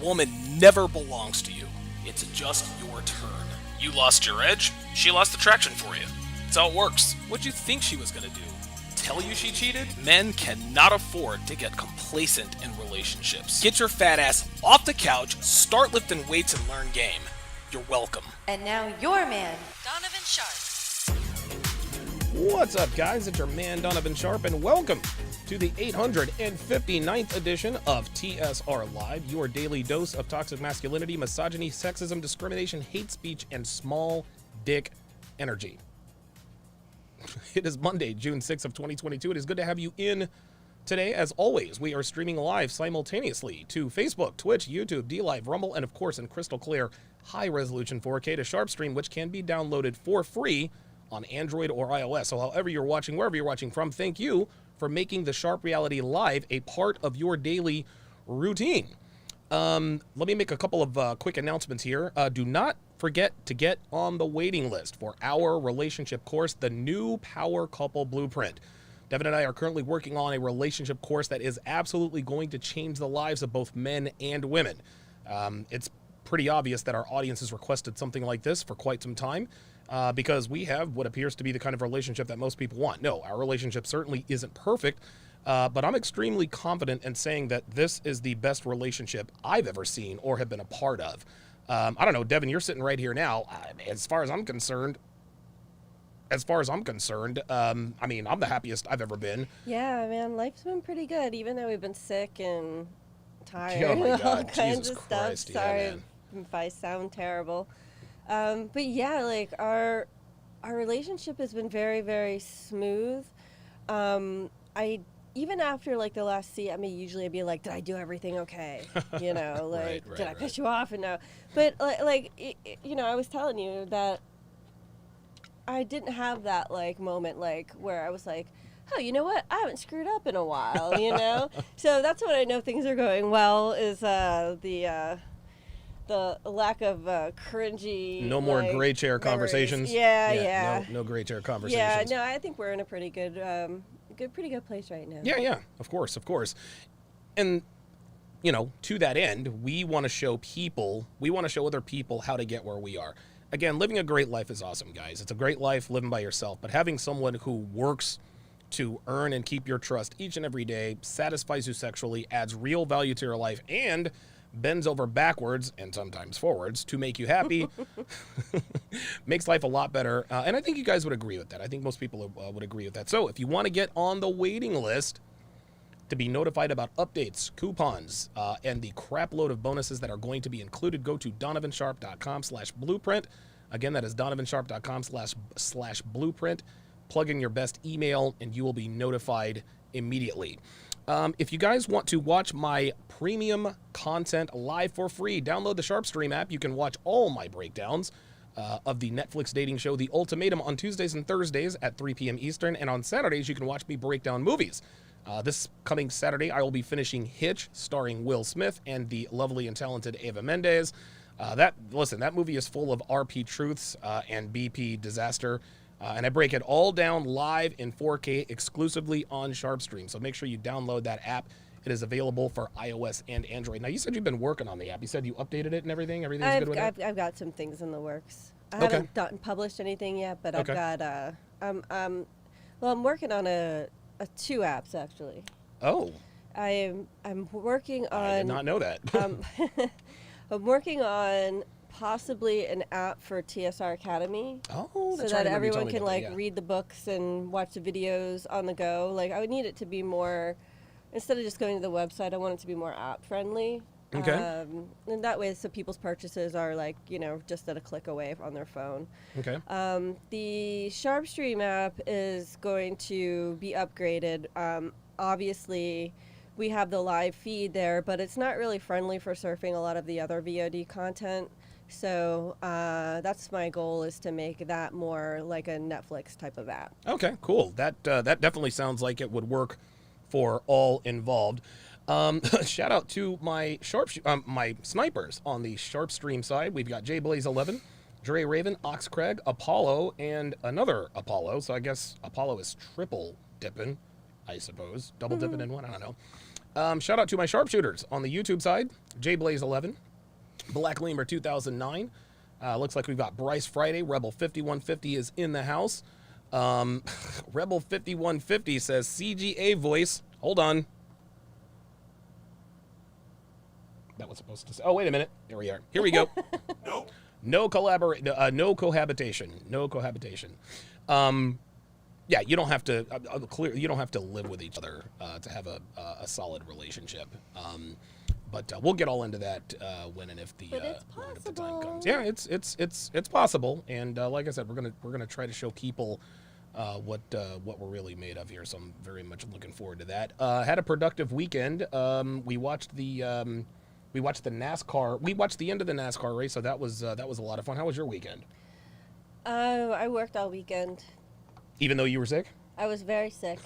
woman never belongs to you. It's just your turn. You lost your edge, she lost attraction for you. That's how it works. What'd you think she was gonna do? Tell you she cheated? Men cannot afford to get complacent in relationships. Get your fat ass off the couch, start lifting weights, and learn game. You're welcome. And now your man, Donovan Sharpe. What's up, guys? It's your man, Donovan Sharpe, and welcome to the 859th edition of TSR Live, your daily dose of toxic masculinity, misogyny, sexism, discrimination, hate speech, and small dick energy. It is Monday, June 6th of 2022. It is good to have you in today. As always, we are streaming live simultaneously to Facebook, Twitch, YouTube, DLive, Rumble, and of course in crystal clear high-resolution 4K to Sharpe Stream, which can be downloaded for free on Android or iOS. So however you're watching, wherever you're watching from, thank you for making the Sharpe Reality Live a part of your daily routine. Let me make a couple of quick announcements here. Do not forget to get on the waiting list for our relationship course, the new Power Couple Blueprint. Devin and I are currently working on a relationship course that is absolutely going to change the lives of both men and women. It's pretty obvious that our audience has requested something like this for quite some time. Because we have what appears to be the kind of relationship that most people want. No, our relationship certainly isn't perfect, but I'm extremely confident in saying that this is the best relationship I've ever seen or have been a part of. I don't know, Devin, you're sitting right here now. As far as I'm concerned, I mean, I'm the happiest I've ever been. Yeah, man, life's been pretty good, even though we've been sick and tired. Oh my all God, kinds Jesus of Christ, stuff. yeah, Sorry man. if I sound terrible. But yeah, like our relationship has been very, very smooth. I even after like the last seat, usually I'd be like, did I do everything okay? You know, like Right, did I piss you off? And no, but I was telling you that I didn't have that like moment like where I was like, oh, you know what? I haven't screwed up in a while, you know. So that's when I know things are going well. Is the lack of cringy. No more gray chair conversations. Yeah. No gray chair conversations. Yeah, no, I think we're in a pretty good place right now. Yeah, of course. And, to that end, we want to show other people how to get where we are. Again, living a great life is awesome, guys. It's a great life living by yourself, but having someone who works to earn and keep your trust each and every day, satisfies you sexually, adds real value to your life, and bends over backwards and sometimes forwards to make you happy makes life a lot better. And I think you guys would agree with that. I think most people would agree with that. So if you want to get on the waiting list to be notified about updates, coupons, and the crap load of bonuses that are going to be included, go to donovansharpe.com/blueprint. Again, that is donovansharpe.com/blueprint. Plug in your best email and you will be notified immediately. If you guys want to watch my premium content live for free, download the Sharpe Stream app. You can watch all my breakdowns of the Netflix dating show The Ultimatum on Tuesdays and Thursdays at 3 p.m. Eastern. And on Saturdays, you can watch me break down movies. This coming Saturday, I will be finishing Hitch, starring Will Smith and the lovely and talented Eva Mendes. That movie is full of RP truths and BP disaster. And I break it all down live in 4K exclusively on Sharpe Stream. So make sure you download that app. It is available for iOS and Android. Now, you said you've been working on the app. You said you updated it and everything? Everything's good with it? I've got some things in the works. I Okay. haven't published anything yet, but Okay. I've got, I'm working on two apps, actually. Oh, I'm working on... I did not know that. I'm working on possibly an app for TSR Academy. Oh, that's so right. that I remember you everyone telling me can about that, yeah. read the books and watch the videos on the go. Like I would need it to be more, instead of just going to the website, I want it to be more app friendly. Okay. And that way, so people's purchases are like, just at a click away on their phone. Okay. The Sharpe Stream app is going to be upgraded. Obviously, we have the live feed there, but it's not really friendly for surfing a lot of the other VOD content. So that's my goal, is to make that more like a Netflix type of app. Okay, cool. That definitely sounds like it would work for all involved. Shout out to my my snipers on the Sharpe Stream side. We've got JBlaze11, Dre Raven, Oxcrag, Apollo, and another Apollo. So I guess Apollo is triple dipping, I suppose. Double dipping in one, I don't know. Shout out to my sharpshooters on the YouTube side. JBlaze11, Black Lemur 2009. Looks like we've got Bryce Friday. Rebel 5150 is in the house. Rebel 5150 says CGA voice. Hold on. That was supposed to say. Oh, wait a minute. There we are. Here we go. Nope. No cohabitation. No cohabitation. Yeah, you don't have to you don't have to live with each other to have a solid relationship. But we'll get all into that when and if the time comes. Yeah, it's possible. And like I said, we're gonna try to show people what we're really made of here. So I'm very much looking forward to that. Had a productive weekend. We watched the NASCAR. We watched the end of the NASCAR race, so that was a lot of fun. How was your weekend? I worked all weekend. Even though you were sick? I was very sick.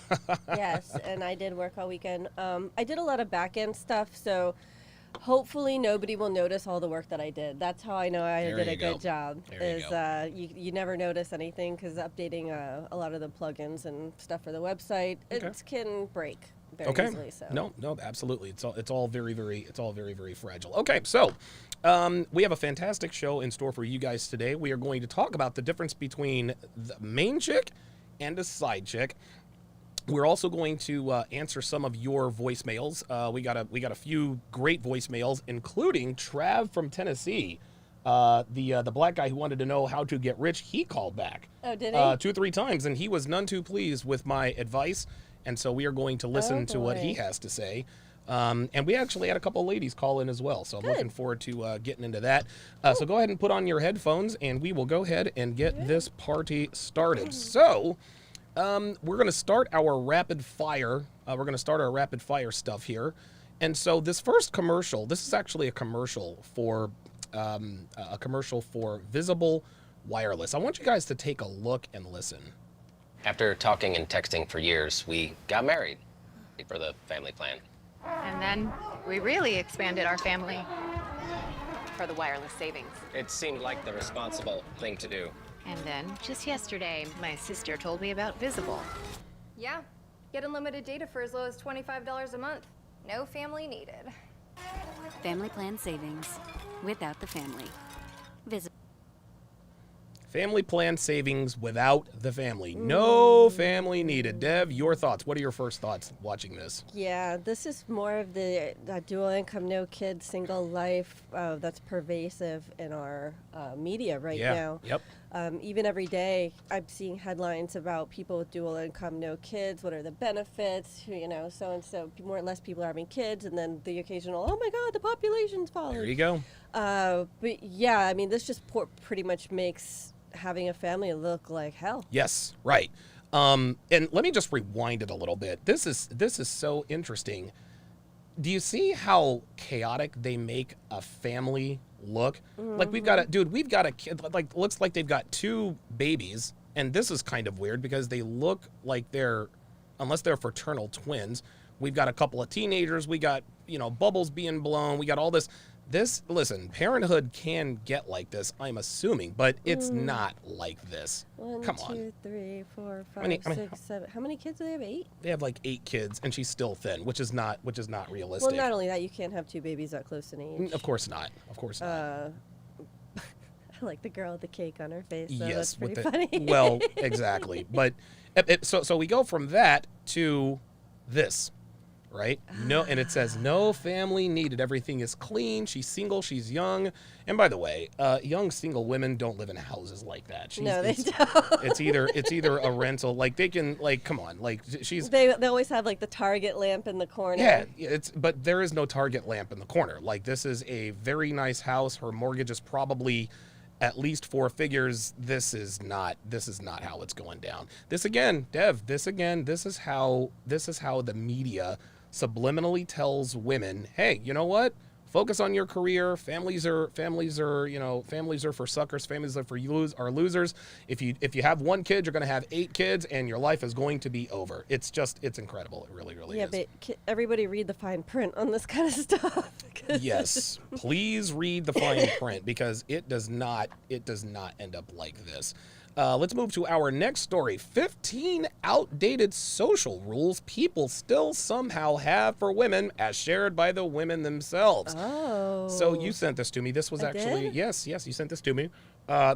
Yes, and I did work all weekend. I did a lot of back end stuff, so hopefully nobody will notice all the work that I did. That's how I know I did a good job. You never notice anything because updating a lot of the plugins and stuff for the website it can break very easily. So no, absolutely. It's all very fragile. Okay, so we have a fantastic show in store for you guys today. We are going to talk about the difference between the main chick and a side chick. We're also going to answer some of your voicemails. We got a few great voicemails, including Trav from Tennessee, the black guy who wanted to know how to get rich. He called back. Oh, did he? 2-3 times, and he was none too pleased with my advice. And so we are going to listen to what he has to say. And we actually had a couple of ladies call in as well. So I'm looking forward to getting into that. So go ahead and put on your headphones, and we will go ahead and get this party started. So we're going to start our rapid fire. We're going to start our rapid fire stuff here. And so this first commercial, this is actually a commercial for Visible Wireless. I want you guys to take a look and listen. After talking and texting for years, we got married for the family plan. And then we really expanded our family for the wireless savings. It seemed like the responsible thing to do. And then, just yesterday, my sister told me about Visible. Yeah, get unlimited data for as low as $25 a month. No family needed. Family plan savings without the family. Family plan savings without the family. No family needed. Dev, your thoughts. What are your first thoughts watching this? Yeah, this is more of the dual income, no kids, single life that's pervasive in our media right now. Yep. Even every day, I'm seeing headlines about people with dual income, no kids. What are the benefits? So and so. More or less people are having kids, and then the occasional, oh my God, the population's falling. There you go. But yeah, I mean, this just pretty much makes having a family look like hell. Yes, right. And let me just rewind it a little bit. This is so interesting. Do you see how chaotic they make a family look? Like we've got a kid, like looks like they've got 2 babies, and this is kind of weird because they look like unless they're fraternal twins. We've got a couple of teenagers, we got, bubbles being blown, we got all this. Listen, parenthood can get like this, I'm assuming, but it's not like this. Come on. 1, 2, 3, 4, 5, 6, 7. How many kids do they have? 8? They have like 8 kids, and she's still thin, which is not realistic. Well, not only that, you can't have 2 babies that close in age. Of course not. I like the girl with the cake on her face. So yes, that's pretty funny. Well, exactly. But so we go from that to this. Right? No, and it says no family needed. Everything is clean. She's single. She's young. And by the way, young single women don't live in houses like that. No, they don't. It's either a rental. Like they can come on. Like she's. They always have like the Target lamp in the corner. Yeah, but there is no Target lamp in the corner. Like this is a very nice house. Her mortgage is probably at least 4 figures. This is not how it's going down. This again, Dev. This is how the media subliminally tells women, hey, you know what? Focus on your career. Families are for suckers. Families are for losers. If you have 1 kid, you're going to have 8 kids, and your life is going to be over. It's incredible. It really is. Yeah, but everybody read the fine print on this kind of stuff. Yes, please read the fine print because it does not end up like this. Let's move to our next story. 15 outdated social rules people still somehow have for women as shared by the women themselves. Oh. So you sent this to me. This was I actually, did? yes, you sent this to me.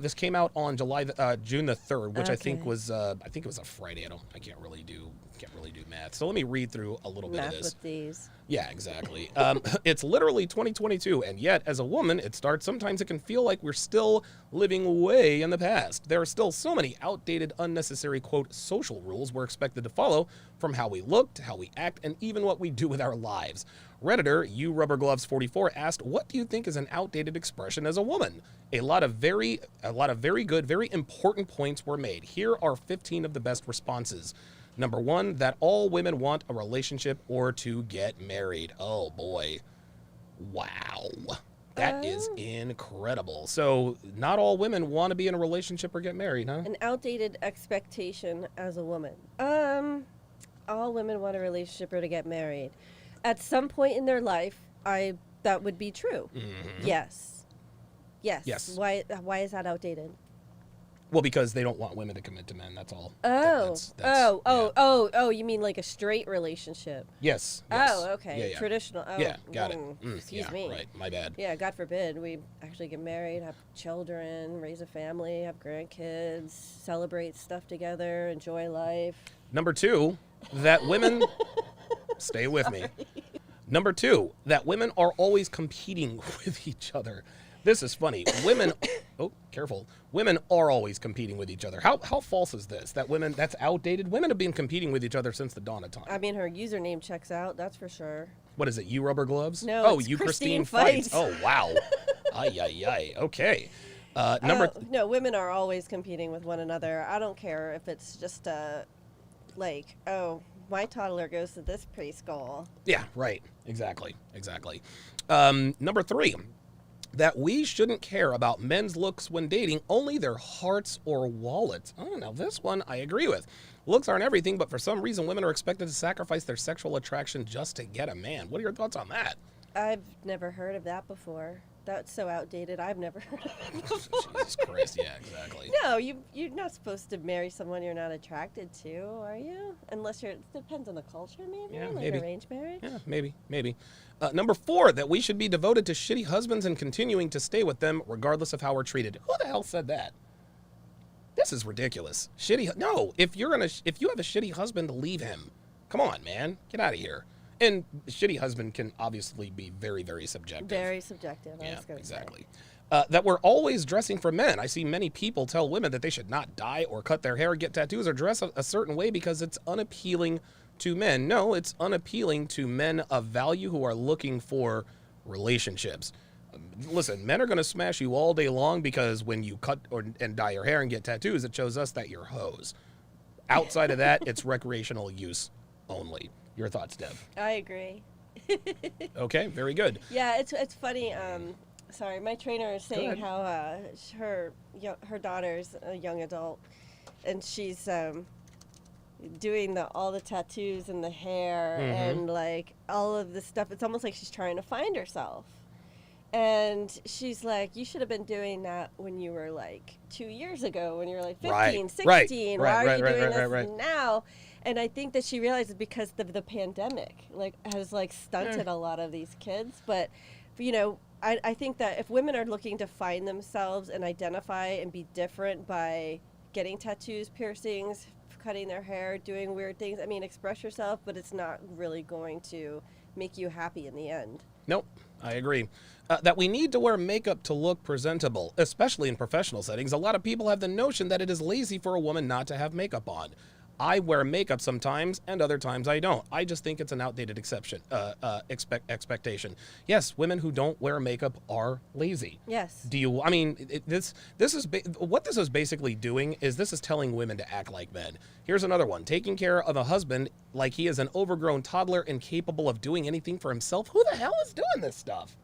This came out on June the 3rd, which I think Okay. was, I think it was a Friday. I can't really do math. So let me read through a little bit of Math this. with these. Yeah, exactly. It's literally 2022, and yet, as a woman, sometimes it can feel like we're still living way in the past. There are still so many outdated, unnecessary, quote, social rules we're expected to follow, from how we look to how we act, and even what we do with our lives. Redditor, you Rubber Gloves 44 asked, what do you think is an outdated expression as a woman? A lot of very good, very important points were made. Here are 15 of the best responses. Number 1, that all women want a relationship or to get married. Oh boy. Wow. That is incredible. So not all women want to be in a relationship or get married, huh? An outdated expectation as a woman. All women want a relationship or to get married. At some point in their life, that would be true. Mm-hmm. Yes. Yes. Why is that outdated? Well, because they don't want women to commit to men, that's all. Oh. Yeah. Oh, you mean like a straight relationship? Yes. Oh, okay. Yeah, yeah. Traditional. Oh, Yeah, got it. Excuse yeah, me. Right, my bad. Yeah, God forbid we actually get married, have children, raise a family, have grandkids, celebrate stuff together, enjoy life. Number 2, that women... Stay with me. Number 2, that women are always competing with each other. This is funny. Women... Oh, careful. Women are always competing with each other. How false is this? That's outdated? Women have been competing with each other since the dawn of time. I mean, her username checks out, that's for sure. What is it, you Rubber Gloves? No, Oh, it's you Christine Fights. Fights. Oh, wow. Ay. Okay. No, women are always competing with one another. I don't care if it's just my toddler goes to this preschool. Yeah, right. Exactly. Number 3, that we shouldn't care about men's looks when dating, only their hearts or wallets. Oh, now this one I agree with. Looks aren't everything, but for some reason women are expected to sacrifice their sexual attraction just to get a man. What are your thoughts on that? I've never heard of that before. That's so outdated. I've never heard of it before. Jesus Christ, yeah, exactly. No, you're not supposed to marry someone you're not attracted to, are you? Unless it depends on the culture, maybe? Yeah, like maybe. arranged marriage? Yeah, maybe. Number 4, that we should be devoted to shitty husbands and continuing to stay with them regardless of how we're treated. Who the hell said that? This is ridiculous. No, if you have a shitty husband, leave him. Come on, man. Get out of here. And shitty husband can obviously be very, very subjective. Very subjective. I Yeah, was gonna say. exactly. That we're always dressing for men. I see many people tell women that they should not dye or cut their hair, get tattoos, or dress a certain way because it's unappealing to men. No, it's unappealing to men of value who are looking for relationships. Listen, men are going to smash you all day long because when you cut and dye your hair and get tattoos, it shows us that you're hoes. Outside of that, it's recreational use only. Your thoughts, Deb? I agree. Okay, very good. Yeah, it's funny. Sorry, my trainer is saying ahead. how her daughter's a young adult, and she's doing all the tattoos and the hair and like all of this stuff. It's almost like she's trying to find herself. And she's like, you should have been doing that when you were like 2 years ago, when you were like 15, 16. Why are you doing this now? And I think that she realizes because the pandemic has stunted a lot of these kids. But, I think that if women are looking to find themselves and identify and be different by getting tattoos, piercings, cutting their hair, doing weird things, express yourself, but it's not really going to make you happy in the end. Nope, I agree. That we need to wear makeup to look presentable, especially in professional settings. A lot of people have the notion that it is lazy for a woman not to have makeup on. I wear makeup sometimes, and other times I don't. I just think it's an outdated expectation. Yes, women who don't wear makeup are lazy. Yes. What this is basically doing is this is telling women to act like men. Here's another one. Taking care of a husband like he is an overgrown toddler incapable of doing anything for himself. Who the hell is doing this stuff?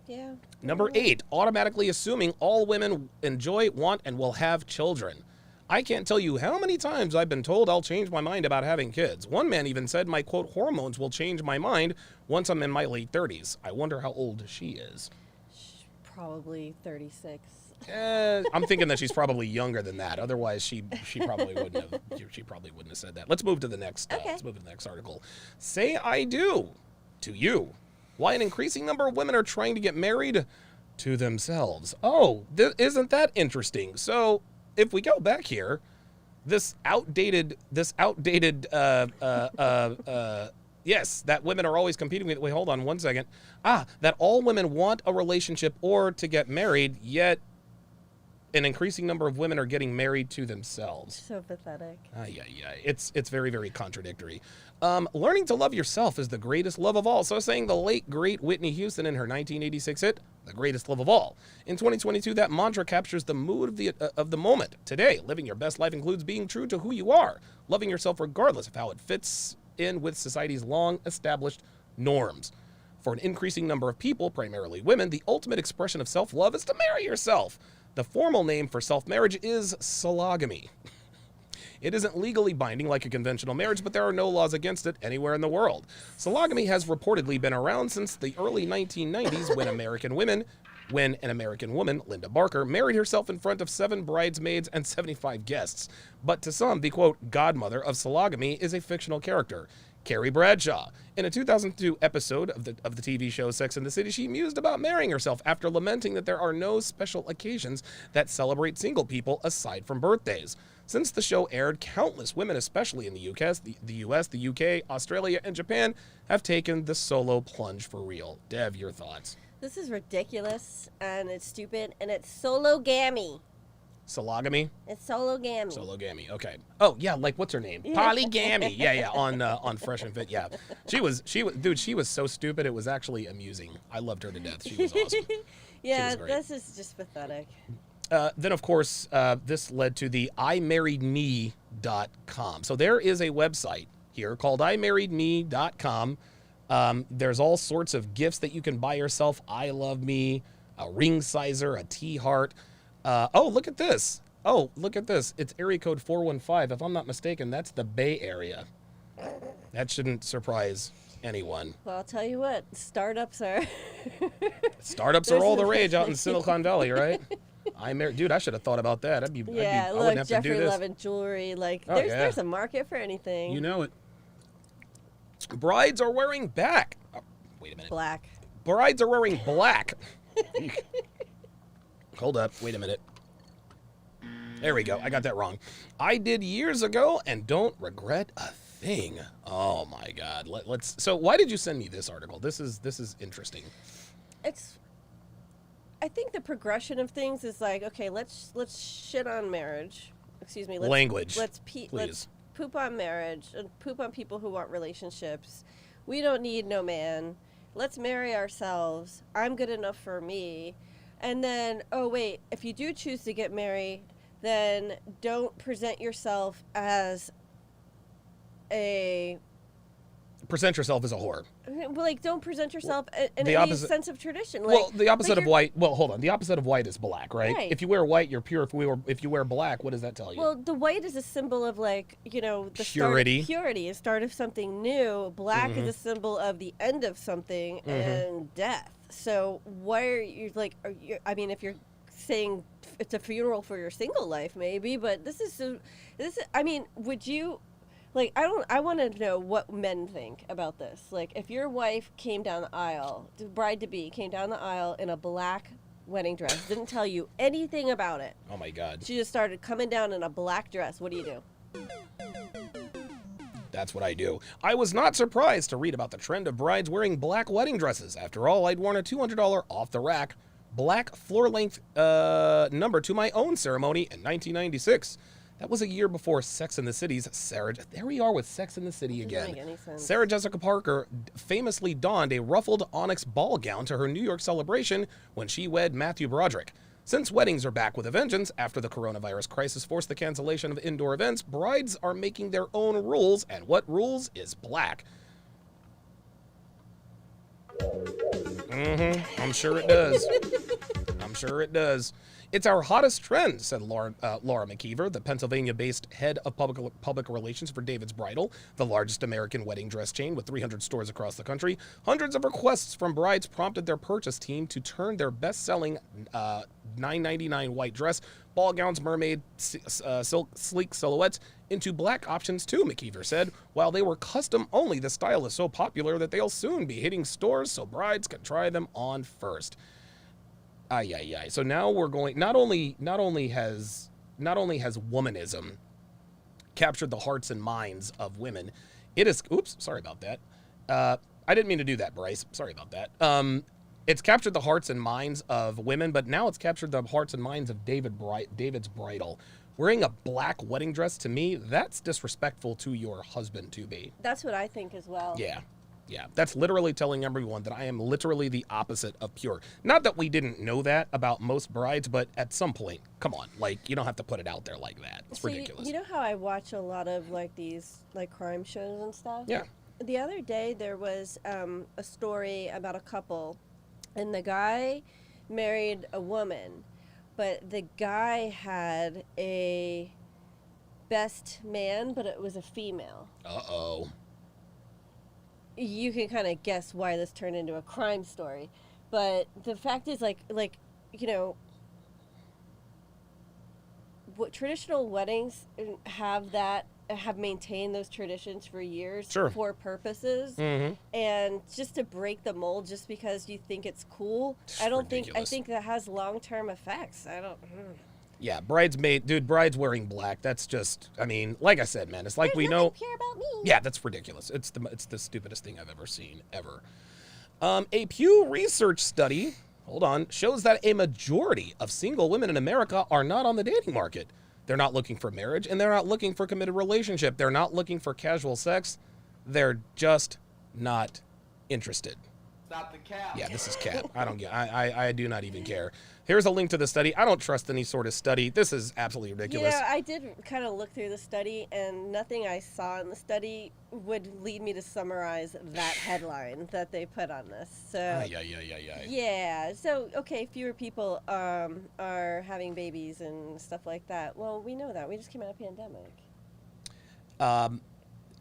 Yeah. Number 8, automatically assuming all women enjoy, want, and will have children. I can't tell you how many times I've been told I'll change my mind about having kids. One man even said my, quote, hormones will change my mind once I'm in my late 30s. I wonder how old she is. Probably 36. I'm thinking that she's probably younger than that. Otherwise, she probably wouldn't have said that. Let's move to the next. Okay. Let's move to the next article. Say I do to you. Why an increasing number of women are trying to get married to themselves. Oh, isn't that interesting? So if we go back here, this outdated. Yes, that women are always competing with. Wait, hold on 1 second. That all women want a relationship or to get married, yet an increasing number of women are getting married to themselves. So pathetic. Yeah. It's very, very contradictory. Learning to love yourself is the greatest love of all. So saying the late, great Whitney Houston in her 1986 hit, The Greatest Love of All. In 2022, that mantra captures the mood of the moment. Today, living your best life includes being true to who you are, loving yourself regardless of how it fits in with society's long-established norms. For an increasing number of people, primarily women, the ultimate expression of self-love is to marry yourself. The formal name for self-marriage is sologamy. It isn't legally binding like a conventional marriage, but there are no laws against it anywhere in the world. Sologamy has reportedly been around since the early 1990s when an American woman, Linda Barker, married herself in front of 7 bridesmaids and 75 guests. But to some, the quote, godmother of sologamy is a fictional character, Carrie Bradshaw. In a 2002 episode of the TV show Sex and the City, she mused about marrying herself after lamenting that there are no special occasions that celebrate single people aside from birthdays. Since the show aired, countless women, especially in the US, the UK, Australia, and Japan, have taken the solo plunge for real. Dev, your thoughts? This is ridiculous, and it's stupid, and it's sologamy. Sologamy? It's sologamy. Sologamy, okay. Oh, yeah, like, what's her name? Polygamy. Yeah, on Fresh and Fit, yeah. She was, dude, she was so stupid, it was actually amusing. I loved her to death. She was awesome. Yeah, this is just pathetic. Then, of course, this led to the imarriedme.com. So there is a website here called imarriedme.com. There's all sorts of gifts that you can buy yourself. I love me, a ring sizer, a tea heart. Oh, look at this. It's area code 415. If I'm not mistaken, that's the Bay Area. That shouldn't surprise anyone. Well, I'll tell you what, startups are... Startups are all the rage out in Silicon Valley, right? Dude, I should have thought about that. I wouldn't have to do Jeffrey this. Levin jewelry, like, there's a market for anything. You know it. Brides are wearing black. Oh, wait a minute. Black. Brides are wearing black. Hold up. Wait a minute. There we go. I got that wrong. I did years ago and don't regret a thing. Oh my God. So why did you send me this article? This is interesting. I think the progression of things is like, okay, let's shit on marriage. Excuse me. Language. Let's poop on marriage and poop on people who want relationships. We don't need no man. Let's marry ourselves. I'm good enough for me. And then, oh wait, if you do choose to get married, then don't present yourself as a... Present yourself as a whore. Like, don't present yourself in the any opposite- sense of tradition. Like, Well, the opposite of white. Well, hold on. The opposite of white is black, right? Right. If you wear white, you're pure. If you wear black, what does that tell you? Well, the white is a symbol of, like, the Purity. Purity, a start of something new. Black is a symbol of the end of something and death. So why are you like? If you're saying it's a funeral for your single life, maybe, but this is. I mean, would you? Like, I want to know what men think about this. Like, if your wife came down the aisle, the bride-to-be came down the aisle in a black wedding dress, didn't tell you anything about it. Oh, my God. She just started coming down in a black dress. What do you do? That's what I do. I was not surprised to read about the trend of brides wearing black wedding dresses. After all, I'd worn a $200 off-the-rack black floor-length number to my own ceremony in 1996. That was a year before Sex and the City's Sarah... There we are with Sex and the City again. Doesn't make any sense. Sarah Jessica Parker famously donned a ruffled onyx ball gown to her New York celebration when she wed Matthew Broderick. Since weddings are back with a vengeance after the coronavirus crisis forced the cancellation of indoor events, brides are making their own rules, and what rules is black? I'm sure it does. I'm sure it does. It's our hottest trend, said Laura McKeever, the Pennsylvania-based head of public relations for David's Bridal, the largest American wedding dress chain with 300 stores across the country. Hundreds of requests from brides prompted their purchase team to turn their best-selling $9.99 white dress, ball gowns, mermaid, silk, sleek silhouettes into black options too, McKeever said. While they were custom only, the style is so popular that they'll soon be hitting stores so brides can try them on first. So now we're going. Not only has womanism captured the hearts and minds of women, it is. Oops, sorry about that. I didn't mean to do that, Bryce. Sorry about that. It's captured the hearts and minds of women, but now it's captured the hearts and minds of David's Bridal. Wearing a black wedding dress, to me, that's disrespectful to your husband to be. That's what I think as well. Yeah. That's literally telling everyone that I am literally the opposite of pure. Not that we didn't know that about most brides, but at some point, come on, like, you don't have to put it out there like that. It's ridiculous. You know how I watch a lot of like these like crime shows and stuff? Yeah. The other day there was a story about a couple, and the guy married a woman, but the guy had a best man, but it was a female. Uh-oh. You can kind of guess why this turned into a crime story, but the fact is, like you know, what traditional weddings have maintained those traditions for years for purposes, and just to break the mold just because you think it's cool, I think that has long-term effects. Yeah, brides wearing black. That's just, I mean, like I said, man, it's like we know. Pure about me. Yeah, that's ridiculous. It's the stupidest thing I've ever seen, ever. A Pew Research study, shows that a majority of single women in America are not on the dating market. They're not looking for marriage, and they're not looking for a committed relationship. They're not looking for casual sex. They're just not interested. Stop the cap. Yeah, this is cap. I do not even care. Here's a link to the study. I don't trust any sort of study. This is absolutely ridiculous. I did kind of look through the study, and nothing I saw in the study would lead me to summarize that headline that they put on this. So yeah. So okay, fewer people are having babies and stuff like that. Well, we know that. We just came out of a pandemic.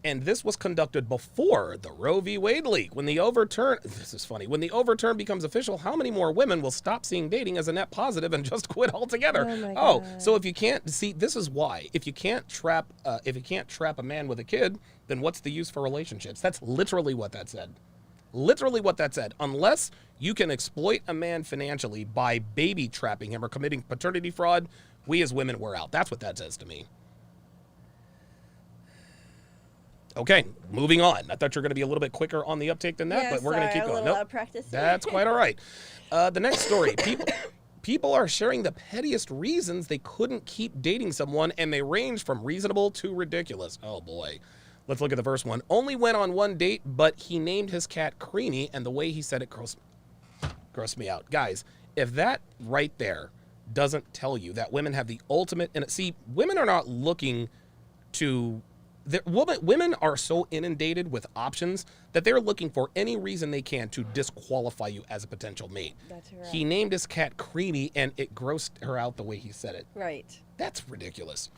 And this was conducted before the Roe v. Wade leak. When the overturn becomes official, how many more women will stop seeing dating as a net positive and just quit altogether? Oh my God. So if you can't see, this is why. If you can't trap a man with a kid, then what's the use for relationships? That's literally what that said. Literally what that said. Unless you can exploit a man financially by baby trapping him or committing paternity fraud, we as women, we're out. That's what that says to me. Okay, moving on. I thought you were going to be a little bit quicker on the uptake than that, but we're going to keep going. Nope, that's quite all right. The next story. People are sharing the pettiest reasons they couldn't keep dating someone, and they range from reasonable to ridiculous. Oh, boy. Let's look at the first one. Only went on one date, but he named his cat Creamy, and the way he said it grossed me out. Guys, if that right there doesn't tell you that women have the ultimate... And see, women are not looking to... Women are so inundated with options that they're looking for any reason they can to disqualify you as a potential mate. That's right. He named his cat Creamy, and it grossed her out the way he said it. Right. That's ridiculous.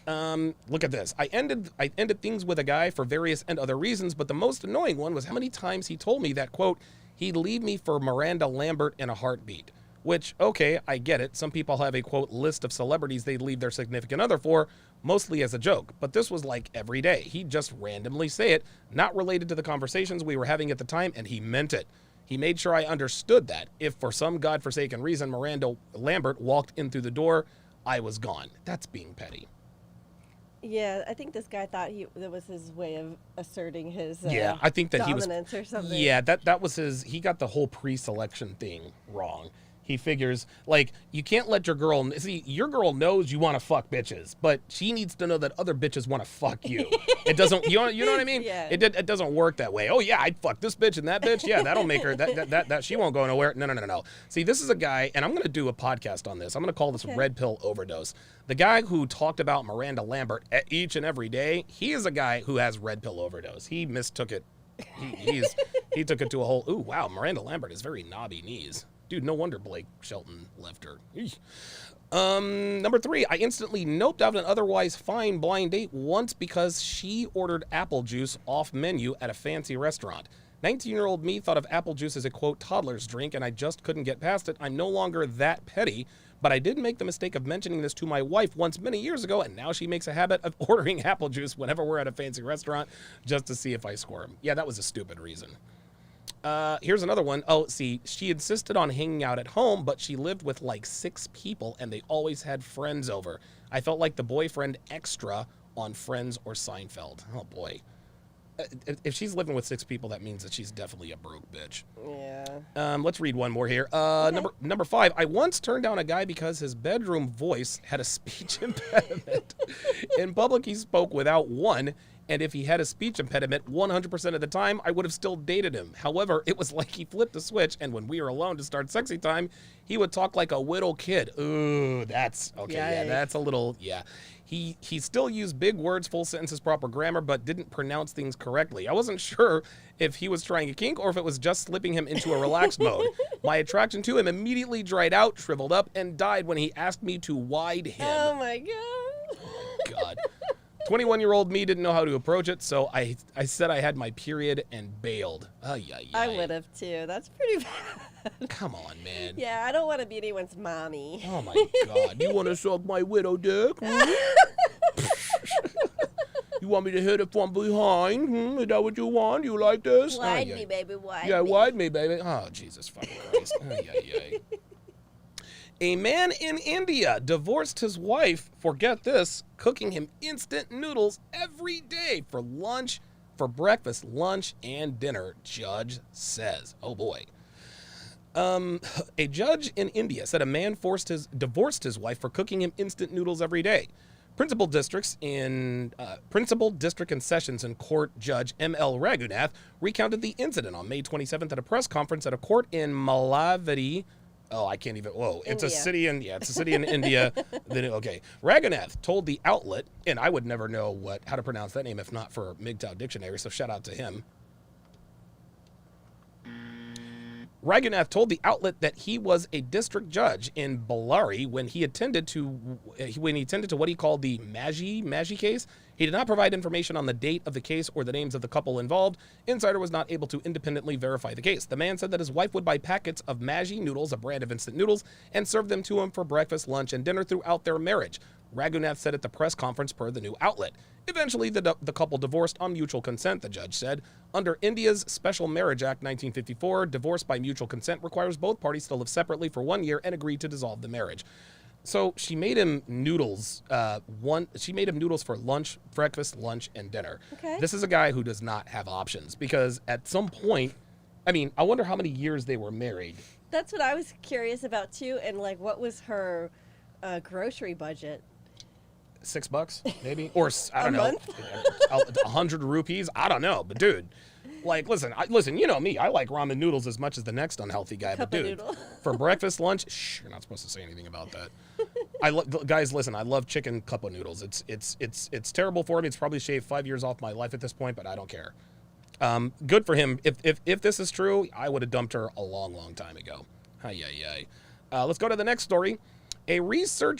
Look at this. I ended things with a guy for various and other reasons, but the most annoying one was how many times he told me that, quote, he'd leave me for Miranda Lambert in a heartbeat. Which, okay, I get it. Some people have a, quote, list of celebrities they'd leave their significant other for, mostly as a joke. But this was like every day. He'd just randomly say it, not related to the conversations we were having at the time, and he meant it. He made sure I understood that. If for some godforsaken reason Miranda Lambert walked in through the door, I was gone. That's being petty. Yeah, I think this guy thought that was his way of asserting his I think that dominance or something. Yeah, that was his. He got the whole pre-selection thing wrong. He figures, like, you can't let your girl... See, your girl knows you want to fuck bitches, but she needs to know that other bitches want to fuck you. It doesn't... You know what I mean? Yeah. It doesn't work that way. Oh, yeah, I'd fuck this bitch and that bitch. Yeah, that'll make her... That she won't go nowhere. No. See, this is a guy, and I'm going to do a podcast on this. I'm going to call this Red Pill Overdose. The guy who talked about Miranda Lambert each and every day, he is a guy who has Red Pill Overdose. He mistook it. He took it to a whole... Ooh, wow, Miranda Lambert has very knobby knees. Dude, no wonder Blake Shelton left her. Eesh. Number 3, I instantly noped out an otherwise fine blind date once because she ordered apple juice off menu at a fancy restaurant. 19-year-old me thought of apple juice as a, quote, toddler's drink, and I just couldn't get past it. I'm no longer that petty, but I did make the mistake of mentioning this to my wife once many years ago, and now she makes a habit of ordering apple juice whenever we're at a fancy restaurant just to see if I squirm. Yeah, that was a stupid reason. Here's another one. Oh, see, she insisted on hanging out at home, but she lived with like 6 people, and they always had friends over. I felt like the boyfriend extra on Friends or Seinfeld. Oh, boy. If she's living with 6 people, that means that she's definitely a broke bitch. Yeah. Let's read one more here. Number 5. I once turned down a guy because his bedroom voice had a speech impediment. In public, he spoke without one, and if he had a speech impediment 100% of the time, I would have still dated him. However, it was like he flipped a switch, and when we were alone to start sexy time, he would talk like a little kid. Ooh, that's okay. Yeah, that's a little, yeah. He still used big words, full sentences, proper grammar, but didn't pronounce things correctly. I wasn't sure if he was trying a kink or if it was just slipping him into a relaxed mode. My attraction to him immediately dried out, shriveled up, and died when he asked me to wide him. Oh my god. Oh my god. 21-year-old me didn't know how to approach it, so I said I had my period and bailed. I would have too. That's pretty bad. Come on, man. Yeah, I don't want to be anyone's mommy. Oh my god. You want to suck my widow dick? You want me to hit it from behind? Is that what you want? You like this? Wide me, baby, wide me. Yeah, wide me, baby. Oh, Jesus fucking Christ. A man in India divorced his wife for, get this, cooking him instant noodles every day for lunch, for breakfast, lunch, and dinner, judge says. Oh, boy. A judge in India said a man divorced his wife for cooking him instant noodles every day. Principal District and Sessions and Court Judge M.L. Raghunath recounted the incident on May 27th at a press conference at a court in Malavadi. Oh, I can't even. Whoa, it's a city in India. Okay, Raghunath told the outlet, and I would never know how to pronounce that name if not for MGTOW Dictionary. So shout out to him. Raghunath told the outlet that he was a district judge in Bellary when he attended to what he called the Maggi case. He did not provide information on the date of the case or the names of the couple involved. Insider was not able to independently verify the case. The man said that his wife would buy packets of Maggi noodles, a brand of instant noodles, and serve them to him for breakfast, lunch, and dinner throughout their marriage. Raghunath said at the press conference per the new outlet. Eventually, the couple divorced on mutual consent, the judge said. Under India's Special Marriage Act 1954, divorce by mutual consent requires both parties to live separately for 1 year and agree to dissolve the marriage. So she made him noodles. She made him noodles for lunch, breakfast, lunch, and dinner. Okay. This is a guy who does not have options because at some point, I mean, I wonder how many years they were married. That's what I was curious about too, and like, what was her grocery budget? $6 maybe, or I don't know, month? 100 rupees. I don't know, but dude, like, listen. You know me. I like ramen noodles as much as the next unhealthy guy. Cup but dude, noodle. For breakfast, lunch, you're not supposed to say anything about that. Guys, listen. I love chicken cup of noodles. It's terrible for me. It's probably shaved 5 years off my life at this point, but I don't care. Good for him. If this is true, I would have dumped her a long time ago. Let's go to the next story. You guys are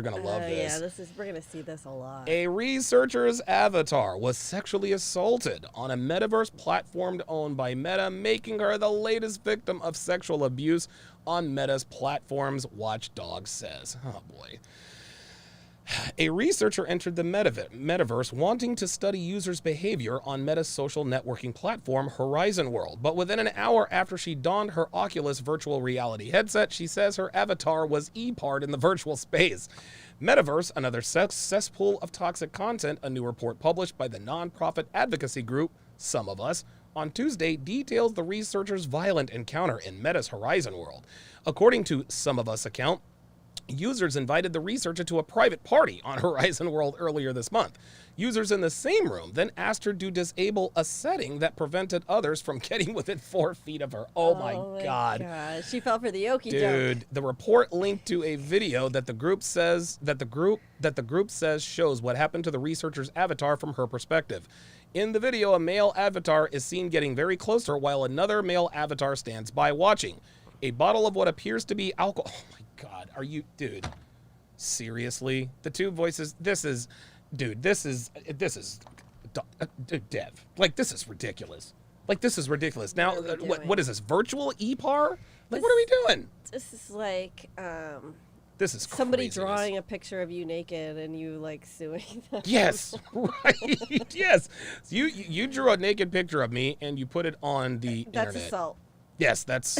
gonna love this. Yeah, we're gonna see this a lot. A researcher's avatar was sexually assaulted on a metaverse platform owned by Meta, making her the latest victim of sexual abuse on Meta's platforms, Watchdog says. Oh boy. A researcher entered the metaverse wanting to study users' behavior on Meta's social networking platform, Horizon World. But within an hour after she donned her Oculus virtual reality headset, she says her avatar was E-part in the virtual space. Metaverse, another cesspool of toxic content, a new report published by the nonprofit advocacy group Some of Us, on Tuesday details the researcher's violent encounter in Meta's Horizon World. According to Some of Us account, users invited the researcher to a private party on Horizon World earlier this month. Users in the same room then asked her to disable a setting that prevented others from getting within 4 feet of her. Oh my God. She fell for the okie doke. Dude, the report linked to a video that the group says shows what happened to the researcher's avatar from her perspective. In the video, a male avatar is seen getting very close to her while another male avatar stands by watching. A bottle of what appears to be alcohol. Oh my God, are you, dude? Seriously? The two voices, this is, dude, this is, Dev. Like, this is ridiculous. Like, this is ridiculous. Now, what is this, virtual EPAR? Like, what are we doing? This is like, This is somebody craziness. drawing a picture of you naked and you, like, suing them. Yes, right, yes. You drew a naked picture of me and you put it on the That's internet. assault. Yes, that's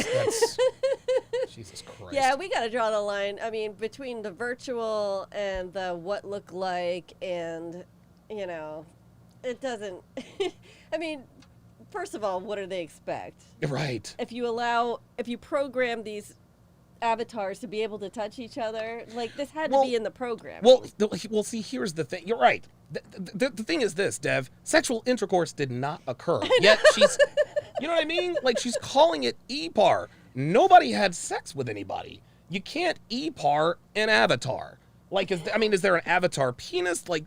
Jesus Christ. Yeah, we got to draw the line. I mean, between the virtual and the what look like and, you know, it doesn't, I mean, first of all, what do they expect? Right. If you program these avatars to be able to touch each other, like, this had to be in the program. Well, see, here's the thing. You're right. The thing is this, Dev. Sexual intercourse did not occur. Yet she's, you know what I mean? Like, she's calling it EPAR. Nobody had sex with anybody. You can't EPAR an avatar. Like, is there an avatar penis? Like,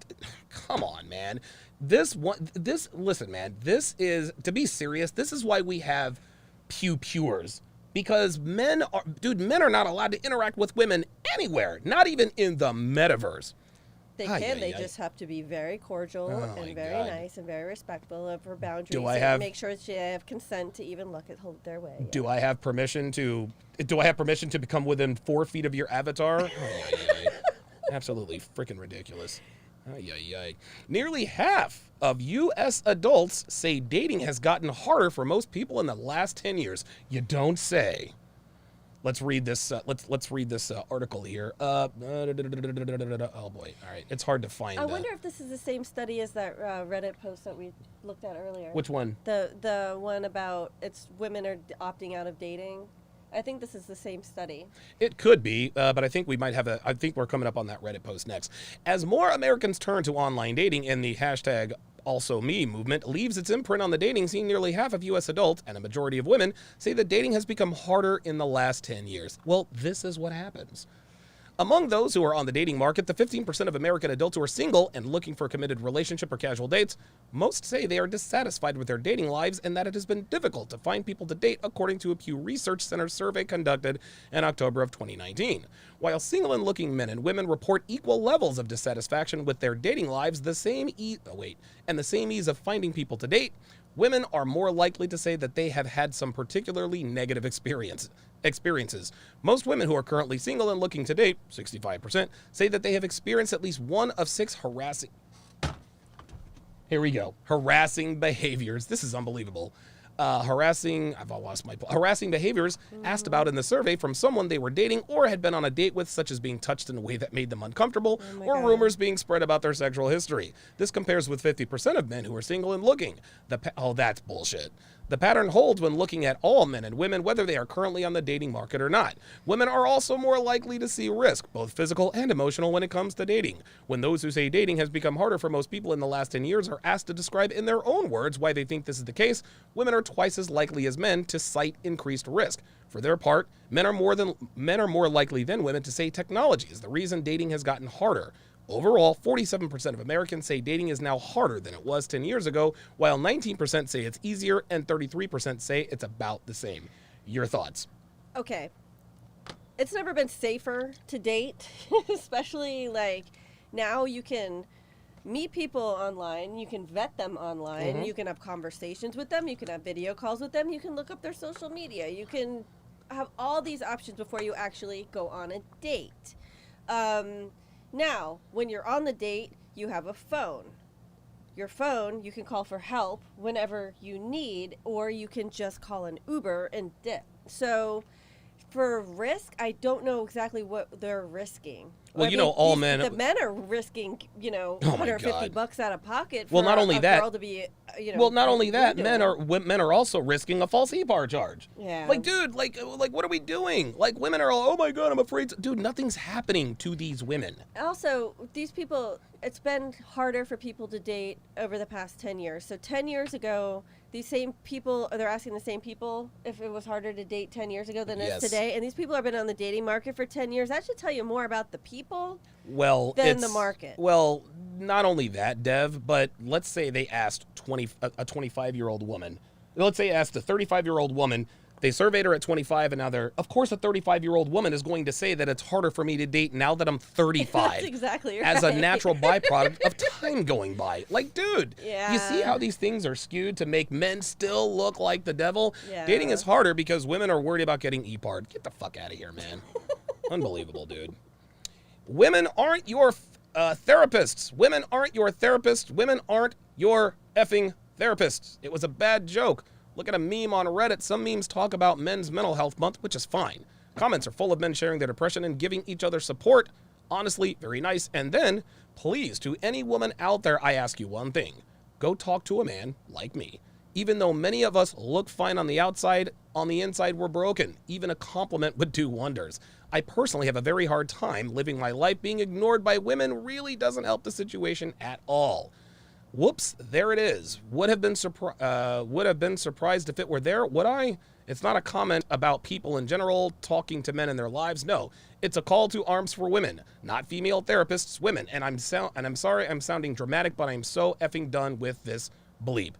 come on, man. Listen, man, this is, to be serious, this is why we have pew-pewers. Because men are not allowed to interact with women anywhere, not even in the metaverse. They can. They just have to be very cordial and very nice and very respectful of her boundaries. Make sure that they have consent to even look at their way. Yeah. Do I have permission to become within 4 feet of your avatar? Absolutely freaking ridiculous. Nearly half of U.S. adults say dating has gotten harder for most people in the last 10 years. You don't say. Let's read this. Let's read this article here. Oh boy! All right, it's hard to find. I wonder if this is the same study as that Reddit post that we looked at earlier. Which one? The one about women are opting out of dating. I think this is the same study. It could be, but I think we might have I think we're coming up on that Reddit post next. As more Americans turn to online dating and the hashtag #AlsoMe movement leaves its imprint on the dating scene, nearly half of U.S. adults and a majority of women say that dating has become harder in the last 10 years. Well, this is what happens. Among those who are on the dating market, the 15% of American adults who are single and looking for a committed relationship or casual dates, most say they are dissatisfied with their dating lives and that it has been difficult to find people to date, according to a Pew Research Center survey conducted in October of 2019. While single and looking men and women report equal levels of dissatisfaction with their dating lives, the same ease of finding people to date, women are more likely to say that they have had some particularly negative experiences. Most women who are currently single and looking to date, 65%, say that they have experienced at least one of 6 harassing behaviors. This is unbelievable. Harassing behaviors asked about in the survey from someone they were dating or had been on a date with, such as being touched in a way that made them uncomfortable or rumors being spread about their sexual history. This compares with 50% of men who are single and looking. That's bullshit. The pattern holds when looking at all men and women, whether they are currently on the dating market or not. Women are also more likely to see risk, both physical and emotional, when it comes to dating. When those who say dating has become harder for most people in the last 10 years are asked to describe in their own words why they think this is the case, women are twice as likely as men to cite increased risk. For their part, men are more likely than women to say technology is the reason dating has gotten harder. Overall, 47% of Americans say dating is now harder than it was 10 years ago, while 19% say it's easier and 33% say it's about the same. Your thoughts? Okay. It's never been safer to date, especially like now you can meet people online, you can vet them online, you can have conversations with them, you can have video calls with them, you can look up their social media, you can have all these options before you actually go on a date. Now, when you're on the date, you have a phone. Your phone, you can call for help whenever you need, or you can just call an Uber and dip. So, for risk, I don't know exactly what they're risking. Well, all men. The men are risking, $150 out of pocket for not only that, girl to be, not only that, men are also risking a false EPAR charge. Yeah. Like, dude, like what are we doing? Like, women are all, oh my God, I'm afraid. Dude, nothing's happening to these women. Also, these people, it's been harder for people to date over the past 10 years. So 10 years ago, these same people, they're asking the same people if it was harder to date 10 years ago than it is today. And these people have been on the dating market for 10 years. That should tell you more about the people Well, than the it's- market. Well, not only that, Dev, but let's say they asked a 25-year-old woman. Let's say asked a 35-year-old woman. They surveyed her at 25, and now of course, a 35-year-old woman is going to say that it's harder for me to date now that I'm 35. That's exactly right. As a natural byproduct of time going by. Like, dude, you see Yeah. how these things are skewed to make men still look like the devil? Yeah. Dating is harder because women are worried about getting EPAR'd. Get the fuck out of here, man. Unbelievable, dude. Women aren't your therapists. Women aren't your therapists. Women aren't your effing therapists. It was a bad joke. Look at a meme on Reddit. Some memes talk about Men's Mental Health Month, which is fine. Comments are full of men sharing their depression and giving each other support. Honestly, very nice. And then, please, to any woman out there, I ask you one thing. Go talk to a man like me. Even though many of us look fine on the outside, on the inside we're broken. Even a compliment would do wonders. I personally have a very hard time living my life. Being ignored by women really doesn't help the situation at all. Whoops, there it is. Would have been surprised if it were there. Would I? It's not a comment about people in general talking to men in their lives. No, it's a call to arms for women, not female therapists, women. And I'm sorry I'm sounding dramatic, but I'm so effing done with this bleep.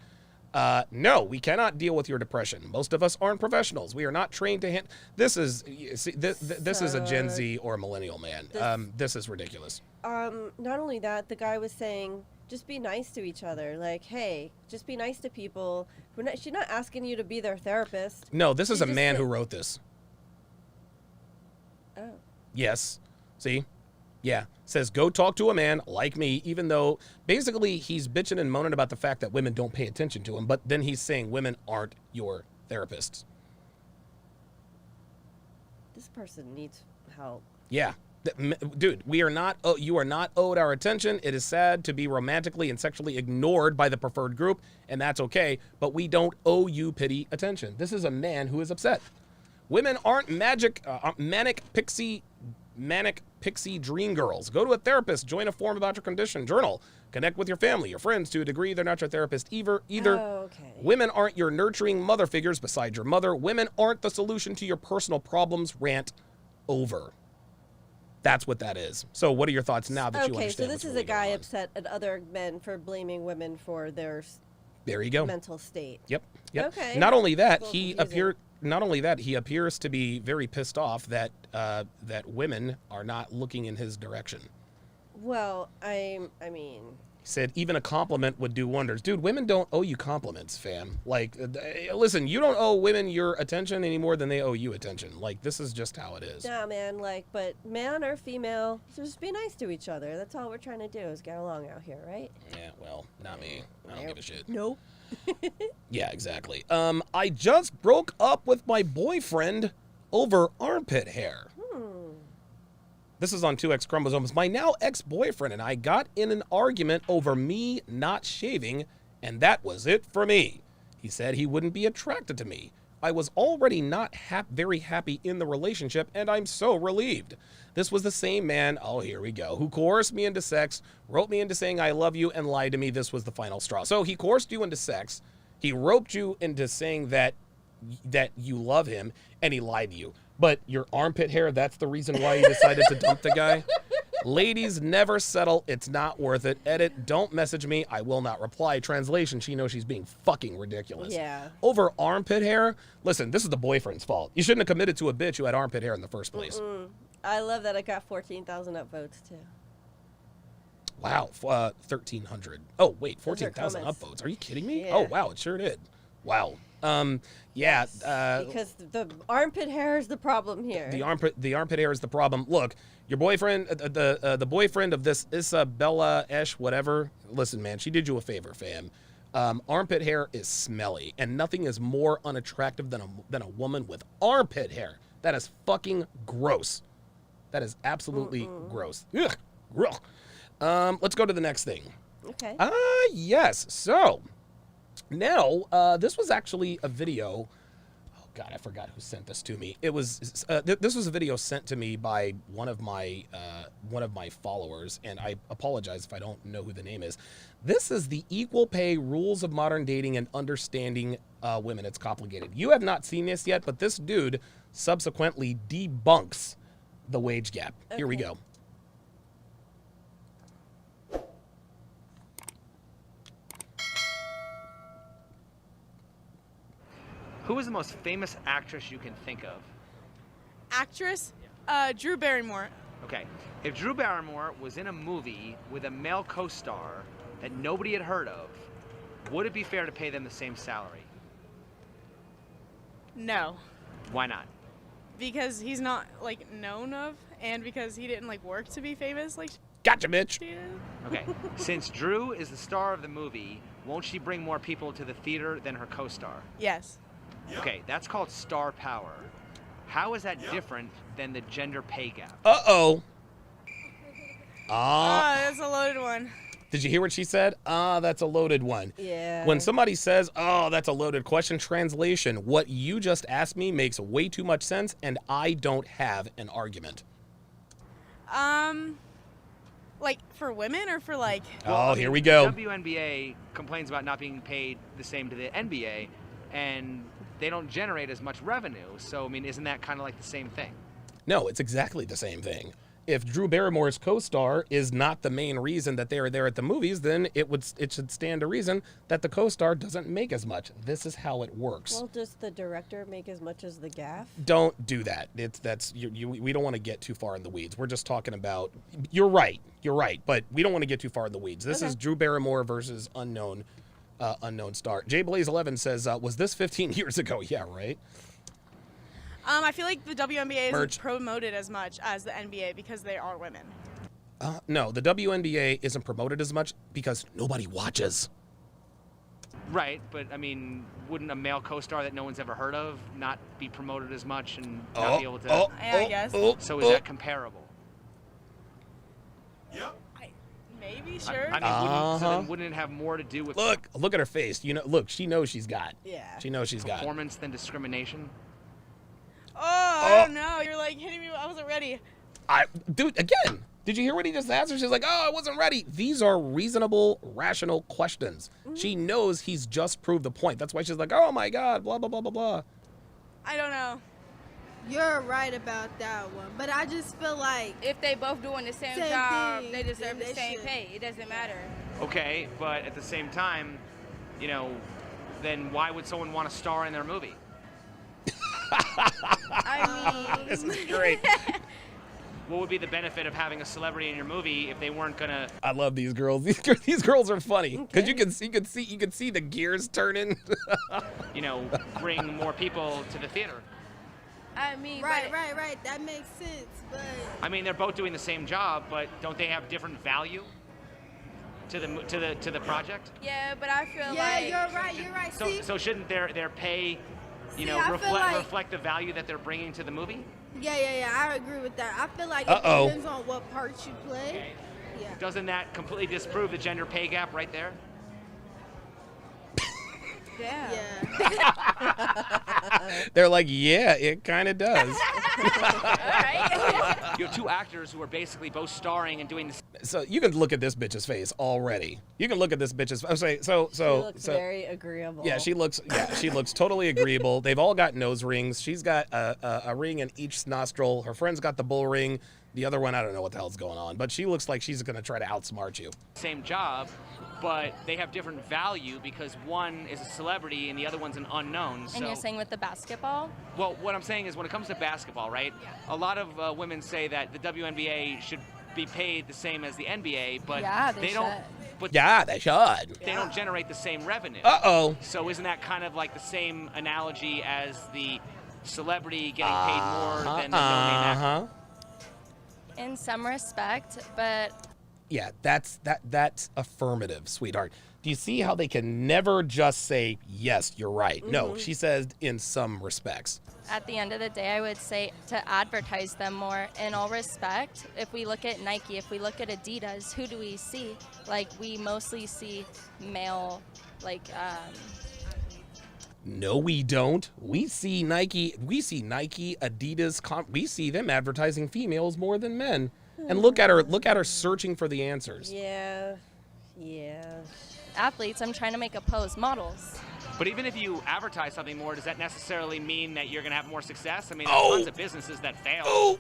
No, we cannot deal with your depression. Most of us aren't professionals. We are not trained to this is a Gen Z or a millennial, man. This is ridiculous. Not only that, the guy was saying, just be nice to each other. Like, hey, just be nice to people. She's not asking you to be their therapist. No, this is a She's just man who wrote this. Oh. Yes. See? Yeah. Says, go talk to a man like me, even though basically he's bitching and moaning about the fact that women don't pay attention to him, but then he's saying women aren't your therapists. This person needs help. Yeah. Dude, you are not owed our attention. It is sad to be romantically and sexually ignored by the preferred group, and that's okay, but we don't owe you pity attention. This is a man who is upset. Women aren't manic pixie dream girls. Go to a therapist, join a forum about your condition, journal, connect with your family, your friends to a degree. They're not your therapist either. Oh, okay. Women aren't your nurturing mother figures besides your mother. Women aren't the solution to your personal problems. Rant over. That's what that is. So what are your thoughts now that you Okay, understand so this what's is really a guy going on? upset at other men for blaming women for their There you go. mental state. Yep. Okay. Not only that, It's a he little confusing. appears to be very pissed off that that women are not looking in his direction. Well, I mean, He said even a compliment would do wonders. Dude, women don't owe you compliments, fam. Like, listen, you don't owe women your attention any more than they owe you attention. Like, this is just how it is. nah, man, like, but man or female, just be nice to each other. That's all we're trying to do is get along out here, right? Yeah, well, not me. I don't give a shit. Nope. Yeah, exactly. I just broke up with my boyfriend over armpit hair. This is on 2X Chromosomes. My now ex-boyfriend and I got in an argument over me not shaving, and that was it for me. He said he wouldn't be attracted to me. I was already not very happy in the relationship, and I'm so relieved. This was the same man, oh, here we go, who coerced me into sex, wrote me into saying I love you, and lied to me. This was the final straw. So he coerced you into sex, he roped you into saying that you love him, and he lied to you. But your armpit hair, that's the reason why you decided to dump the guy? Ladies, never settle. It's not worth it. Edit, don't message me. I will not reply. Translation, she knows she's being fucking ridiculous. Yeah. Over armpit hair? Listen, this is the boyfriend's fault. You shouldn't have committed to a bitch who had armpit hair in the first place. I love that it got 14,000 upvotes, too. Wow, 1,300. Oh, wait, Those are 14,000 comments. upvotes. Are you kidding me? Yeah. Oh, wow, it sure did. Wow. Yeah. Because the armpit hair is the problem here. The armpit hair is the problem. Look, your boyfriend, the boyfriend of this Isabella Esh, whatever. Listen, man, she did you a favor, fam. Armpit hair is smelly, and nothing is more unattractive than a woman with armpit hair. That is fucking gross. That is absolutely gross. Ugh. Ugh. Let's go to the next thing. Okay. Yes. So now, this was actually a video. Oh God, I forgot who sent this to me. It was this was a video sent to me by one of my followers, and I apologize if I don't know who the name is. This is the equal pay rules of modern dating and understanding women. It's complicated. You have not seen this yet, but this dude subsequently debunks the wage gap. Here we Okay. go. Who is the most famous actress you can think of? Actress? Drew Barrymore. Okay. If Drew Barrymore was in a movie with a male co-star that nobody had heard of, would it be fair to pay them the same salary? No. Why not? Because he's not, like, known of, and because he didn't, like, work to be famous like Gotcha, bitch. she did. Okay. Since Drew is the star of the movie, won't she bring more people to the theater than her co-star? Yes. Okay, that's called star power. How is that different than the gender pay gap? Uh-oh. That's a loaded one. Did you hear what she said? That's a loaded one. Yeah. When somebody says, that's a loaded question, translation, what you just asked me makes way too much sense, and I don't have an argument. Like, for women or for, like... Here we go. The WNBA complains about not being paid the same to the NBA, and they don't generate as much revenue. So, I mean, isn't that kind of like the same thing? No, it's exactly the same thing. If Drew Barrymore's co-star is not the main reason that they are there at the movies, then it should stand to reason that the co-star doesn't make as much. This is how it works. Well, does the director make as much as the gaff? Don't do that. We don't want to get too far in the weeds. We're just talking about. You're right, but we don't want to get too far in the weeds. This is Drew Barrymore versus unknown star. Jay Blaze 11 says, "Was this 15 years ago?" Yeah, right. I feel like the WNBA isn't promoted as much as the NBA because they are women. No, the WNBA isn't promoted as much because nobody watches. Right, but I mean, wouldn't a male co-star that no one's ever heard of not be promoted as much and not be able to? I guess. So is that comparable? Maybe, sure. I mean, so then wouldn't it have more to do with Look at her face. Look, she knows she's got. Yeah. She knows she's got. Performance than discrimination? I don't know. You're like hitting me. I wasn't ready. Dude, again, did you hear what he just asked her? She's like, I wasn't ready. These are reasonable, rational questions. Mm-hmm. She knows he's just proved the point. That's why she's like, oh my God, blah, blah, blah, blah, blah. I don't know. You're right about that one, but I just feel like if they both doing the same job, thing, they deserve the same should. pay. It doesn't matter. Okay, but at the same time, then why would someone want to star in their movie? I mean, this is great. What would be the benefit of having a celebrity in your movie if they weren't gonna? I love these girls. These girls are funny because you can see the gears turning. Bring more people to the theater. I mean, right. That makes sense, but I mean, they're both doing the same job, but don't they have different value to the project? Yeah, but I feel like you're right. So shouldn't their pay, reflect the value that they're bringing to the movie? Yeah, I agree with that. I feel like it depends on what part you play. Okay. Yeah. Doesn't that completely disprove the gender pay gap right there? Yeah. They're like, yeah, it kind of does. You have two actors who are basically both starring and doing the. So you can look at this bitch's face already. You can look at this bitch's. She looks very agreeable. Yeah, she looks totally agreeable. They've all got nose rings. She's got a ring in each nostril. Her friend's got the bull ring. The other one, I don't know what the hell's going on, but she looks like she's gonna try to outsmart you. Same job, but they have different value because one is a celebrity and the other one's an unknown. And you're saying with the basketball? Well, what I'm saying is when it comes to basketball, right? Yeah. A lot of women say that the WNBA should be paid the same as the NBA, but they don't. But they should. They don't generate the same revenue. So isn't that kind of like the same analogy as the celebrity getting paid more than the no-name actor? In some respect, but yeah, that's affirmative, sweetheart. Do you see how they can never just say, yes, you're right? Mm-hmm. No, she says in some respects. At the end of the day, I would say to advertise them more in all respect. If we look at Nike, if we look at Adidas, who do we see? Like, we mostly see male, No, we don't. We see Nike, Adidas, we see them advertising females more than men. And look at her searching for the answers. Yeah. Athletes, I'm trying to make a pose. Models. But even if you advertise something more, does that necessarily mean that you're going to have more success? I mean, there's tons of businesses that fail.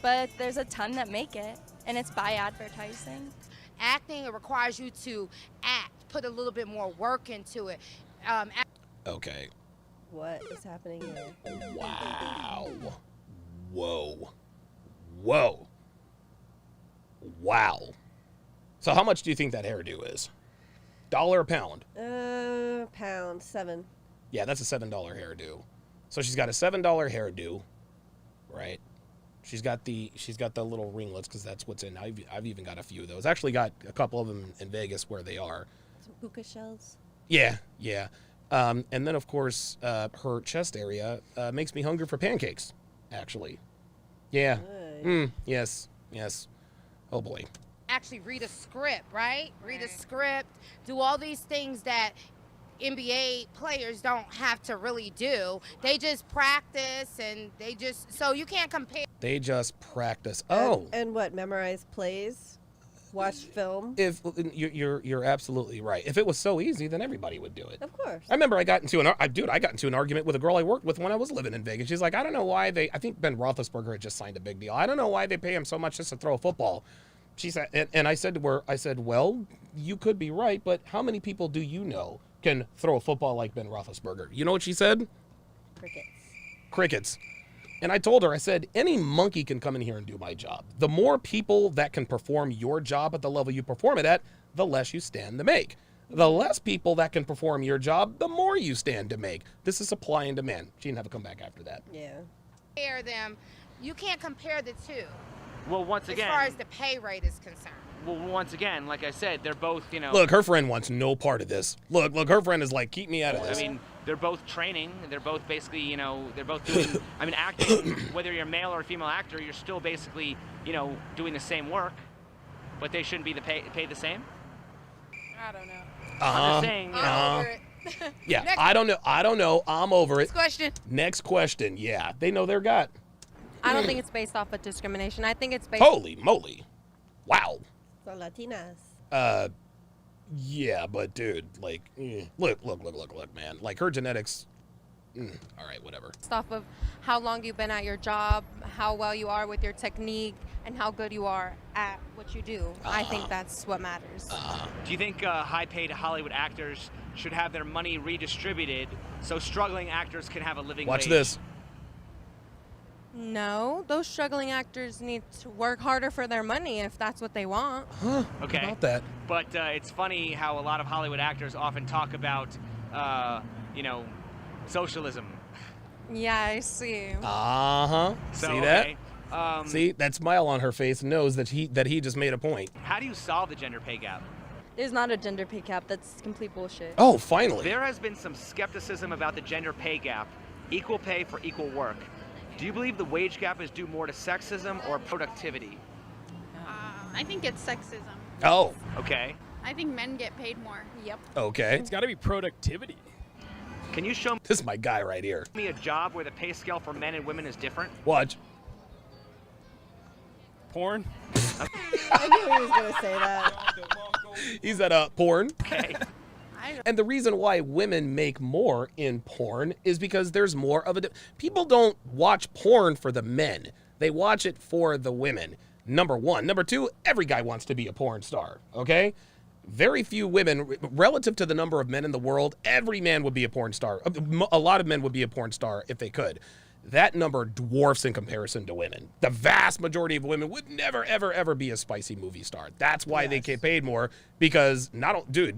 But there's a ton that make it, and it's by advertising. Acting, it requires you to act, put a little bit more work into it. Okay. What is happening here? Wow. Whoa. Whoa. Wow. So how much do you think that hairdo is? Dollar or pound? Pound, 7. Yeah, that's a $7 hairdo. So she's got a $7 hairdo, right? She's got the little ringlets because that's what's in. I've even got a few of those. Actually, got a couple of them in Vegas where they are. Some puka shells. Yeah. And then of course her chest area makes me hungry for pancakes. Actually, yeah. Yes. Oh boy. Actually read a script, right? Read a script, do all these things that NBA players don't have to really do. They just practice and so you can't compare. They just practice. Oh. And what? Memorize plays? Watch film? If you're absolutely right. If it was so easy, then everybody would do it. Of course. I remember I got into an argument with a girl I worked with when I was living in Vegas. She's like, I don't know why I think Ben Roethlisberger had just signed a big deal. I don't know why they pay him so much just to throw a football. She said, and I said to her, well, you could be right, but how many people do you know can throw a football like Ben Roethlisberger? You know what she said? Crickets. And I told her, I said, any monkey can come in here and do my job. The more people that can perform your job at the level you perform it at, the less you stand to make. The less people that can perform your job, the more you stand to make. This is supply and demand. She didn't have to come back after that. Yeah. Compare them. You can't compare the two. Well, once again, as far as the pay rate is concerned. Well, once again, like I said, they're both, Look, her friend wants no part of this. Look, her friend is like, keep me out of this. I mean, they're both training. They're both basically, they're both doing, acting, whether you're a male or a female actor, you're still basically, doing the same work, but they shouldn't be paid the same? I don't know. I'm just saying, I'm over it. Yeah, I don't know. I'm over it. Next question. Next question. Yeah, they know their gut. I don't think it's based off of discrimination. I think it's based. Holy moly. Wow. So Latinas. Yeah, but dude, like, look, man. Like her genetics. All right, whatever. Based off of how long you've been at your job, how well you are with your technique, and how good you are at what you do. I think that's what matters. Do you think high-paid Hollywood actors should have their money redistributed so struggling actors can have a living wage? Watch this. No, those struggling actors need to work harder for their money if that's what they want. Huh? Okay. About that. But it's funny how a lot of Hollywood actors often talk about, socialism. Yeah, I see. So, see that? Okay. See, that smile on her face knows that he just made a point. How do you solve the gender pay gap? There's not a gender pay gap. That's complete bullshit. Oh, finally. There has been some skepticism about the gender pay gap, equal pay for equal work. Do you believe the wage gap is due more to sexism or productivity? I think it's sexism. Oh. Okay. I think men get paid more. Yep. Okay. It's got to be productivity. Can you show This is my guy right here. me a job where the pay scale for men and women is different? Watch. Porn? I knew he was going to say that. He's at porn. Okay. And the reason why women make more in porn is because there's more of a... People don't watch porn for the men. They watch it for the women. Number one. Number two, every guy wants to be a porn star, okay? Very few women, relative to the number of men in the world, every man would be a porn star. A lot of men would be a porn star if they could. That number dwarfs in comparison to women. The vast majority of women would never, ever, ever be a spicy movie star. That's why they get paid more, because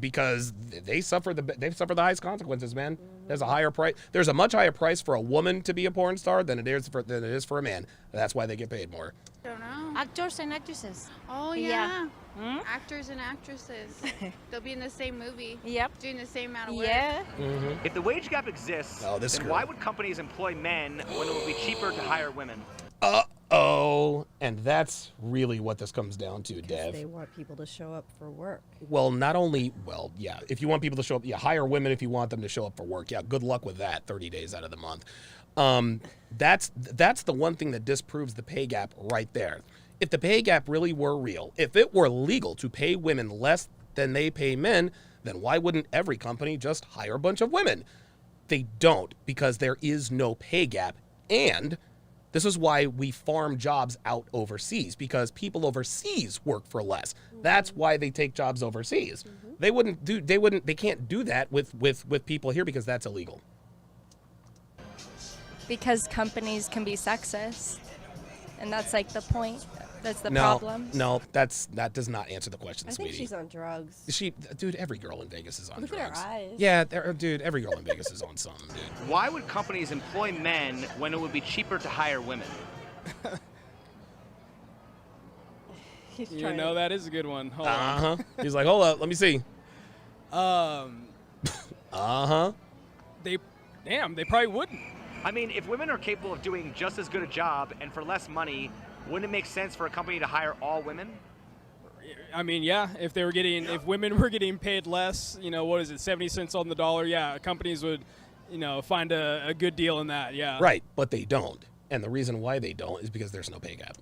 because they suffer the highest consequences, man. There's a higher price. There's a much higher price for a woman to be a porn star than it is for a man. That's why they get paid more. I don't know. Actors and actresses. Oh, Yeah. Actors and actresses. They'll be in the same movie. Yep. Doing the same amount of work. Yeah. If the wage gap exists, then why would companies employ men when it would be cheaper to hire women? And that's really what this comes down to, Dev. They want people to show up for work. Well, yeah, if you want people to show up, hire women if you want them to show up for work. Yeah, good luck with that 30 days out of the month. That's the one thing that disproves the pay gap right there. If the pay gap really were real, if it were legal to pay women less than they pay men, then why wouldn't every company just hire a bunch of women? They don't, because there is no pay gap. And this is why we farm jobs out overseas, because people overseas work for less. That's why they take jobs overseas. They can't do that with people here because that's illegal. Because companies can be sexist, and that's like the point. That's the No, problem. no, that does not answer the question, I sweetie. think she's on drugs. Dude, every girl in Vegas is on Look drugs. at her eyes. Yeah, dude, every girl in Vegas is on something, dude. Why would companies employ men when it would be cheaper to hire women? You know, that is a good one. Hold Uh-huh. He's like, hold up, let me see. on. Uh-huh. They probably wouldn't. I mean, if women are capable of doing just as good a job and for less money, wouldn't it make sense for a company to hire all women? I mean, yeah, if women were getting paid less, what is it, 70 cents on the dollar? Yeah, companies would, find a good deal in that, yeah. Right, but they don't. And the reason why they don't is because there's no pay gap.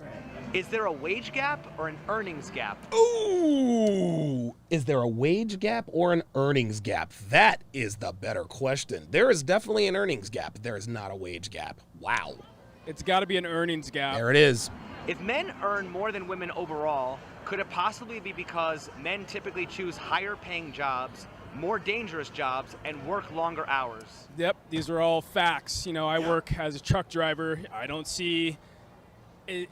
Is there a wage gap or an earnings gap? Ooh! Is there a wage gap or an earnings gap? That is the better question. There is definitely an earnings gap. There is not a wage gap. Wow. It's got to be an earnings gap. There it is. If men earn more than women overall, could it possibly be because men typically choose higher paying jobs, more dangerous jobs, and work longer hours? Yep, these are all facts. I work as a truck driver. I don't see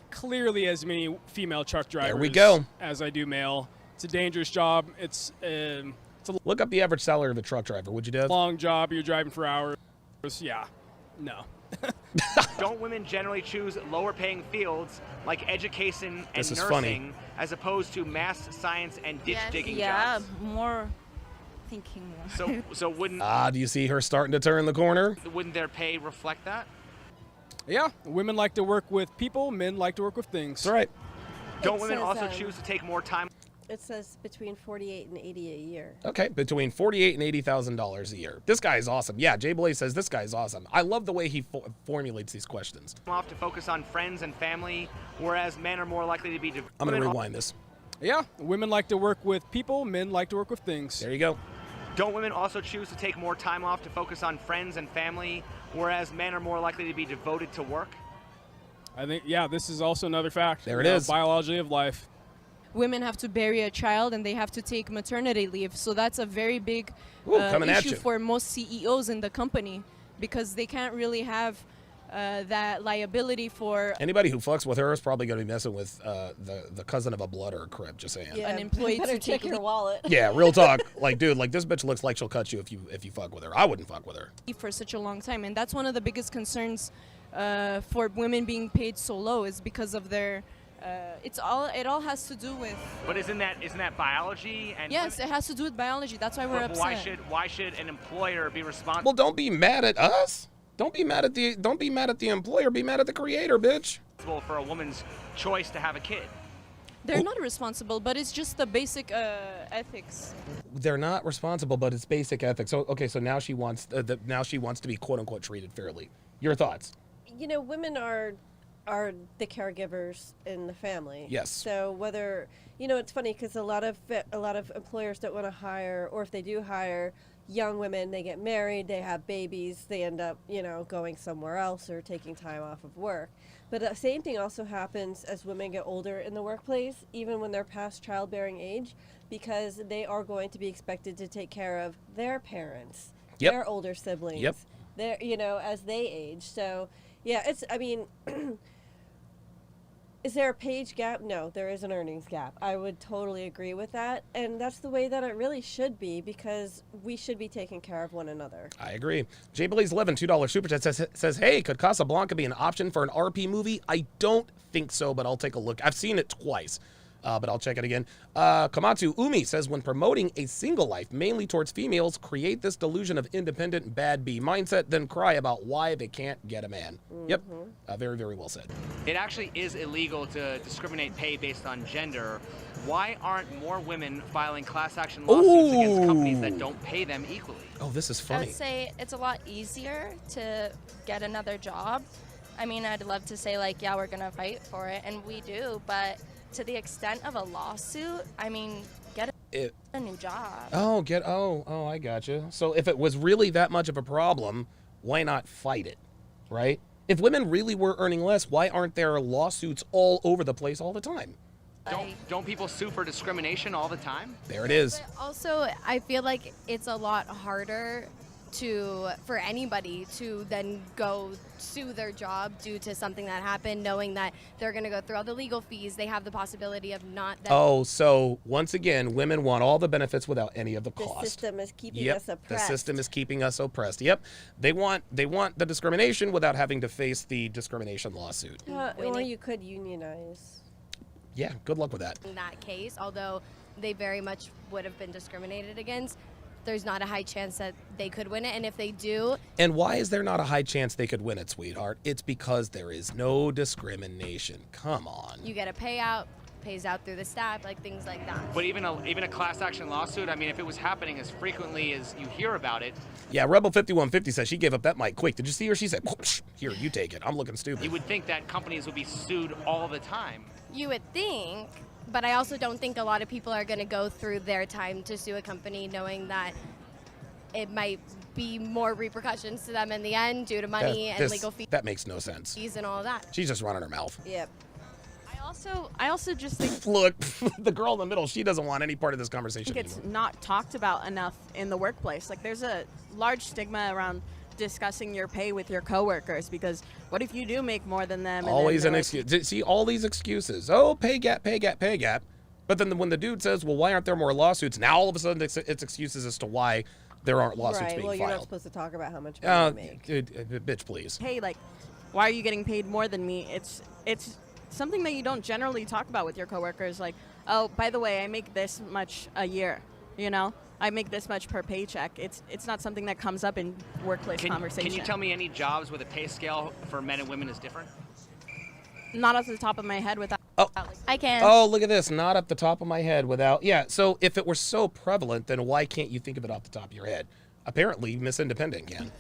clearly as many female truck drivers There we go. as I do male. It's a dangerous job. It's Look up the average salary of a truck driver, would you, Dev? long job. You're driving for hours. Yeah, no. Don't women generally choose lower paying fields like education and This is nursing funny. as opposed to math, science, and ditch digging Yeah, jobs? more thinking more. So wouldn't Do you see her starting to turn the corner? wouldn't their pay reflect that? Yeah, women like to work with people. Men like to work with things. That's right. Don't It women says, also choose to take more time? It says between 48 and 80 a year. Okay, between $48,000 and $80,000 a year. This guy is awesome. Yeah, Jay Blaze says this guy is awesome. I love the way he formulates these questions. Off to focus on friends and family, whereas men are more likely to be. I'm going to rewind this. Yeah, women like to work with people. Men like to work with things. There you go. Don't women also choose to take more time off to focus on friends and family, whereas men are more likely to be devoted to work? I think, yeah, this is also another fact. There it is. Biology of life. Women have to bury a child and they have to take maternity leave. So that's a very big coming at issue you. for most CEOs in the company because they can't really have that liability for Anybody who fucks with her is probably going to be messing with the cousin of a blood or a crib, just saying. Yeah, an employee better to check take your wallet. Yeah, real talk. Like, dude, like this bitch looks like she'll cut you if you fuck with her. I wouldn't fuck with her. for such a long time. And that's one of the biggest concerns for women being paid so low is because of their it all has to do with But isn't that biology? And yes, it has to do with biology. That's why we're but upset. why should an employer be responsible? Well, don't be mad at us. Don't be mad at the employer. Be mad at the creator, bitch. For a woman's choice to have a kid. They're not responsible, but it's just the basic ethics. They're not responsible, but it's basic ethics. So okay, so now she wants to be quote unquote treated fairly. Your thoughts? Women are the caregivers in the family. Yes. So whether it's funny because a lot of employers don't want to hire, or if they do hire young women, they get married, they have babies, they end up going somewhere else or taking time off of work. But the same thing also happens as women get older in the workplace, even when they're past childbearing age, because they are going to be expected to take care of their parents, Yep. their older siblings, Yep. their as they age. So yeah, is there a page gap? No, there is an earnings gap. I would totally agree with that. And that's the way that it really should be because we should be taking care of one another. I agree. Jay Blaze 11 $2 super chat says, hey, could Casablanca be an option for an RP movie? I don't think so, but I'll take a look. I've seen it twice. But I'll check it again. Kamatsu Umi says, when promoting a single life, mainly towards females, create this delusion of independent bad bee mindset, then cry about why they can't get a man. Yep. Very, very well said. It actually is illegal to discriminate pay based on gender. Why aren't more women filing class action lawsuits against companies that don't pay them equally? Oh, this is I funny. would say it's a lot easier to get another job. I mean, I'd love to say, like, yeah, we're going to fight for it, and we do, but to the extent of a lawsuit, I mean, get a new job. Oh, I gotcha. So if it was really that much of a problem, why not fight it, right? If women really were earning less, why aren't there lawsuits all over the place all the time? Don't people sue for discrimination all the time? There it is. Also, I feel like it's a lot harder for anybody to then go sue their job due to something that happened, knowing that they're going to go through all the legal fees. They have the possibility of not. Oh, so once again, women want all the benefits without any of the cost. The system is keeping Yep, us oppressed. the system is keeping us oppressed. Yep, they want the discrimination without having to face the discrimination lawsuit. Or you could unionize. Yeah, good luck with that. In that case, although they very much would have been discriminated against, there's not a high chance that they could win it. And if they do... And why is there not a high chance they could win it, sweetheart? It's because there is no discrimination. Come on. You get a payout, pays out through the staff, like things like that. But even a class action lawsuit, I mean, if it was happening as frequently as you hear about it. Yeah, Rebel 5150 says she gave up that mic quick. Did you see her? She said, here, you take it. I'm looking stupid. You would think that companies would be sued all the time. You would think, but I also don't think a lot of people are going to go through their time to sue a company knowing that it might be more repercussions to them in the end due to money and legal fees. That makes no sense. And all of that. She's just running her mouth. Yep. I also just think Look, the girl in the middle, she doesn't want any part of this conversation it's anymore. not talked about enough in the workplace. Like there's a large stigma around discussing your pay with your coworkers, because what if you do make more than them? And Always then an excuse. See, all these excuses. Oh, pay gap, pay gap, pay gap. But then when the dude says, well, why aren't there more lawsuits? Now all of a sudden it's excuses as to why there aren't lawsuits being well, filed. you're not supposed to talk about how much money you make. Bitch, please. Hey, like, why are you getting paid more than me? It's something that you don't generally talk about with your coworkers. Like, oh, by the way, I make this much a year, you know? I make this much per paycheck. It's not something that comes up in workplace conversation. Can you tell me any jobs where the pay scale for men and women is different? Not off the top of my head without. Oh, I can. Oh, look at this. Not up the top of my head without. Yeah, so if it were so prevalent, then why can't you think of it off the top of your head? Apparently, Miss Independent can.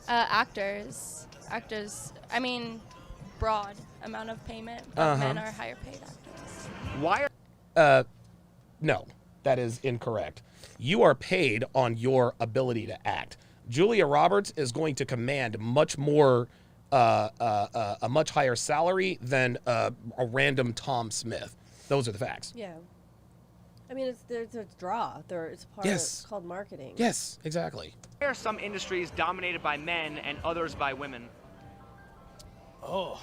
Actors, I mean, broad amount of payment, but men are higher paid actors. Why are... No, that is incorrect. You are paid on your ability to act. Julia Roberts is going to command much more, a much higher salary than a random Tom Smith. Those are the facts. Yeah. I mean, there's a draw. It's part Yes. it's called marketing. Yes, exactly. Why are some industries dominated by men and others by women? Oh.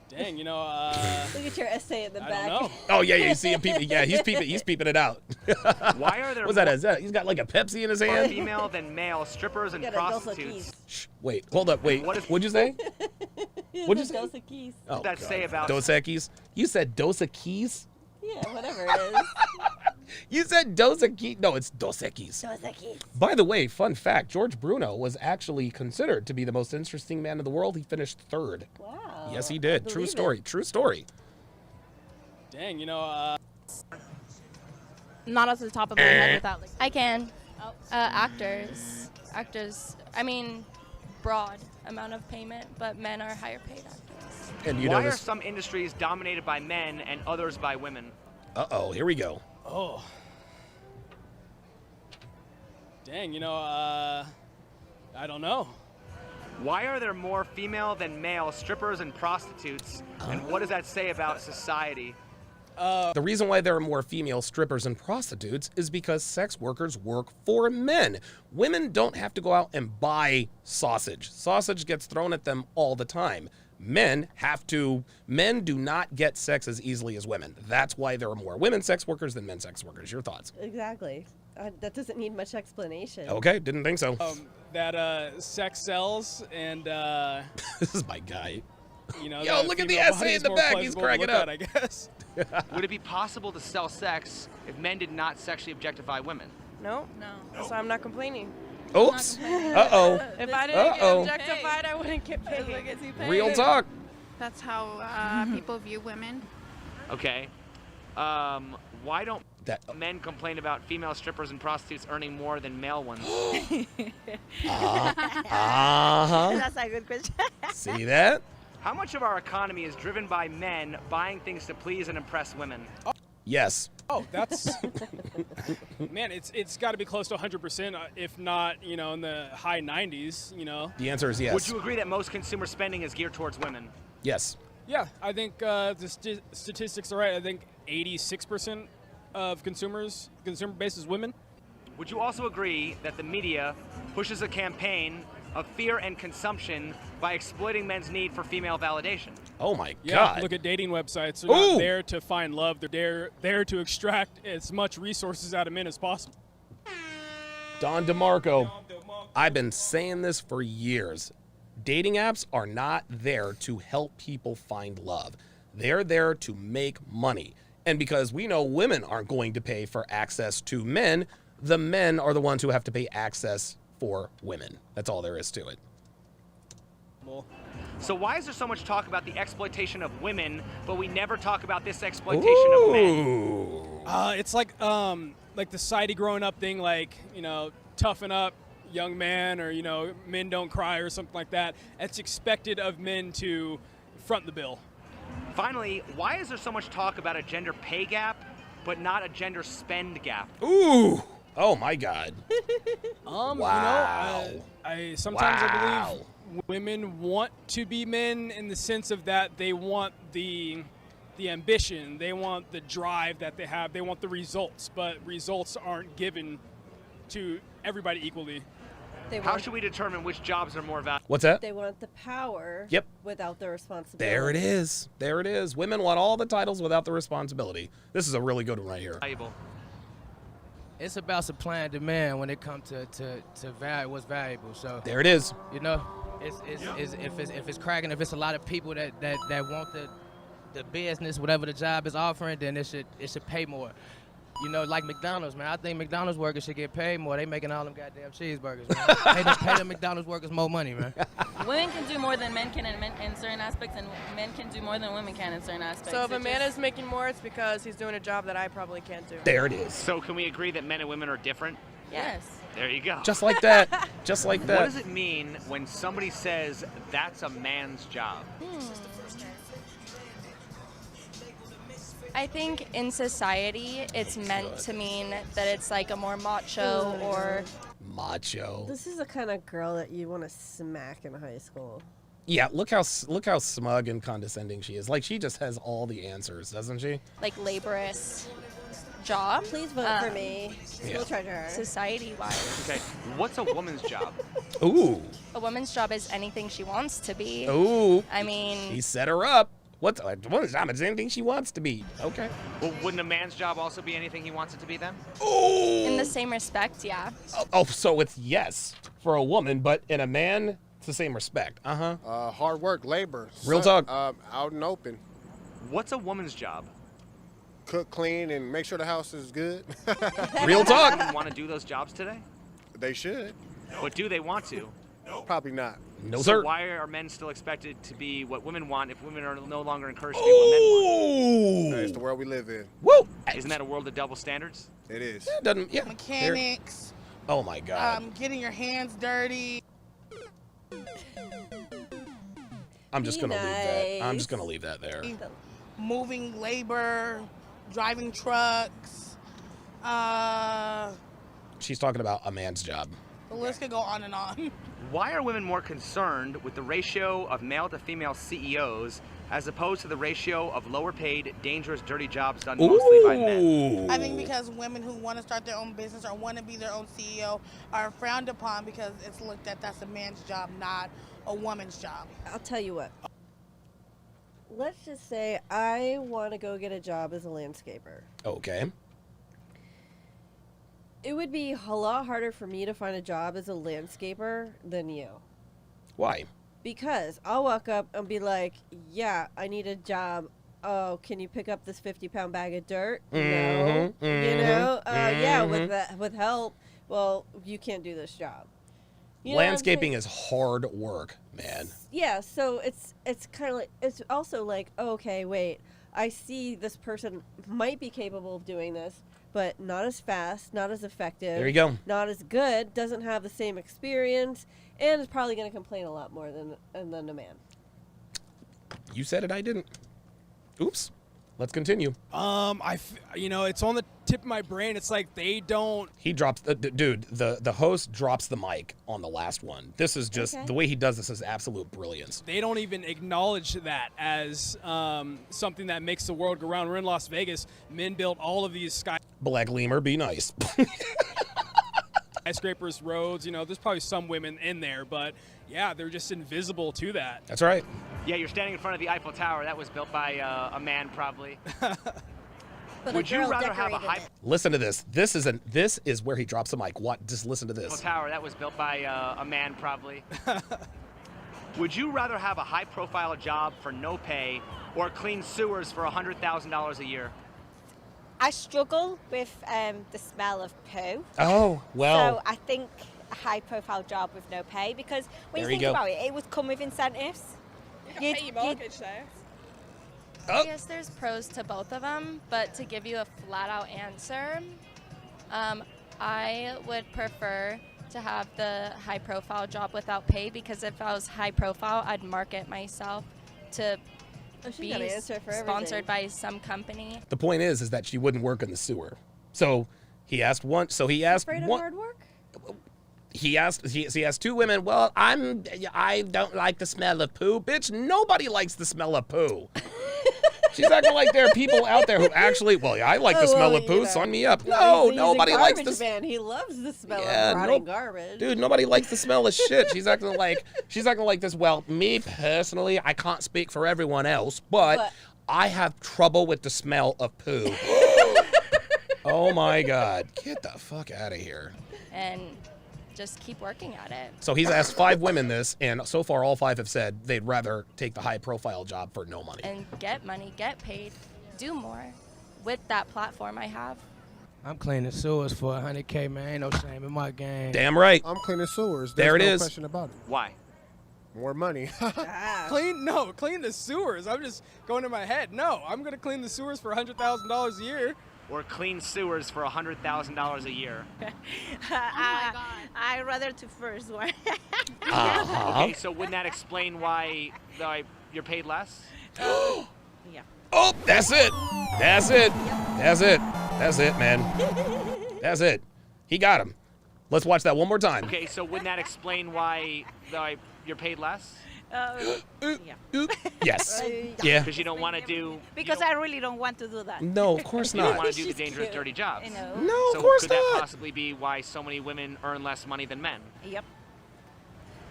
Dang, you know, Look at your essay in the I back. don't know. Oh, yeah, you see him peeping. Yeah, he's peeping it out. Why are there What's that? Is that? He's got like a Pepsi in his more hand? female than male strippers and Got a Dos prostitutes? Shh, wait, hold up, wait. What'd you say? What'd you say? Dos Equis. Oh, What does that God. say about... Dos Equis? You said Dos Equis? Yeah, whatever it is. You said Dos Equis. No, it's Dos Equis. Dos Equis. By the way, fun fact, George Bruno was actually considered to be the most interesting man in the world. He finished third. Wow. Yes, he did. True story. True story. Dang, you know, Not off the top of my head without like. I can. Actors, I mean, broad amount of payment, but men are higher paid actors. And you Why know are this. some industries dominated by men and others by women? Uh-oh, here we go. oh. Dang, you know, I don't know. Why are there more female than male strippers and prostitutes? And what does that say about society? The reason why there are more female strippers and prostitutes is because sex workers work for men. Women don't have to go out and buy sausage. Sausage gets thrown at them all the time. Men do not get sex as easily as women. That's why there are more women sex workers than men sex workers. Your thoughts? Exactly. That doesn't need much explanation. Okay, didn't think so. That sex sells, and This is my guy. you know. Yo, the look at the female essay body in is the more back. He's pleasurable to cracking look up. at, I guess. Would it be possible to sell sex if men did not sexually objectify women? No. So I'm not complaining. Oops. Uh-oh. If I didn't Uh-oh. get objectified, I wouldn't get paid. Real talk. That's how people view women. Okay. Why don't men complain about female strippers and prostitutes earning more than male ones? That's a good question. See that? How much of our economy is driven by men buying things to please and impress women? Yes. Oh, that's man. It's got to be close to 100%, if not, you know, in the high 90s. You know. The answer is yes. Would you agree that most consumer spending is geared towards women? Yes. Yeah, I think the statistics are right. I think 86% of consumer base is women. would you also agree that the media pushes a campaign of fear and consumption by exploiting men's need for female validation? Oh my Yeah, God. look at dating websites. They're not there to find love. They're there to extract as much resources out of men as possible. Don DeMarco, I've been saying this for years. Dating apps are not there to help people find love. They're there to make money. And because we know women aren't going to pay for access to men, the men are the ones who have to pay access for women. That's all there is to it. So why is there so much talk about the exploitation of women, but we never talk about this exploitation of men? It's like the society growing up thing, like, you know, toughen up, young man, or, you know, men don't cry or something like that. It's expected of men to front the bill. Finally, why is there so much talk about a gender pay gap, but not a gender spend gap? Ooh! Oh my God. Wow. Wow. I sometimes I believe women want to be men in the sense of that they want the ambition, they want the drive that they have, they want the results, but results aren't given to everybody equally. How should we determine which jobs are more valuable? What's that? They want the power Yep. without the responsibility. There it is. There it is. Women want all the titles without the responsibility. This is a really good one right here. It's about supply and demand when it comes to value, what's valuable. So There it is. You know, if it's cracking, if it's a lot of people that want the business, whatever the job is offering, then it should pay more. You know, like McDonald's, man. I think McDonald's workers should get paid more. They making all them goddamn cheeseburgers, man. pay the McDonald's workers more money, man. Women can do more than men can in certain aspects, and men can do more than women can in certain aspects. So if a man is making more, it's because he's doing a job that I probably can't do. There it is. So can we agree that men and women are different? Yes. There you go. Just like that. Just like that. What does it mean when somebody says that's a man's job? I think in society, it's meant to mean that it's like a more macho or... Macho. This is the kind of girl that you want to smack in high school. Yeah, look how smug and condescending she is. Like, she just has all the answers, doesn't she? like laborious job. Please vote for me. School treasurer. Society-wise. Okay, what's a woman's job? Ooh. A woman's job is anything she wants to be. Ooh. I mean... He set her up. What's a woman's job? It's anything she wants to be. Okay. Well, wouldn't a man's job also be anything he wants it to be then? Ooh. In the same respect, yeah. Oh, so it's yes for a woman, but in a man, it's the same respect. Uh-huh. Hard work, labor. Real talk. Out and open. What's a woman's job? Cook, clean, and make sure the house is good. Real talk. Women want to do those jobs today? They should. But do they want to? Probably not. No, so sir. Why are men still expected to be what women want if women are no longer encouraged to be what men want? It's the world we live in. Woo! Isn't that a world of double standards? It is. Yeah, doesn't. Yeah. Mechanics. Oh my God. Getting your hands dirty. I'm just gonna leave that. I'm just gonna leave that there. Moving labor, driving trucks. She's talking about a man's job. The list could go on and on. Why are women more concerned with the ratio of male to female CEOs as opposed to the ratio of lower paid, dangerous, dirty jobs done mostly by men? I think because women who want to start their own business or want to be their own CEO are frowned upon because it's looked at that's a man's job, not a woman's job. I'll tell you what. Let's just say I want to go get a job as a landscaper. Okay. It would be a lot harder for me to find a job as a landscaper than you. Why? Because I'll walk up and be like, yeah, I need a job. Oh, can you pick up this 50-pound bag of dirt? No. You know? Yeah, with help. Well, you can't do this job. You know Landscaping is hard work, man. Yeah, so it's kind of like, it's also like, okay, wait, I see this person might be capable of doing this, but not as fast, not as effective. There you go. Not as good, doesn't have the same experience, and is probably going to complain a lot more than a man. You said it, I didn't. Oops. Let's continue. You know, it's on the tip of my brain. It's like they don't. He drops, dude, the host drops the mic on the last one. This is just, the way he does this is absolute brilliance. They don't even acknowledge that as something that makes the world go round. We're in Las Vegas. Men built all of these sky. Black lemur, be nice. skyscrapers, roads, there's probably some women in there, but yeah, they're just invisible to that. That's right. Yeah, you're standing in front of the Eiffel Tower. That was built by a man, probably. But Would you rather have a high Listen to this. This is where he drops the mic. What? Just listen to Eiffel this. Tower? That was built by a man, probably. Would you rather have a high-profile job for no pay or clean sewers for $100,000 a year? I struggle with the smell of poo. Oh, well. So I think a high-profile job with no pay, because when There you you think go. about it, it would come with incentives. You pay your mortgage there. Oh. I guess there's pros to both of them, but to give you a flat-out answer, I would prefer to have the high-profile job without pay, because if I was high-profile, I'd market myself to be got an answer for sponsored by some company. The point is that she wouldn't work in the sewer. So he asked one. So he asked Afraid of one. hard work? He asked. He asked two women. Well, I don't like the smell of poo, bitch. Nobody likes the smell of poo. She's acting like there are people out there who actually. Well, yeah, I like the smell of poo. Sign me up. No, he's nobody a likes garbage the. man. He loves the smell Yeah, of rotting garbage. Dude, nobody likes the smell of shit. She's acting like this. Well, me personally, I can't speak for everyone else, but I have trouble with the smell of poo. Oh my God. Get the fuck out of here. And just keep working at it. So he's asked 5 women this, and so far all 5 have said they'd rather take the high-profile job for no money. And get money, get paid, do more with that platform I have. I'm cleaning sewers for $100K, man. Ain't no shame in my game. Damn right. I'm cleaning sewers. There it There's is. no question about it. Why? More money. Clean the sewers. I'm just going in my head. No, I'm going to clean the sewers for $100,000 a year. Or clean sewers for $100,000 a year? I'd rather to first one. Okay, so wouldn't that explain why you're paid less? Yeah. Oh, that's it. That's it. That's it. That's it, man. That's it. He got him. Let's watch that one more time. Okay, so wouldn't that explain why you're paid less? Yes. Yeah. Because you don't want to do. Because I really don't want to do that. No, of course You don't not. want to do the dangerous, dirty jobs. No, so of course could not. that possibly be why so many women earn less money than men? Yep.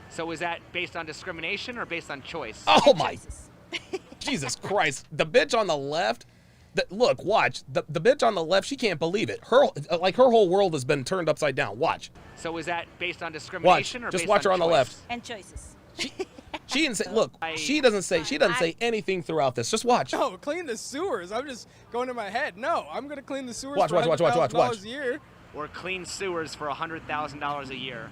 So is that based on discrimination or based on choice? Oh my. Jesus Christ. The bitch on the left. Look, watch. The bitch on the left, she can't believe it. Her whole world has been turned upside down. Watch. So is that based on discrimination or Just based watch her on the choice? left. And choices. She didn't say. Look, she doesn't say anything throughout this. Just watch. No, clean the sewers. I'm just going in my head. No, I'm going to clean the sewers Watch, for watch, watch, watch, watch, watch. $100,000 a year. Or clean sewers for $100,000 a year.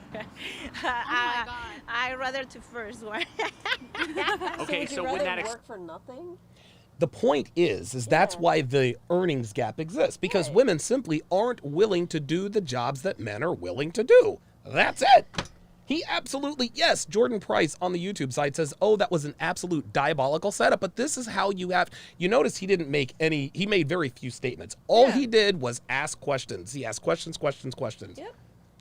I'd rather to first one. Okay, so so would you wouldn't rather that work for nothing? The point is that's why the earnings gap exists, because women simply aren't willing to do the jobs that men are willing to do. That's it. He absolutely, yes, Jordan Price on the YouTube side says, oh, that was an absolute diabolical setup, but this is how you have, you notice he didn't make any, he made very few statements. All he did was ask questions. He asked questions. Yep.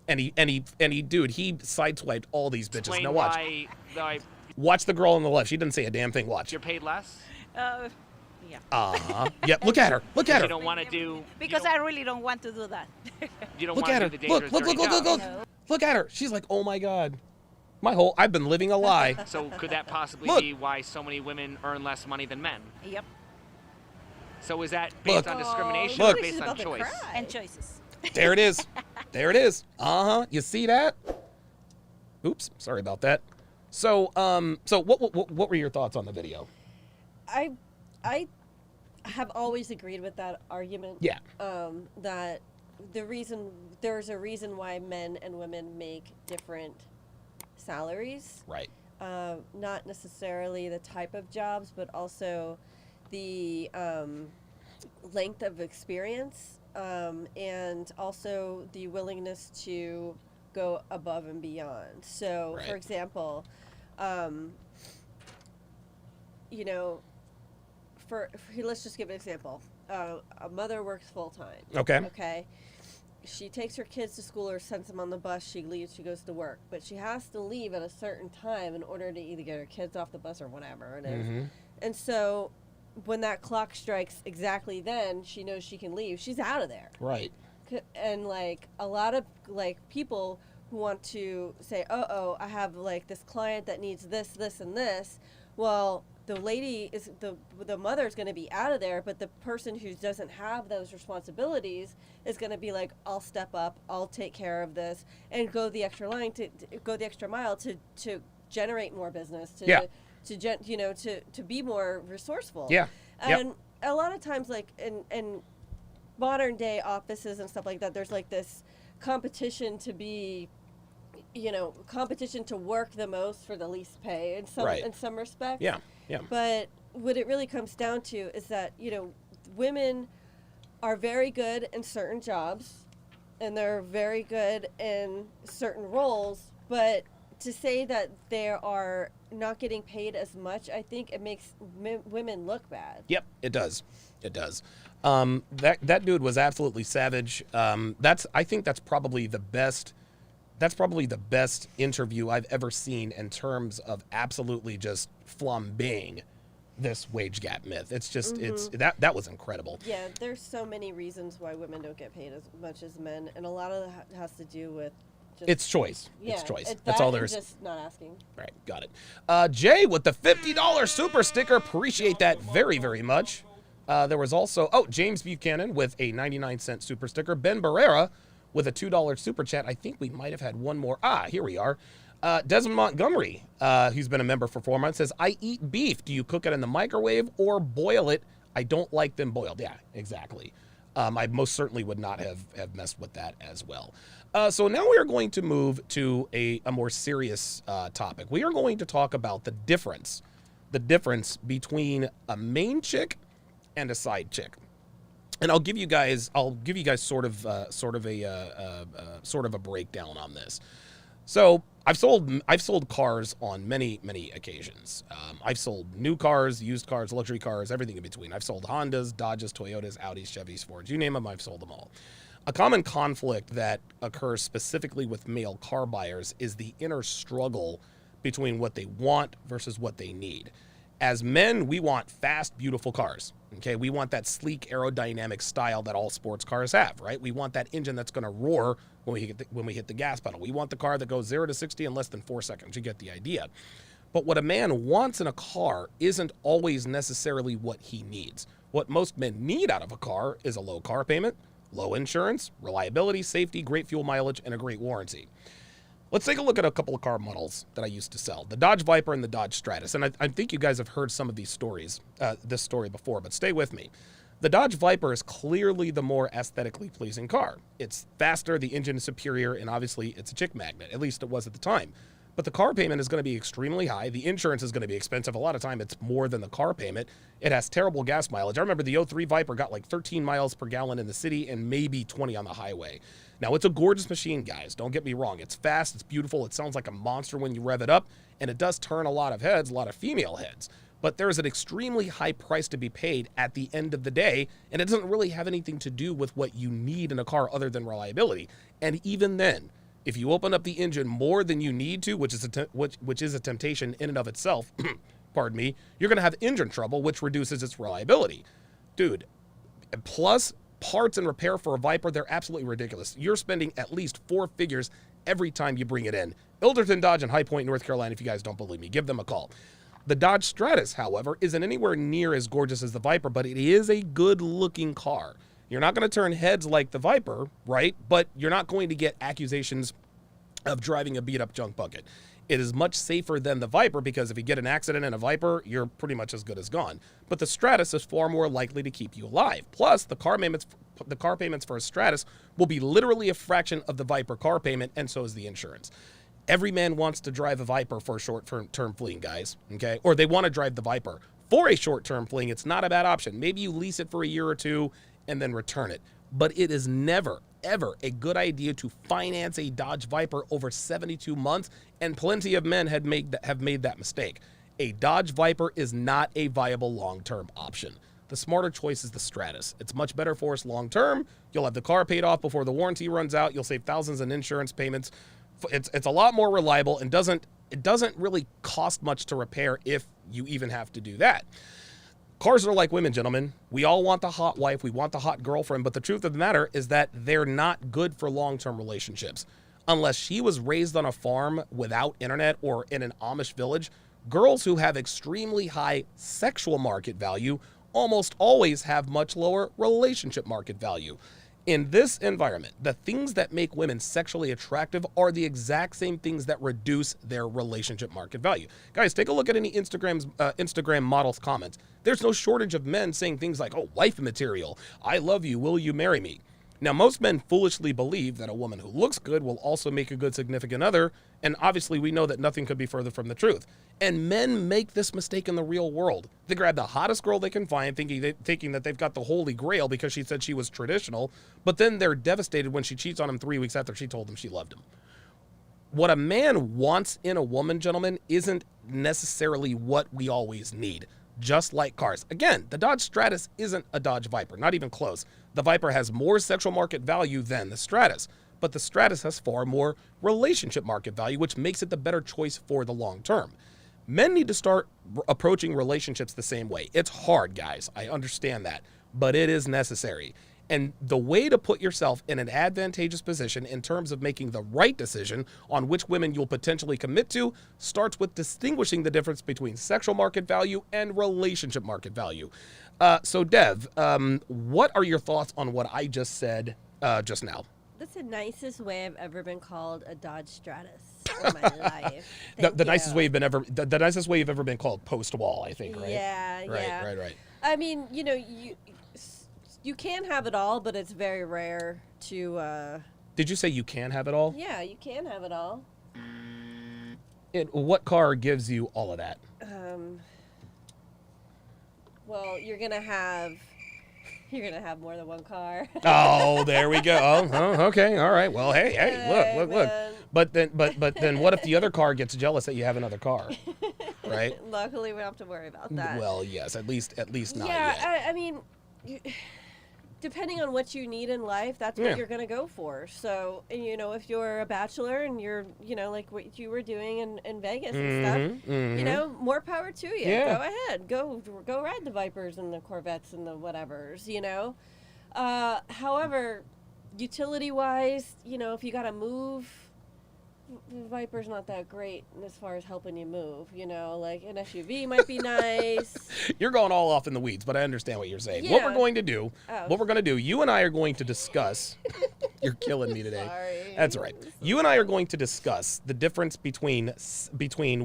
And he sideswiped all these bitches. explain Now watch. why Watch the girl on the left. She didn't say a damn thing. Watch. you're paid less? Yeah. Yep, look at her. Look at You her. don't want to do. Because I really don't want to do that. You don't Look want at to her. do the Look, dangerous, look, dirty look, look, jobs. look. Look at her. She's like, oh my God. I've been living a lie. So could that possibly Look. be why so many women earn less money than men? Yep. So is that based on discrimination Look. or based on choice? And choices. There it is. There it is. You see that? Oops. Sorry about that. So, what were your thoughts on the video? I have always agreed with that argument. Yeah. That there's a reason why men and women make different salaries. Right. Not necessarily the type of jobs, but also the length of experience, and also the willingness to go above and beyond. So, for example, let's just give an example. A mother works full time. Okay. She takes her kids to school or sends them on the bus. She leaves. She goes to work, but she has to leave at a certain time in order to either get her kids off the bus or whatever it is. Mm-hmm. And so, when that clock strikes exactly then, she knows she can leave. She's out of there. Right. And like a lot of like people who want to say, oh, I have like this client that needs this, and this. Well, the lady is the mother is going to be out of there, but the person who doesn't have those responsibilities is going to be like, I'll step up, I'll take care of this, and go the extra mile to generate more business, to be more resourceful. Yeah. And a lot of times, like in modern day offices and stuff like that, there's like this competition to be, competition to work the most for the least pay in some respects. Yeah. But what it really comes down to is that, women are very good in certain jobs and they're very good in certain roles, but to say that they are not getting paid as much, I think it makes women look bad. Yep, it does. It does. That dude was absolutely savage. I think that's probably the best interview I've ever seen in terms of absolutely just flambeing this wage gap myth. It's just that was incredible. Yeah, there's so many reasons why women don't get paid as much as men, and a lot of that has to do with it's choice. Yeah, it's choice. That's all there is. Just not asking. Right, got it. Jay with the $50 super sticker. Appreciate that very, very much. There was also James Buchanan with a 99-cent super sticker. Ben Barrera with a $2 super chat. I think we might have had one more. Here we are. Desmond Montgomery, who's been a member for 4 months, says, I eat beef. Do you cook it in the microwave or boil it? I don't like them boiled. Yeah, exactly. I most certainly would not have messed with that as well. So now we are going to move to a more serious topic. We are going to talk about the difference between a main chick and a side chick. And I'll give you guys sort of a breakdown on this. So I've sold cars on many occasions. I've sold new cars, used cars, luxury cars, everything in between. I've sold Hondas, Dodges, Toyotas, Audis, Chevys, Fords, you name them, I've sold them all. A common conflict that occurs specifically with male car buyers is the inner struggle between what they want versus what they need. As men, we want fast, beautiful cars. Okay, we want that sleek aerodynamic style that all sports cars have, right? We want that engine that's going to roar when we hit the gas pedal. We want the car that goes 0 to 60 in less than 4 seconds. You get the idea. But what a man wants in a car isn't always necessarily what he needs. What most men need out of a car is a low car payment, low insurance, reliability, safety, great fuel mileage, and a great warranty. Let's take a look at a couple of car models that I used to sell. The Dodge Viper and the Dodge Stratus. And I think you guys have heard some of these stories, this story before, but stay with me. The Dodge Viper is clearly the more aesthetically pleasing car. It's faster, the engine is superior, and obviously it's a chick magnet. At least it was at the time. But the car payment is going to be extremely high. The insurance is going to be expensive. A lot of time it's more than the car payment. It has terrible gas mileage. I remember the 03 Viper got like 13 miles per gallon in the city and maybe 20 on the highway. Now, it's a gorgeous machine, guys. Don't get me wrong. It's fast. It's beautiful. It sounds like a monster when you rev it up. And it does turn a lot of heads, a lot of female heads. But there's an extremely high price to be paid at the end of the day. And it doesn't really have anything to do with what you need in a car other than reliability. And even then, if you open up the engine more than you need to, which is a temptation in and of itself, pardon me, you're going to have engine trouble, which reduces its reliability. Dude, plus parts and repair for a Viper, they're absolutely ridiculous. You're spending at least 4 figures every time you bring it in. Ilderton Dodge in High Point, North Carolina, if you guys don't believe me, give them a call. The Dodge Stratus, however, isn't anywhere near as gorgeous as the Viper, but it is a good-looking car. You're not going to turn heads like the Viper, right? But you're not going to get accusations of driving a beat-up junk bucket. It is much safer than the Viper because if you get an accident in a Viper, you're pretty much as good as gone. But the Stratus is far more likely to keep you alive. Plus, the car payments for a Stratus will be literally a fraction of the Viper car payment, and so is the insurance. Every man wants to drive a Viper for a short-term fleeing, guys, okay? Or they want to drive the Viper for a short-term fleeing. It's not a bad option. Maybe you lease it for a year or two and then return it. But it is never, ever a good idea to finance a Dodge Viper over 72 months, and plenty of men have made that mistake. A Dodge Viper is not a viable long-term option. The smarter choice is the Stratus. It's much better for us long-term. You'll have the car paid off before the warranty runs out. You'll save thousands in insurance payments. It's a lot more reliable and doesn't really cost much to repair if you even have to do that. Cars are like women, gentlemen. We all want the hot wife. We want the hot girlfriend. But the truth of the matter is that they're not good for long-term relationships. Unless she was raised on a farm without internet or in an Amish village, girls who have extremely high sexual market value almost always have much lower relationship market value. In this environment, the things that make women sexually attractive are the exact same things that reduce their relationship market value. Guys, take a look at any Instagram models' comments. There's no shortage of men saying things like, oh, wife material, I love you, will you marry me? Now, most men foolishly believe that a woman who looks good will also make a good significant other, and obviously we know that nothing could be further from the truth. And men make this mistake in the real world. They grab the hottest girl they can find, thinking that they've got the holy grail because she said she was traditional, but then they're devastated when she cheats on him 3 weeks after she told them she loved him. What a man wants in a woman, gentlemen, isn't necessarily what we always need. Just like cars. Again, the Dodge Stratus isn't a Dodge Viper, not even close. The Viper has more sexual market value than the Stratus, but the Stratus has far more relationship market value, which makes it the better choice for the long term. Men need to start approaching relationships the same way. It's hard, guys. I understand that, but it is necessary. And the way to put yourself in an advantageous position in terms of making the right decision on which women you'll potentially commit to starts with distinguishing the difference between sexual market value and relationship market value. So Dev, what are your thoughts on what I just said just now? That's the nicest way I've ever been called a Dodge Stratus in my life. The nicest way the nicest way you've ever been called post wall, I think, right? Yeah, yeah. Right. I mean, you can have it all, but it's very rare to. Did you say you can have it all? Yeah, you can have it all. What car gives you all of that? Well, you're gonna have more than one car. Oh, there we go. Oh, okay, all right. Well, hey, look. But then, what if the other car gets jealous that you have another car, right? Luckily, we don't have to worry about that. Well, yes, at least not yeah, yet. I mean, depending on what you need in life, that's what you're going to go for. So, if you're a bachelor and you're, like what you were doing in Vegas and stuff, more power to you. Yeah. Go ahead. Go ride the Vipers and the Corvettes and the whatevers, However, utility-wise, if you got to move, Viper's not that great as far as helping you move, like an SUV might be nice. You're going all off in the weeds, but I understand what you're saying. Yeah. What we're going to do, you and I are going to discuss, you're killing me today. Sorry. That's right. You and I are going to discuss the difference between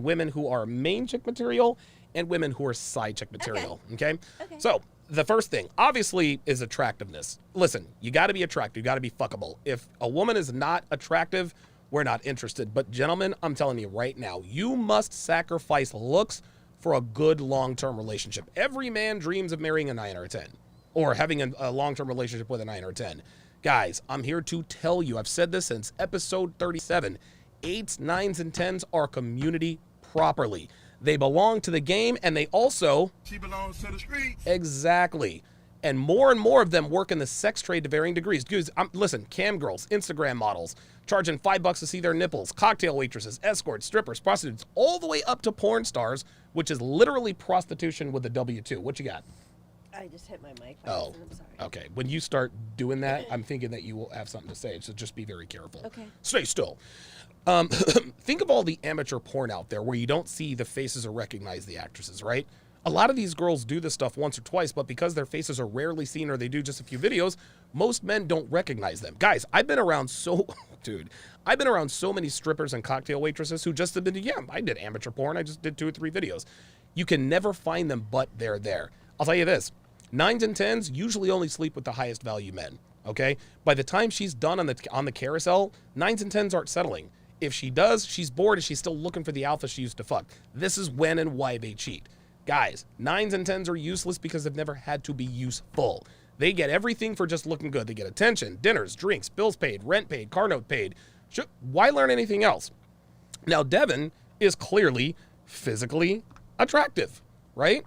women who are main chick material and women who are side chick material, okay? So, the first thing, obviously, is attractiveness. Listen, you got to be attractive. You got to be fuckable. If a woman is not attractive, we're not interested. But gentlemen, I'm telling you right now, you must sacrifice looks for a good long-term relationship. Every man dreams of marrying a 9 or a 10 or having a long-term relationship with a 9 or a 10. Guys, I'm here to tell you, I've said this since episode 37, 8s, 9s, and 10s are community properly. They belong to the game, and they also... She belongs to the streets. Exactly. And more of them work in the sex trade to varying degrees. Dudes, listen, cam girls, Instagram models, charging $5 to see their nipples, cocktail waitresses, escorts, strippers, prostitutes, all the way up to porn stars, which is literally prostitution with a W-2. What you got? I just hit my mic. Oh, I'm sorry. okay. When you start doing that, I'm thinking that you will have something to say, so just be very careful. Okay. Stay still. Think of all the amateur porn out there where you don't see the faces or recognize the actresses, right? A lot of these girls do this stuff once or twice, but because their faces are rarely seen or they do just a few videos, most men don't recognize them. Guys, I've been around so many strippers and cocktail waitresses who just admitted, yeah, I did amateur porn. I just did 2 or 3 videos. You can never find them, but they're there. I'll tell you this, 9s and 10s usually only sleep with the highest value men, okay? By the time she's done on the carousel, 9s and 10s aren't settling. If she does, she's bored and she's still looking for the alpha she used to fuck. This is when and why they cheat. Guys, 9s and 10s are useless because they've never had to be useful. They get everything for just looking good. They get attention, dinners, drinks, bills paid, rent paid, car note paid. Why learn anything else? Now, Devin is clearly physically attractive, right?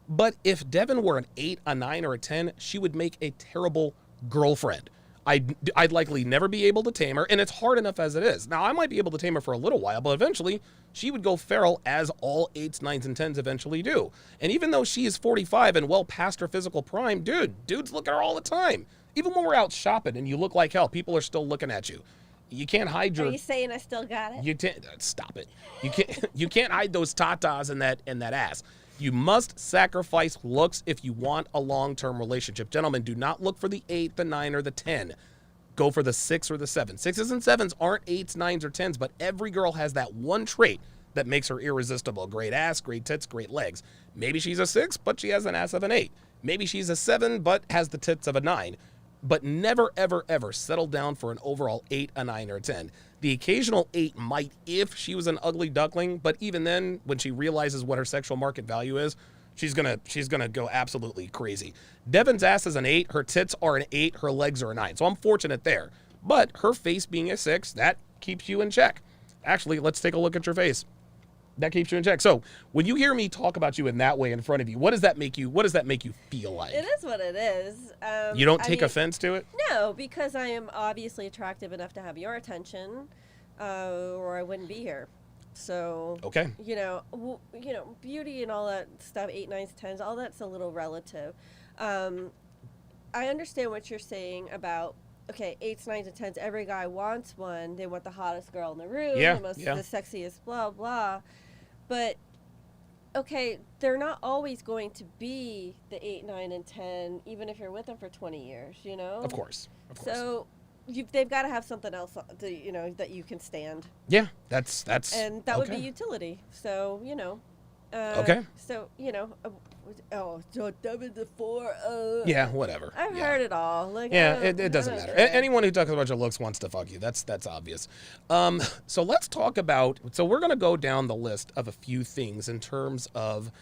But if Devin were an 8, a 9, or a 10, she would make a terrible girlfriend. I'd likely never be able to tame her, and it's hard enough as it is. Now, I might be able to tame her for a little while, but eventually she would go feral, as all 8s, 9s, and 10s eventually do. And even though she is 45 and well past her physical prime, dudes look at her all the time. Even when we're out shopping and you look like hell, people are still looking at you. You can't hide your... Are you saying I still got it? You can't... Stop it. You can't hide those tatas and that ass. You must sacrifice looks if you want a long-term relationship. Gentlemen, do not look for the 8, the 9, or the 10. Go for the 6 or the 7. 6s and 7s aren't 8s, 9s, or 10s, but every girl has that one trait that makes her irresistible. Great ass, great tits, great legs. Maybe she's a 6, but she has an ass of an 8. Maybe she's a 7, but has the tits of a 9. But never, ever, ever settle down for an overall 8, a 9, or a 10. The occasional 8 might if she was an ugly duckling, but even then, when she realizes what her sexual market value is, she's gonna go absolutely crazy. Devin's ass is an 8, her tits are an 8, her legs are a 9. So I'm fortunate there. But her face being a 6, that keeps you in check. Actually, let's take a look at your face. That keeps you in check. So when you hear me talk about you in that way in front of you, what does that make you feel like? It is what it is. You don't take offense to it? No, because I am obviously attractive enough to have your attention, or I wouldn't be here. So, okay. Beauty and all that stuff, 8, 9s, 10s, all that's a little relative. I understand what you're saying about, okay, 8s, 9s, and 10s, every guy wants one. They want the hottest girl in the room, the sexiest, blah, blah. But, okay, they're not always going to be the 8, 9, and 10, even if you're with them for 20 years, you know? Of course. So they've got to have something else, that you can stand. Yeah, that's. And that would be utility. So, okay. So, Devin the 4. Yeah, whatever. I've heard it all. Like, it doesn't matter. Anyone who talks about your looks wants to fuck you. That's obvious. So let's talk about. So we're gonna go down the list of a few things in terms of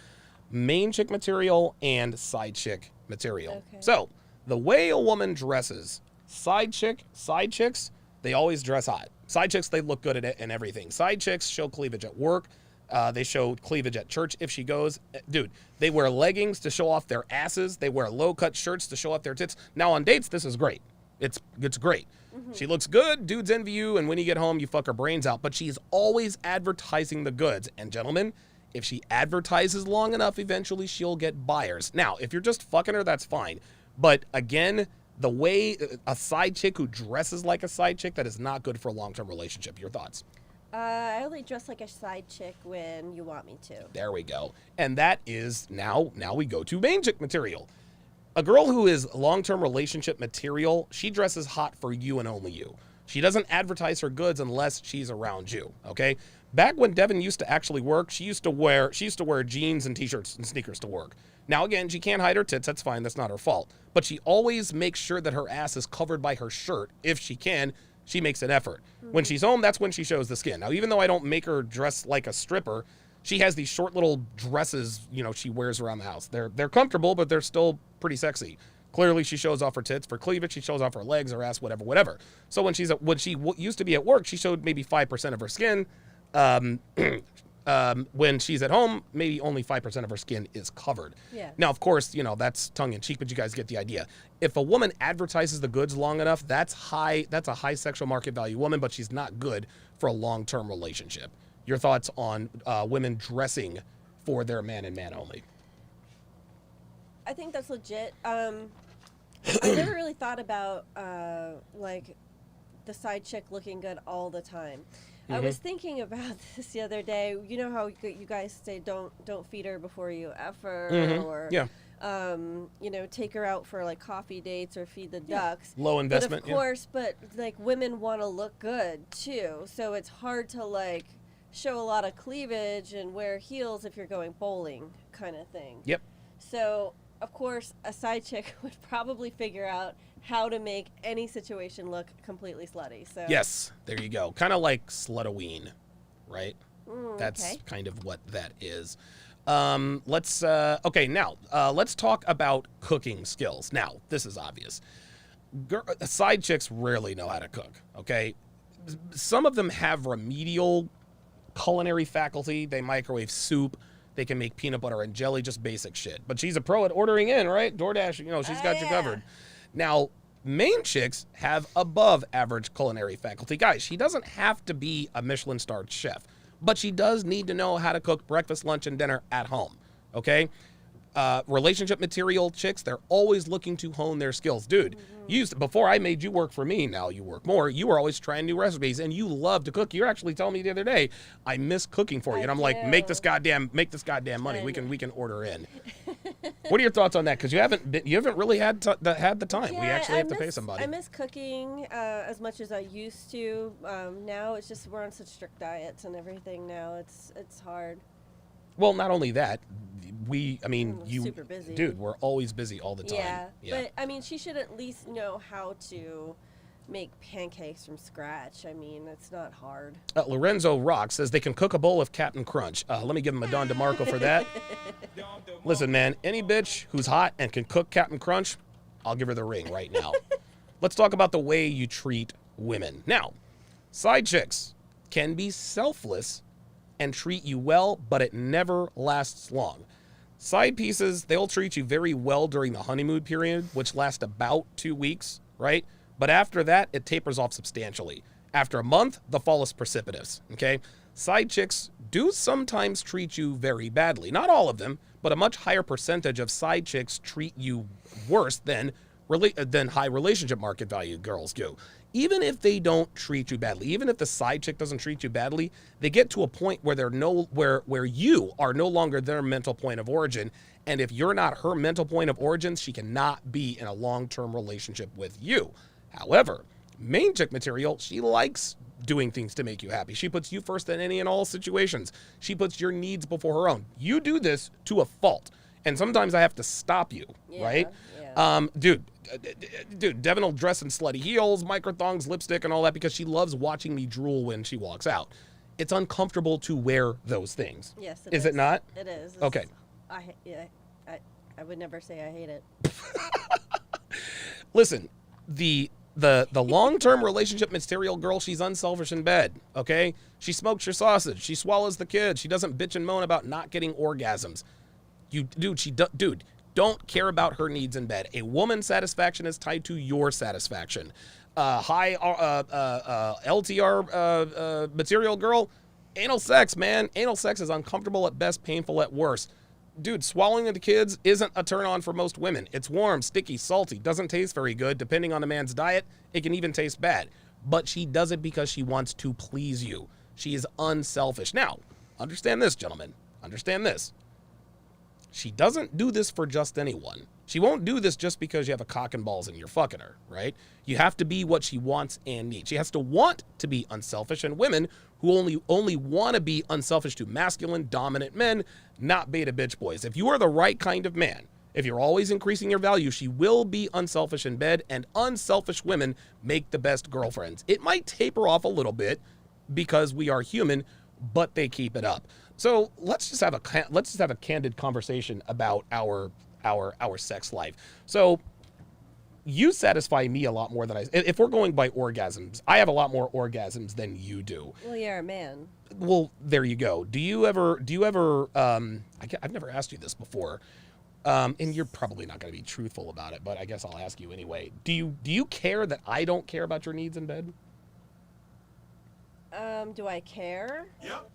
main chick material and side chick material. Okay. So the way a woman dresses, side chicks, they always dress hot. Side chicks, they look good at it and everything. Side chicks show cleavage at work. They show cleavage at church if she goes. Dude, they wear leggings to show off their asses. They wear low-cut shirts to show off their tits. Now, on dates, this is great. It's great. Mm-hmm. She looks good. Dudes envy you. And when you get home, you fuck her brains out. But she's always advertising the goods. And gentlemen, if she advertises long enough, eventually she'll get buyers. Now, if you're just fucking her, that's fine. But again, the way a side chick who dresses like a side chick, that is not good for a long-term relationship. Your thoughts? I only dress like a side chick when you want me to. There we go. And that is now we go to main chick material. A girl who is long-term relationship material, she dresses hot for you and only you. She doesn't advertise her goods unless she's around you, okay? Back when Devin used to actually work, she used to wear jeans and t-shirts and sneakers to work. Now, again, she can't hide her tits. That's fine. That's not her fault. But she always makes sure that her ass is covered by her shirt. If she can, she makes an effort. Mm-hmm. When she's home, that's when she shows the skin. Now, even though I don't make her dress like a stripper, she has these short little dresses, she wears around the house. They're comfortable, but they're still pretty sexy. Clearly, she shows off her tits. For cleavage, she shows off her legs, her ass, whatever. So when she used to be at work, she showed maybe 5% of her skin. When she's at home, maybe only 5% of her skin is covered. Yeah. Now, of course, that's tongue in cheek, but you guys get the idea. If a woman advertises the goods long enough, that's a high sexual market value woman, but she's not good for a long-term relationship. Your thoughts on women dressing for their man and man only? I think that's legit. I never really thought about like the side chick looking good all the time. I was thinking about this the other day. You know how you guys say don't feed her before you F her, or take her out for like coffee dates or feed the ducks. Low investment. But of course, but like women want to look good too, so it's hard to like show a lot of cleavage and wear heels if you're going bowling, kind of thing. Yep. So of course, a side chick would probably figure out how to make any situation look completely slutty. So yes, there you go. Kind of like Slutoween, right? That's okay. kind of what that is. Let's talk about cooking skills. Now, this is obvious. Side chicks rarely know how to cook, okay? Some of them have remedial culinary faculty. They microwave soup. They can make peanut butter and jelly, just basic shit. But she's a pro at ordering in, right? DoorDash, she's got you covered. Now, main chicks have above average culinary faculty. Guys, she doesn't have to be a Michelin-starred chef, but she does need to know how to cook breakfast, lunch, and dinner at home, okay? Relationship material chicks, they're always looking to hone their skills. Dude, before I made you work for me, now you work more, you were always trying new recipes, and you love to cook. You're actually telling me the other day, I miss cooking for you. And I'm like, make this goddamn money. We can order in. What are your thoughts on that? Because you haven't really had the time. Yeah, we actually have to pay somebody. I miss cooking as much as I used to. Now it's just we're on such strict diets and everything. Now it's hard. Well, not only that, super busy. Dude, we're always busy all the time. Yeah, but I mean, she should at least know how to make pancakes from scratch. I mean, it's not hard. Lorenzo Rock says they can cook a bowl of Captain Crunch. Let me give him a Don DeMarco for that. Listen, man, any bitch who's hot and can cook Captain Crunch, I'll give her the ring right now. Let's talk about the way you treat women. Now, side chicks can be selfless and treat you well, but it never lasts long. Side pieces, they'll treat you very well during the honeymoon period, which lasts about 2 weeks, right? But after that, it tapers off substantially. After a month, the fall is precipitous, okay? Side chicks do sometimes treat you very badly. Not all of them, but a much higher percentage of side chicks treat you worse than high relationship market value girls do. Even if they don't treat you badly, even if the side chick doesn't treat you badly, they get to a point where where you are no longer their mental point of origin. And if you're not her mental point of origin, she cannot be in a long-term relationship with you. However, main chick material, she likes doing things to make you happy. She puts you first in any and all situations. She puts your needs before her own. You do this to a fault. And sometimes I have to stop you, right? Yeah. Dude, Devin will dress in slutty heels, microthongs, lipstick, and all that because she loves watching me drool when she walks out. It's uncomfortable to wear those things. Yes, is it not? It is. Okay. I would never say I hate it. Listen, the long-term relationship material girl, she's unselfish in bed, okay? She smokes your sausage. She swallows the kid. She doesn't bitch and moan about not getting orgasms. Dude, don't care about her needs in bed. A woman's satisfaction is tied to your satisfaction. High LTR material girl, anal sex, man. Anal sex is uncomfortable at best, painful at worst. Dude, swallowing the kids isn't a turn on for most women. It's warm, sticky, salty, doesn't taste very good. Depending on a man's diet, it can even taste bad. But she does it because she wants to please you. She is unselfish. Now, understand this, gentlemen. Understand this. She doesn't do this for just anyone. She won't do this just because you have a cock and balls and you're fucking her, right? You have to be what she wants and needs. She has to want to be unselfish, and women who only want to be unselfish to masculine, dominant men, not beta bitch boys. If you are the right kind of man, if you're always increasing your value, she will be unselfish in bed, and unselfish women make the best girlfriends. It might taper off a little bit because we are human, but they keep it up. So let's just have a candid conversation about our sex life. So you satisfy me a lot more than if we're going by orgasms, I have a lot more orgasms than you do. Well, you're a man. Well, there you go. Do you ever I've never asked you this before. And you're probably not going to be truthful about it, but I guess I'll ask you anyway. Do you care that I don't care about your needs in bed? Do I care? Yep.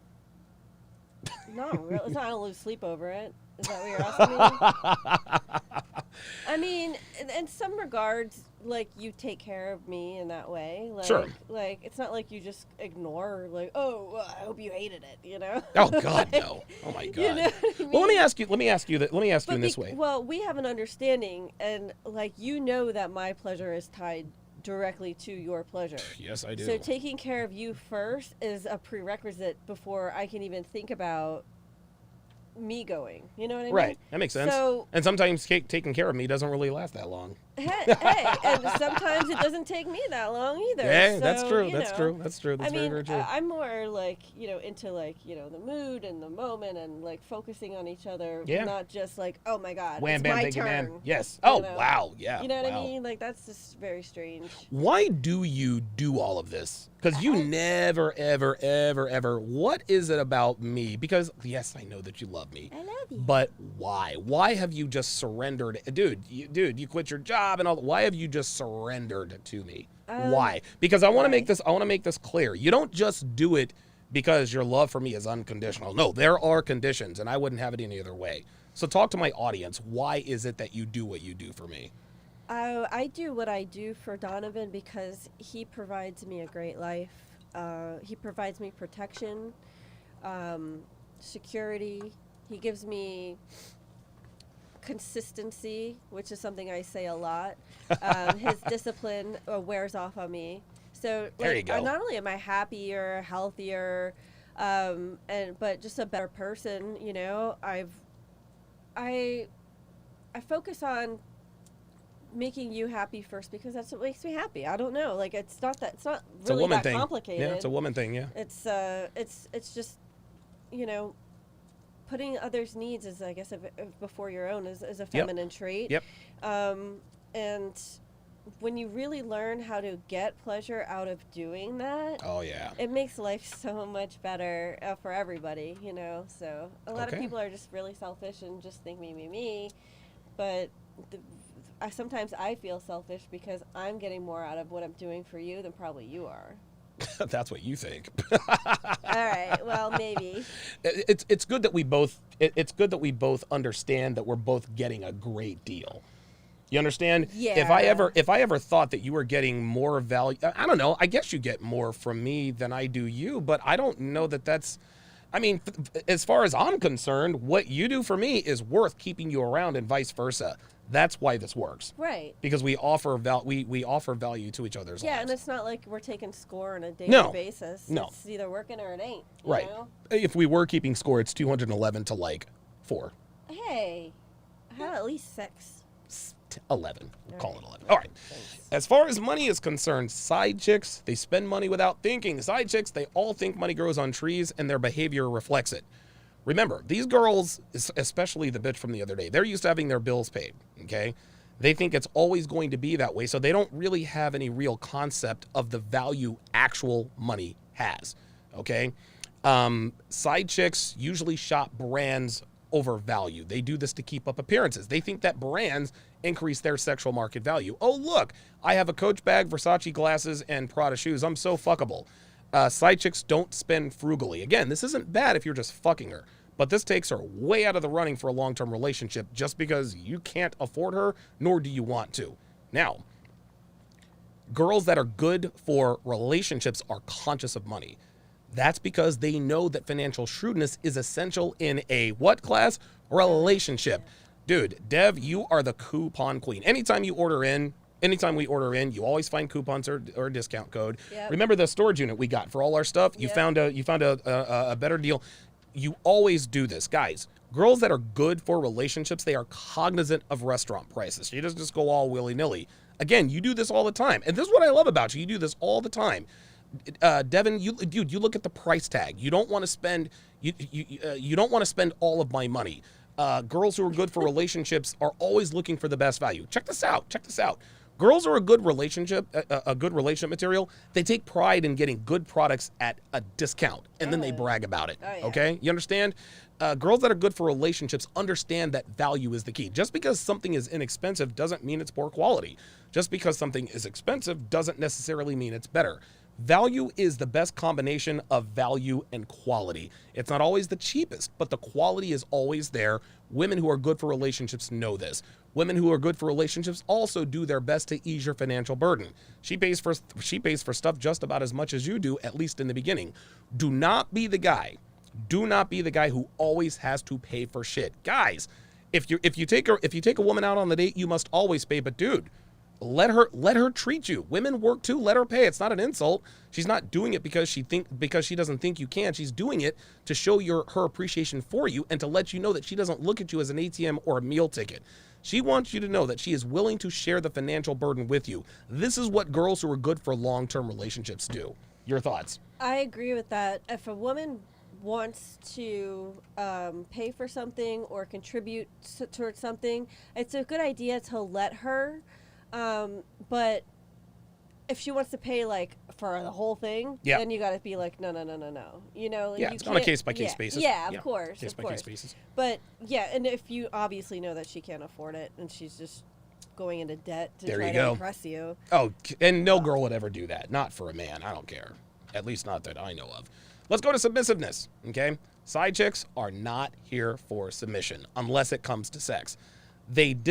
Not really. It's not, I don't lose sleep over it. Is that what you're asking me? I mean, in some regards, like, you take care of me in that way. Like, sure. Like, it's not like you just ignore, like, oh, I hope you hated it, you know? Oh, God, no. Oh, my God. You know what I mean? Well, let me ask you in this way. Well, we have an understanding, and, like, you know that my pleasure is tied directly to your pleasure. Yes, I do. So taking care of you first is a prerequisite before I can even think about me going. You know what I mean? Right. That makes sense. So, and sometimes taking care of me doesn't really last that long. Hey, and sometimes it doesn't take me that long either. Yeah, so, that's true. That's true. That's very, very true. I'm more like, into like, the mood and the moment and like focusing on each other. Yeah. Not just like, oh my God, Wham, it's bam, my big turn. man. Yes. Oh, wow. Yeah. You know what wow. I mean? Like, that's just very strange. Why do you do all of this? Because you never, ever, ever, ever. What is it about me? Because, yes, I know that you love me. I love you. But why? Why have you just surrendered? Dude, you quit your job. job and all. Why have you just surrendered to me? Why? Because I want to make this. I want to make this clear. You don't just do it because your love for me is unconditional. No, there are conditions, and I wouldn't have it any other way. So talk to my audience. Why is it that you do what you do for me? I do what I do for Donovan because he provides me a great life. He provides me protection, security. He gives me consistency, which is something I say a lot. His discipline wears off on me. So there you go. Not only am I happier, healthier, but just a better person. You know, I focus on making you happy first because that's what makes me happy. I don't know, like it's not really that complicated. Yeah, it's a woman thing. Yeah, it's just, you know, putting others' needs is, I guess, before your own is a feminine trait. Yep. And when you really learn how to get pleasure out of doing that, oh yeah, it makes life so much better for everybody, you know. So a lot of people are just really selfish and just think me, but sometimes I feel selfish because I'm getting more out of what I'm doing for you than probably you are. That's what you think. All right. Well, maybe. It's good that we both. It's good that we both understand that we're both getting a great deal. You understand? Yeah. If I ever thought that you were getting more value, I don't know. I guess you get more from me than I do you, but I don't know that that's. I mean, as far as I'm concerned, what you do for me is worth keeping you around, and vice versa. That's why this works. Right. Because we offer we offer value to each other's lives. And it's not like we're taking score on a daily basis. No. It's either working or it ain't. Right. You know? If we were keeping score, it's 211 to like 4. Hey, I had at least 6. 11. We'll call it 11. All right. As far as money is concerned, side chicks, they spend money without thinking. Side chicks, they all think money grows on trees, and their behavior reflects it. Remember, these girls, especially the bitch from the other day, they're used to having their bills paid, okay? They think it's always going to be that way, so they don't really have any real concept of the value actual money has, okay? Side chicks usually shop brands over value. They do this to keep up appearances. They think that brands increase their sexual market value. Oh, look, I have a Coach bag, Versace glasses, and Prada shoes. I'm so fuckable. Side chicks don't spend frugally. Again, this isn't bad if you're just fucking her, but this takes her way out of the running for a long-term relationship just because you can't afford her, nor do you want to. Now, girls that are good for relationships are conscious of money. That's because they know that financial shrewdness is essential in a what class? Relationship. Dude, Dev, you are the coupon queen. Anytime we order in, you always find coupons or a discount code. Yep. Remember the storage unit we got for all our stuff? You found a better deal. You always do this. Guys, girls that are good for relationships, they are cognizant of restaurant prices. She doesn't just go all willy-nilly. Again, you do this all the time. And this is what I love about you. You do this all the time. Devin, you look at the price tag. You don't want to spend you don't want to spend all of my money. Girls who are good for relationships are always looking for the best value. Check this out. Girls are a good relationship material. They take pride in getting good products at a discount, and then they brag about it. Okay, you understand? Girls that are good for relationships understand that value is the key. Just because something is inexpensive doesn't mean it's poor quality. Just because something is expensive doesn't necessarily mean it's better. Value is the best combination of value and quality. It's not always the cheapest, but the quality is always there. Women who are good for relationships know this. Women who are good for relationships also do their best to ease your financial burden. She pays for stuff just about as much as you do, at least in the beginning. Do not be the guy who always has to pay for shit. Guys, if you take a woman out on the date, you must always pay, but dude, let her treat you. Women work too. Let her pay. It's not an insult. She's not doing it because she doesn't think you can. She's doing it to show her appreciation for you and to let you know that she doesn't look at you as an ATM or a meal ticket. She wants you to know that she is willing to share the financial burden with you. This is what girls who are good for long-term relationships do. Your thoughts? I agree with that. If a woman wants to pay for something or contribute towards something, it's a good idea to let her. But if she wants to pay like for the whole thing, then you got to be like, no. You know, like, it's on a case-by-case basis. Yeah, of course. Case-by-case basis. But yeah, and if you obviously know that she can't afford it and she's just going into debt to There try you to go. impress you. Oh, and no girl would ever do that. Not for a man. I don't care. At least not that I know of. Let's go to submissiveness, okay? Side chicks are not here for submission unless it comes to sex. Side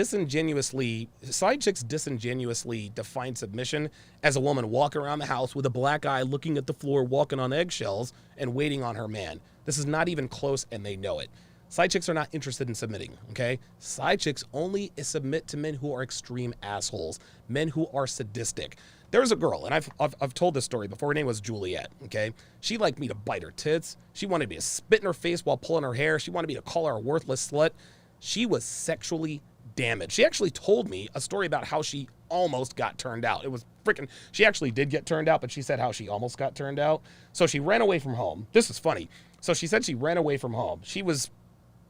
chicks disingenuously define submission as a woman walking around the house with a black eye, looking at the floor, walking on eggshells, and waiting on her man. This is not even close, and they know it. Side chicks are not interested in submitting, okay? Side chicks only submit to men who are extreme assholes, men who are sadistic. There's a girl, and I've told this story before. Her name was Juliet, okay? She liked me to bite her tits. She wanted me to spit in her face while pulling her hair. She wanted me to call her a worthless slut. She was sexually damaged. She actually told me a story about how she almost got turned out. It was freaking, she actually did get turned out, but she said how she almost got turned out. So she ran away from home. This is funny. So she said she ran away from home. She was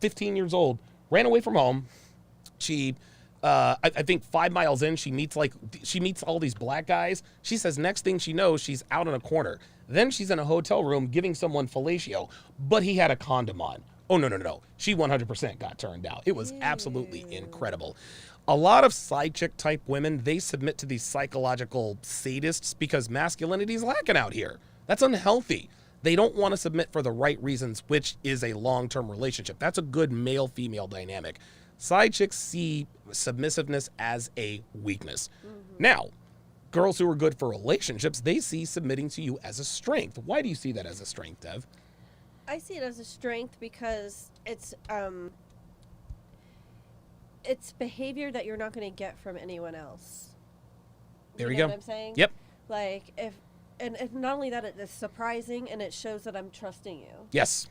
15 years old, ran away from home. She, I think 5 miles in, she meets all these black guys. She says next thing she knows, she's out in a corner. Then she's in a hotel room giving someone fellatio, but he had a condom on. Oh, no. She 100% got turned out. It was absolutely incredible. A lot of side chick type women, they submit to these psychological sadists because masculinity is lacking out here. That's unhealthy. They don't want to submit for the right reasons, which is a long-term relationship. That's a good male-female dynamic. Side chicks see submissiveness as a weakness. Now, girls who are good for relationships, they see submitting to you as a strength. Why do you see that as a strength, Dev? I see it as a strength because it's behavior that you're not going to get from anyone else. There you know go. What I'm saying? Yep. Like if not only that, it's surprising and it shows that I'm trusting you. Yes.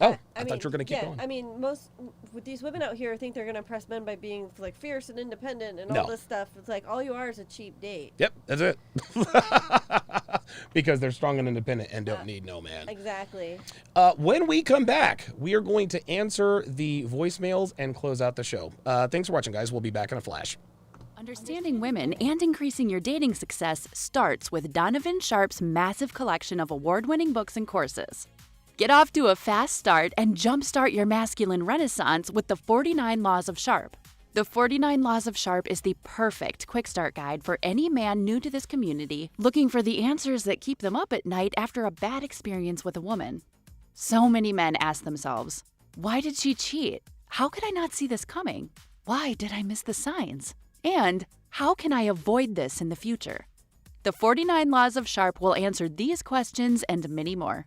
Oh, I thought you were going to keep going. I mean, most with these women out here think they're going to impress men by being like fierce and independent and No. all this stuff. It's like all you are is a cheap date. Yep, that's it. Because they're strong and independent and don't need no man. Exactly. When we come back, we are going to answer the voicemails and close out the show. Thanks for watching, guys. We'll be back in a flash. Understanding women and increasing your dating success starts with Donovan Sharpe's massive collection of award-winning books and courses. Get off to a fast start and jumpstart your masculine renaissance with the 49 Laws of Sharpe. The 49 Laws of Sharpe is the perfect quick start guide for any man new to this community looking for the answers that keep them up at night after a bad experience with a woman. So many men ask themselves, why did she cheat? How could I not see this coming? Why did I miss the signs? And how can I avoid this in the future? The 49 Laws of Sharpe will answer these questions and many more.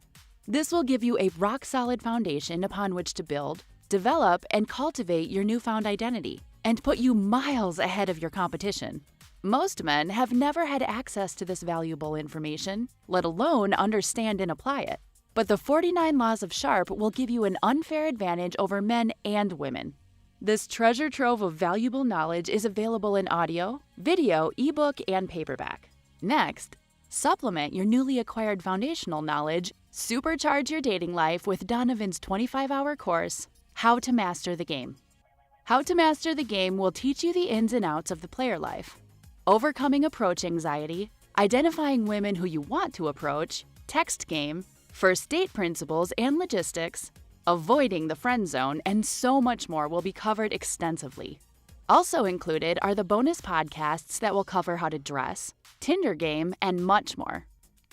This will give you a rock-solid foundation upon which to build, develop, and cultivate your newfound identity, and put you miles ahead of your competition. Most men have never had access to this valuable information, let alone understand and apply it. But the 49 Laws of Sharpe will give you an unfair advantage over men and women. This treasure trove of valuable knowledge is available in audio, video, ebook, and paperback. Next, supplement your newly acquired foundational knowledge, supercharge your dating life with Donovan's 25-hour course, How to Master the Game. How to Master the Game will teach you the ins and outs of the player life, overcoming approach anxiety, identifying women who you want to approach, text game, first date principles and logistics, avoiding the friend zone, and so much more will be covered extensively. Also included are the bonus podcasts that will cover how to dress, Tinder game, and much more.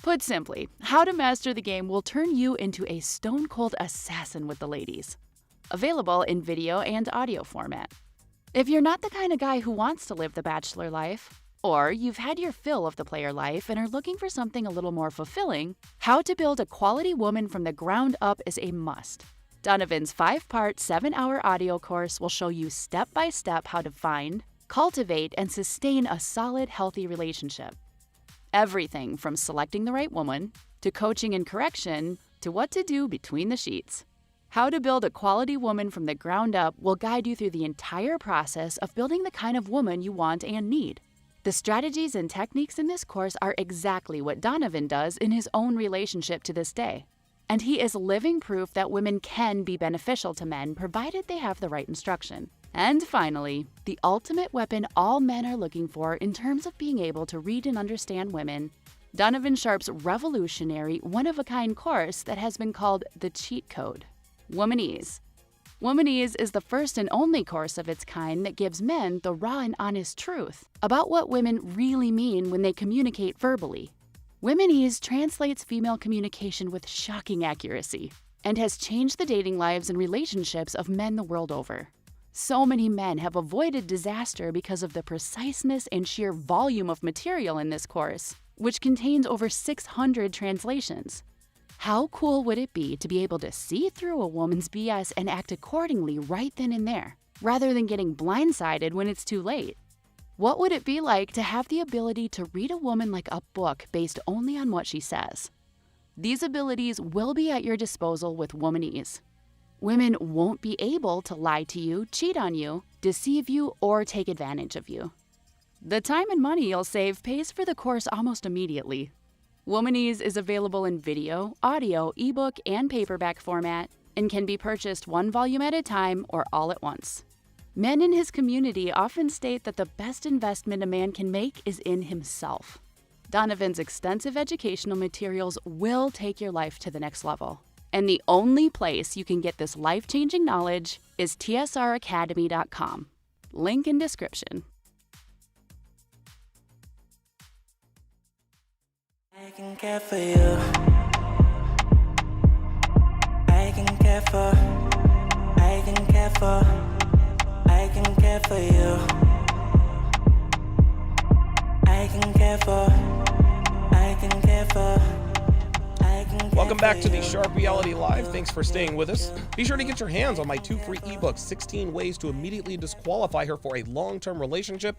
Put simply, How to Master the Game will turn you into a stone-cold assassin with the ladies. Available in video and audio format. If you're not the kind of guy who wants to live the bachelor life, or you've had your fill of the player life and are looking for something a little more fulfilling, How to Build a Quality Woman from the Ground Up is a must. Donovan's 5-part, 7-hour audio course will show you step-by-step how to find, cultivate, and sustain a solid, healthy relationship. Everything from selecting the right woman, to coaching and correction, to what to do between the sheets. How to Build a Quality Woman from the Ground Up will guide you through the entire process of building the kind of woman you want and need. The strategies and techniques in this course are exactly what Donovan does in his own relationship to this day. And he is living proof that women can be beneficial to men provided they have the right instruction. And finally, the ultimate weapon all men are looking for in terms of being able to read and understand women, Donovan Sharpe's revolutionary, one-of-a-kind course that has been called the Cheat Code, Womanese. Womanese is the first and only course of its kind that gives men the raw and honest truth about what women really mean when they communicate verbally. Womanese translates female communication with shocking accuracy and has changed the dating lives and relationships of men the world over. So many men have avoided disaster because of the preciseness and sheer volume of material in this course, which contains over 600 translations. How cool would it be to be able to see through a woman's BS and act accordingly right then and there, rather than getting blindsided when it's too late? What would it be like to have the ability to read a woman like a book based only on what she says? These abilities will be at your disposal with Womanese. Women won't be able to lie to you, cheat on you, deceive you, or take advantage of you. The time and money you'll save pays for the course almost immediately. Womanese is available in video, audio, ebook, and paperback format, and can be purchased one volume at a time or all at once. Men in his community often state that the best investment a man can make is in himself. Donovan's extensive educational materials will take your life to the next level. And the only place you can get this life-changing knowledge is tsracademy.com. Link in description. I can care for you. I can care for. I can care for. I can care for you. I can care for. I can care for. Welcome back to the Sharpe Reality Live. Thanks for staying with us. Be sure to get your hands on my 2 free ebooks, 16 Ways to Immediately Disqualify Her for a Long-Term Relationship,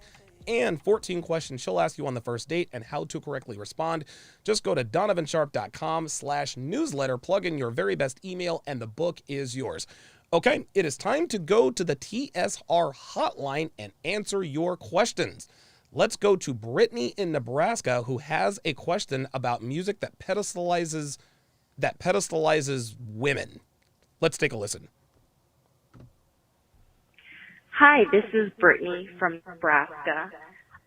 and 14 questions she'll ask you on the first date and how to correctly respond. Just go to donovansharpe.com/newsletter, plug in your very best email, and the book is yours. Okay, it is time to go to the TSR hotline and answer your questions. Let's go to Brittany in Nebraska, who has a question about music that pedestalizes women. Let's take a listen. Hi, this is Brittany from Nebraska.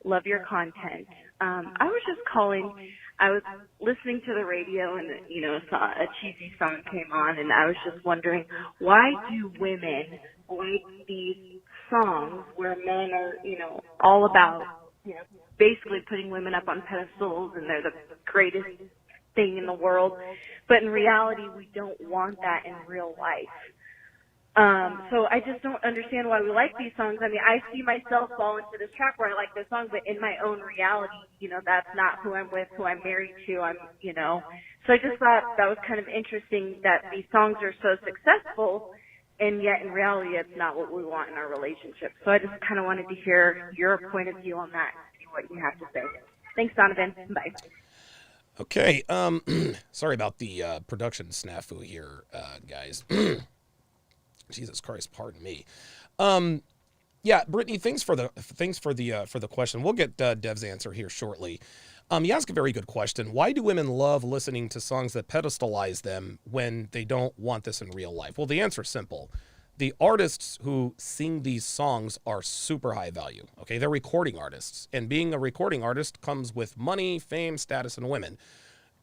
Love your content. I was just calling. I was listening to the radio and, a cheesy song came on, and I was just wondering, why do women like these songs where men are, all about, basically putting women up on pedestals and they're the greatest thing in the world, but in reality, we don't want that in real life. So I just don't understand why we like these songs. I mean, I see myself fall into this trap where I like this song, but in my own reality, that's not who I'm with, who I'm married to. So I just thought that was kind of interesting that these songs are so successful, and yet in reality, it's not what we want in our relationship. So I just kind of wanted to hear your point of view on that, see what you have to say. Thanks, Donovan. Bye. Okay, sorry about the production snafu here, guys. Jesus Christ, pardon me. Yeah, Brittany, thanks for the question. We'll get Dev's answer here shortly. You ask a very good question. Why do women love listening to songs that pedestalize them when they don't want this in real life? Well, the answer is simple. The artists who sing these songs are super high value. Okay, they're recording artists, and being a recording artist comes with money, fame, status, and women.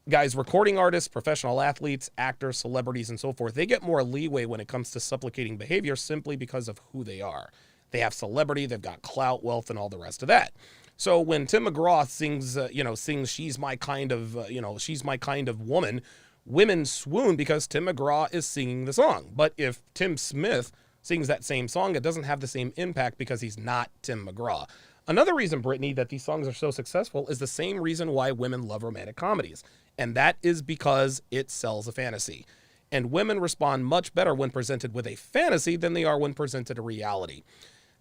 Guys, recording artists, professional athletes, actors, celebrities, and so forth, they get more leeway when it comes to supplicating behavior simply because of who they are. They have celebrity, they've got clout, wealth, and all the rest of that. So when Tim McGraw sings, sings "She's My Kind of," she's my kind of woman, women swoon because Tim McGraw is singing the song. But if Tim Smith sings that same song, it doesn't have the same impact because he's not Tim McGraw. Another reason, Brittany, that these songs are so successful is the same reason why women love romantic comedies. And that is because it sells a fantasy. And women respond much better when presented with a fantasy than they are when presented a reality.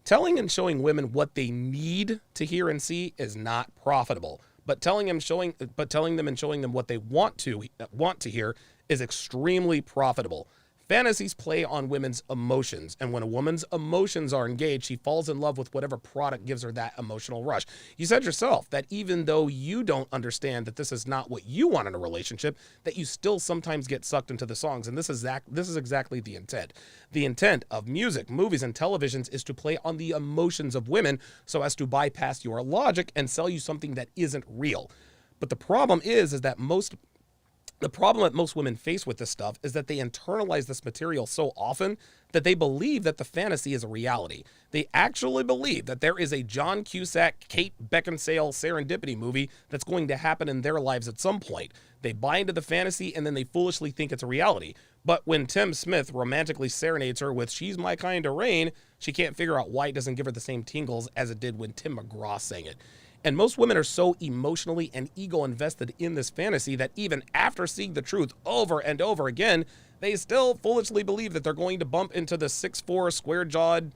Telling and showing women what they need to hear and see is not profitable. But telling them and showing them what they want to hear is extremely profitable. Fantasies play on women's emotions, and when a woman's emotions are engaged, she falls in love with whatever product gives her that emotional rush. You said yourself that even though you don't understand that this is not what you want in a relationship, that you still sometimes get sucked into the songs, and this is exactly the intent. The intent of music, movies, and televisions is to play on the emotions of women so as to bypass your logic and sell you something that isn't real. But the problem is that most The problem that most women face with this stuff is that they internalize this material so often that they believe that the fantasy is a reality. They actually believe that there is a John Cusack, Kate Beckinsale serendipity movie that's going to happen in their lives at some point. They buy into the fantasy and then they foolishly think it's a reality. But when Tim Smith romantically serenades her with She's My Kind of Rain, she can't figure out why it doesn't give her the same tingles as it did when Tim McGraw sang it. And most women are so emotionally and ego invested in this fantasy that even after seeing the truth over and over again, they still foolishly believe that they're going to bump into the 6'4", square-jawed,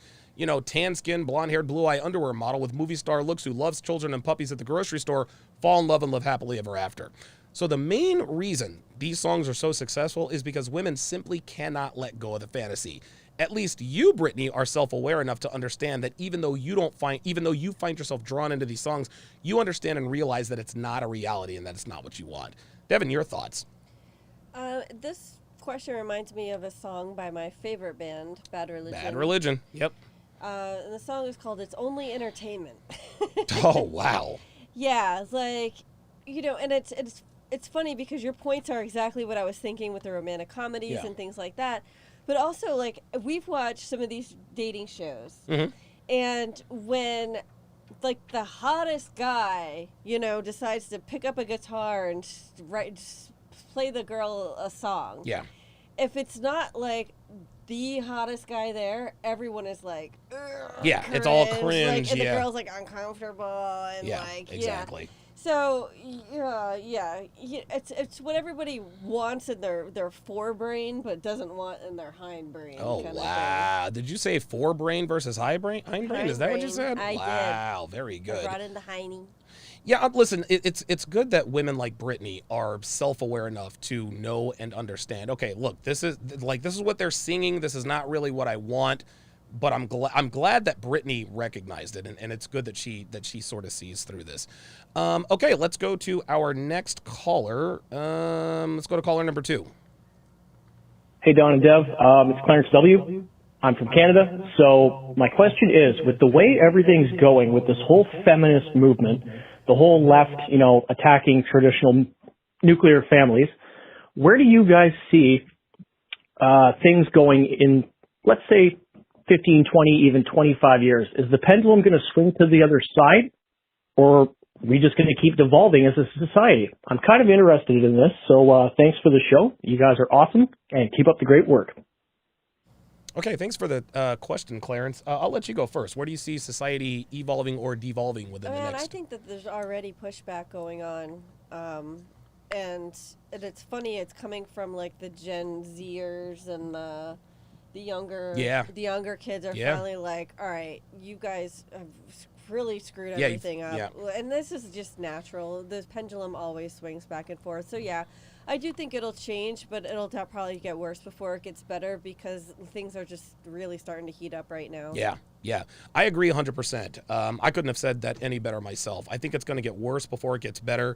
tan-skinned, blonde-haired, blue-eye underwear model with movie star looks who loves children and puppies at the grocery store, fall in love and live happily ever after. So the main reason these songs are so successful is because women simply cannot let go of the fantasy. At least you, Brittany, are self-aware enough to understand that even though you find yourself drawn into these songs, you understand and realize that it's not a reality and that it's not what you want. Devin, your thoughts? This question reminds me of a song by my favorite band, Bad Religion. Bad Religion, yep. And the song is called It's Only Entertainment. Oh, wow. Yeah, it's like, and it's funny because your points are exactly what I was thinking with the romantic comedies and things like that. But also, like, we've watched some of these dating shows, and when, like, the hottest guy, decides to pick up a guitar and play the girl a song. Yeah. If it's not, like, the hottest guy there, everyone is like, yeah, cringe. it's all cringe. And the girl's, like, uncomfortable. And, exactly. So, it's what everybody wants in their forebrain, but doesn't want in their hindbrain. Oh, wow. Did you say forebrain versus hindbrain? Is that what you said? Wow, very good. I brought in the hiney. Yeah, listen, it's good that women like Brittany are self-aware enough to know and understand. Okay, look, this is what they're singing. This is not really what I want. But I'm glad that Brittany recognized it, and it's good that she sort of sees through this. Okay, let's go to our next caller. Let's go to caller number 2. Hey, Don and Dev. It's Clarence W. I'm from Canada. So my question is, with the way everything's going with this whole feminist movement, the whole left, attacking traditional nuclear families, where do you guys see things going in, let's say, 15, 20, even 25 years? Is the pendulum going to swing to the other side, or are we just going to keep devolving as a society? I'm kind of interested in this, so thanks for the show. You guys are awesome, and keep up the great work. Okay, thanks for the question, Clarence. I'll let you go first. Where do you see society evolving or devolving within the next? I think that there's already pushback going on, and it's funny. It's coming from like the Gen Zers and the younger kids are finally like, all right, you guys have really screwed everything up. Yeah. And this is just natural. The pendulum always swings back and forth. So yeah, I do think it'll change, but it'll probably get worse before it gets better because things are just really starting to heat up right now. Yeah. I agree 100%. I couldn't have said that any better myself. I think it's going to get worse before it gets better.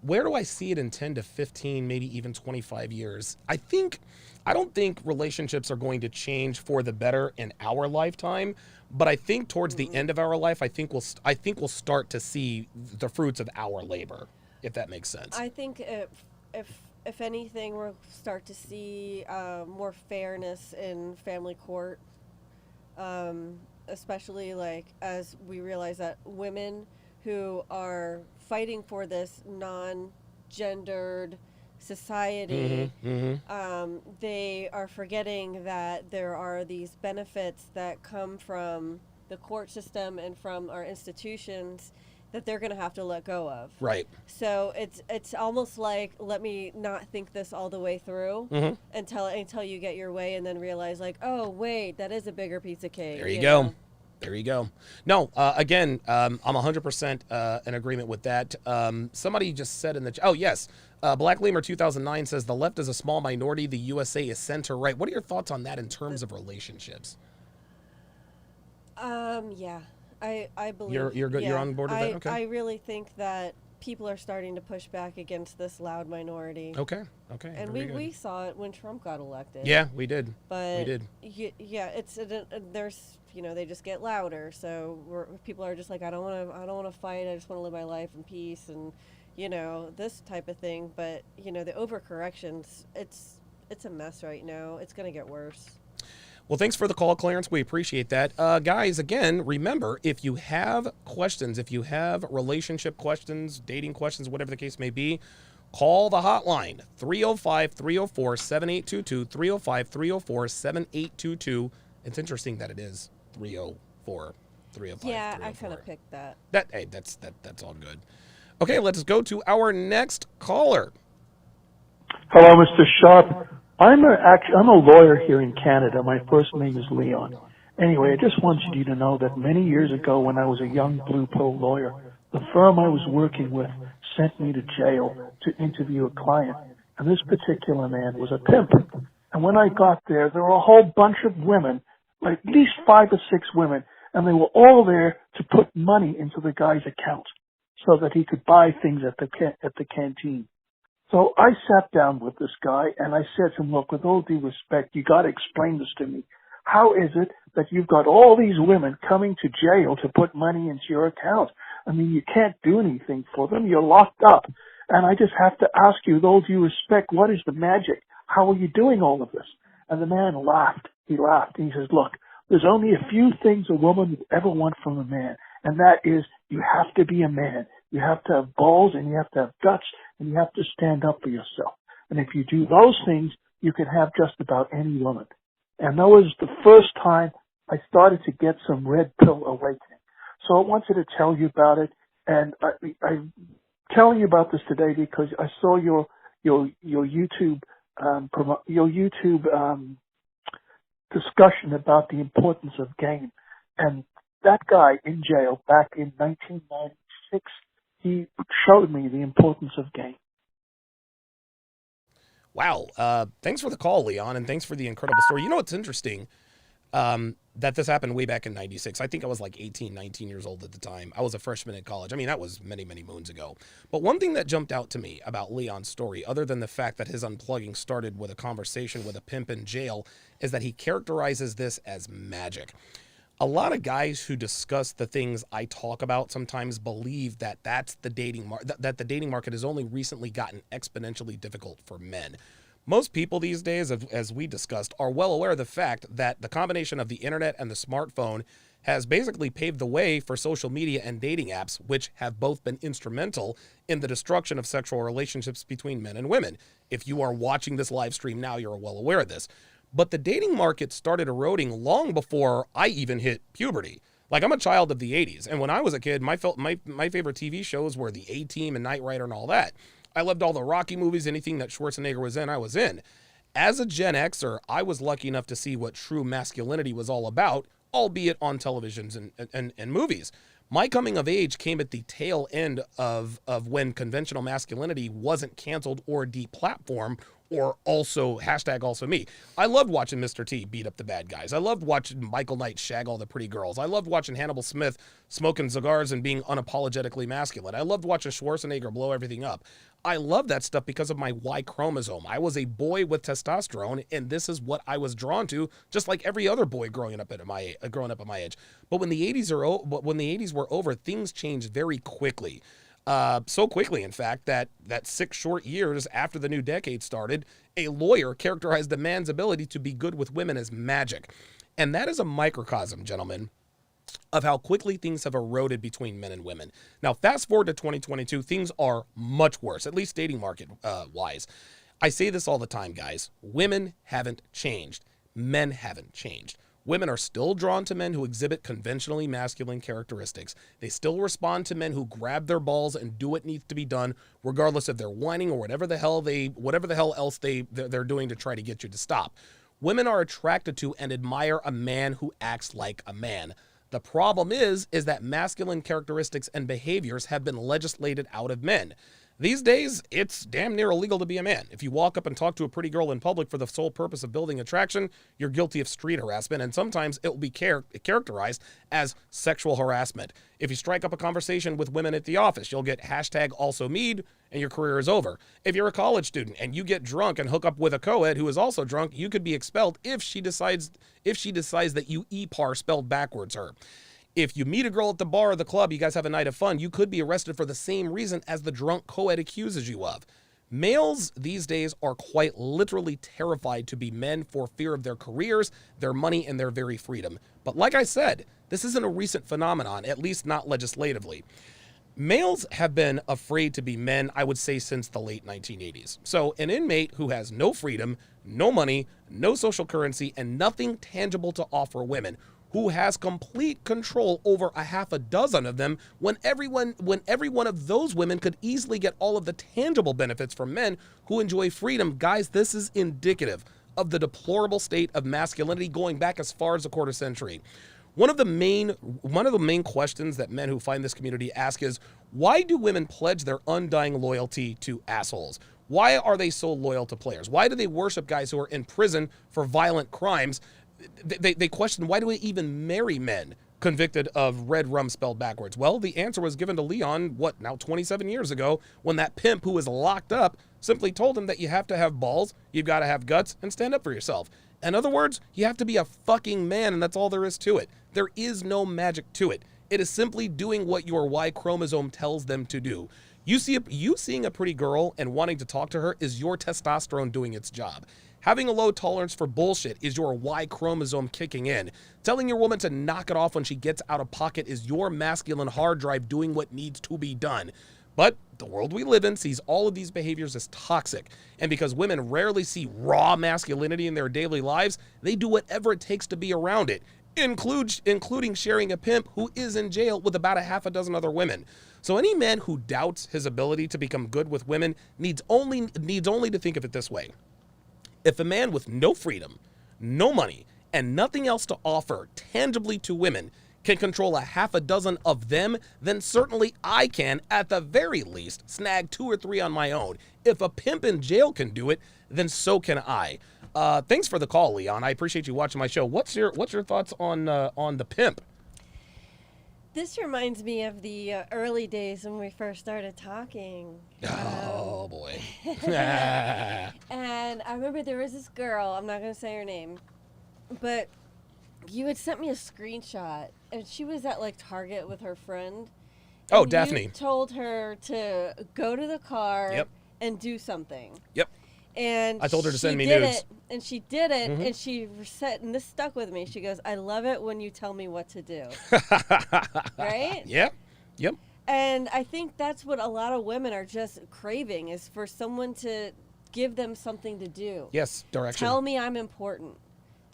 Where do I see it in 10 to 15, maybe even 25 years? I don't think relationships are going to change for the better in our lifetime, but I think towards the end of our life, I think we'll start to see the fruits of our labor, if that makes sense. I think if anything, we'll start to see more fairness in family court, especially like as we realize that women who are fighting for this non-gendered society, they are forgetting that there are these benefits that come from the court system and from our institutions that they're going to have to let go of. Right. So it's almost like, let me not think this all the way through until you get your way, and then realize like, oh wait, that is a bigger piece of cake. There you go. There you go. No, again, I'm 100% in agreement with that. Somebody just said in the oh yes, Black Lemur 2009 says the left is a small minority. The USA is center right. What are your thoughts on that in terms of relationships? Yeah, I believe you're good. Yeah, you're on board with that. Okay. I really think that people are starting to push back against this loud minority. Okay. And we saw it when Trump got elected. Yeah, we did. But we did. Yeah, there's they just get louder. So people are just like, I don't want to fight. I just want to live my life in peace. And this type of thing. But, the overcorrections, it's a mess right now. It's going to get worse. Well, thanks for the call, Clarence. We appreciate that. Guys, again, remember, if you have questions, if you have relationship questions, dating questions, whatever the case may be, call the hotline, 305-304-7822, 305-304-7822. It's interesting that it is 305. Yeah, I kind of picked that. Hey, that's all good. Okay, let's go to our next caller. Hello, Mr. Sharpe. I'm a lawyer here in Canada. My first name is Leon. Anyway, I just wanted you to know that many years ago when I was a young blue pill lawyer, the firm I was working with sent me to jail to interview a client. And this particular man was a pimp. And when I got there were a whole bunch of women, like at least 5 or 6 women, and they were all there to put money into the guy's account so that he could buy things at the canteen. So I sat down with this guy and I said to him, look, with all due respect, you got to explain this to me. How is it that you've got all these women coming to jail to put money into your account? I mean, you can't do anything for them. You're locked up. And I just have to ask you, with all due respect, what is the magic? How are you doing all of this? And the man laughed. He laughed. And he says, look, there's only a few things a woman would ever want from a man. And that is you have to be a man. You have to have balls and you have to have guts and you have to stand up for yourself. And if you do those things, you can have just about any woman. And that was the first time I started to get some red pill awakening. So I wanted to tell you about it. And I'm telling you about this today because I saw your YouTube discussion about the importance of game. And that guy in jail back in 1996, he showed me the importance of game. Wow. Thanks for the call, Leon, and thanks for the incredible story. You know what's interesting? That this happened way back in 96. I think I was like 18, 19 years old at the time. I was a freshman in college. I mean, that was many, many moons ago. But one thing that jumped out to me about Leon's story, other than the fact that his unplugging started with a conversation with a pimp in jail, is that he characterizes this as magic. A lot of guys who discuss the things I talk about sometimes believe that that's the dating that the dating market has only recently gotten exponentially difficult for men. Most people these days, as we discussed, are well aware of the fact that the combination of the internet and the smartphone has basically paved the way for social media and dating apps, which have both been instrumental in the destruction of sexual relationships between men and women. If you are watching this live stream now, you're well aware of this. But the dating market started eroding long before I even hit puberty. Like, I'm a child of the 80s, and when I was a kid, my favorite TV shows were the A-Team and Knight Rider and all that. I loved all the Rocky movies, anything that Schwarzenegger was in, I was in. As a Gen Xer, I was lucky enough to see what true masculinity was all about, albeit on televisions and movies. My coming of age came at the tail end of when conventional masculinity wasn't canceled or deplatformed, or also #me. I loved watching Mr. T beat up the bad guys. I loved watching Michael Knight shag all the pretty girls. I loved watching Hannibal Smith smoking cigars and being unapologetically masculine. I loved watching Schwarzenegger blow everything up. I love that stuff because of my Y chromosome. I was a boy with testosterone, and this is what I was drawn to, just like every other boy growing up at my age. But when the 80s were over, things changed very quickly. So quickly, in fact, that 6 short years after the new decade started, a lawyer characterized a man's ability to be good with women as magic. And that is a microcosm, gentlemen, of how quickly things have eroded between men and women. Now, fast forward to 2022, things are much worse, at least dating market wise. I say this all the time, guys. Women haven't changed. Men haven't changed. Women are still drawn to men who exhibit conventionally masculine characteristics. They still respond to men who grab their balls and do what needs to be done, regardless if they're whining or whatever the hell else they're doing to try to get you to stop. Women are attracted to and admire a man who acts like a man. The problem is that masculine characteristics and behaviors have been legislated out of men. These days, it's damn near illegal to be a man. If you walk up and talk to a pretty girl in public for the sole purpose of building attraction, you're guilty of street harassment, and sometimes it will be characterized as sexual harassment. If you strike up a conversation with women at the office, you'll get #AlsoMead, and your career is over. If you're a college student and you get drunk and hook up with a co-ed who is also drunk, you could be expelled if she decides that you EPAR spelled backwards her. If you meet a girl at the bar or the club, you guys have a night of fun, you could be arrested for the same reason as the drunk co-ed accuses you of. Males these days are quite literally terrified to be men for fear of their careers, their money, and their very freedom. But like I said, this isn't a recent phenomenon, at least not legislatively. Males have been afraid to be men, I would say, since the late 1980s. So an inmate who has no freedom, no money, no social currency, and nothing tangible to offer women, who has complete control over a half a dozen of them, when every one of those women could easily get all of the tangible benefits from men who enjoy freedom. Guys, this is indicative of the deplorable state of masculinity going back as far as a quarter century. One of the main questions that men who find this community ask is, why do women pledge their undying loyalty to assholes? Why are they so loyal to players? Why do they worship guys who are in prison for violent crimes? They question, why do we even marry men convicted of red rum spelled backwards? Well, the answer was given to Leon, 27 years ago, when that pimp who was locked up simply told him that you have to have balls, you've got to have guts, and stand up for yourself. In other words, you have to be a fucking man, and that's all there is to it. There is no magic to it. It is simply doing what your Y chromosome tells them to do. You seeing a pretty girl and wanting to talk to her is your testosterone doing its job. Having a low tolerance for bullshit is your Y chromosome kicking in. Telling your woman to knock it off when she gets out of pocket is your masculine hard drive doing what needs to be done. But the world we live in sees all of these behaviors as toxic. And because women rarely see raw masculinity in their daily lives, they do whatever it takes to be around it, including sharing a pimp who is in jail with about a half a dozen other women. So any man who doubts his ability to become good with women needs only to think of it this way. If a man with no freedom, no money, and nothing else to offer tangibly to women can control a half a dozen of them, then certainly I can, at the very least, snag 2 or 3 on my own. If a pimp in jail can do it, then so can I. Thanks for the call, Leon. I appreciate you watching my show. What's your thoughts on the pimp? This reminds me of the early days when we first started talking. Oh, boy. And I remember there was this girl, I'm not going to say her name, but you had sent me a screenshot, and she was at, like, Target with her friend. Oh, Daphne. You told her to go to the car and do something. Yep. And I told her to send me nudes. nudes. And she did it, and she said, and this stuck with me. She goes, I love it when you tell me what to do. Right? Yep. Yep. And I think that's what a lot of women are just craving, is for someone to give them something to do. Yes, direction. Tell me I'm important.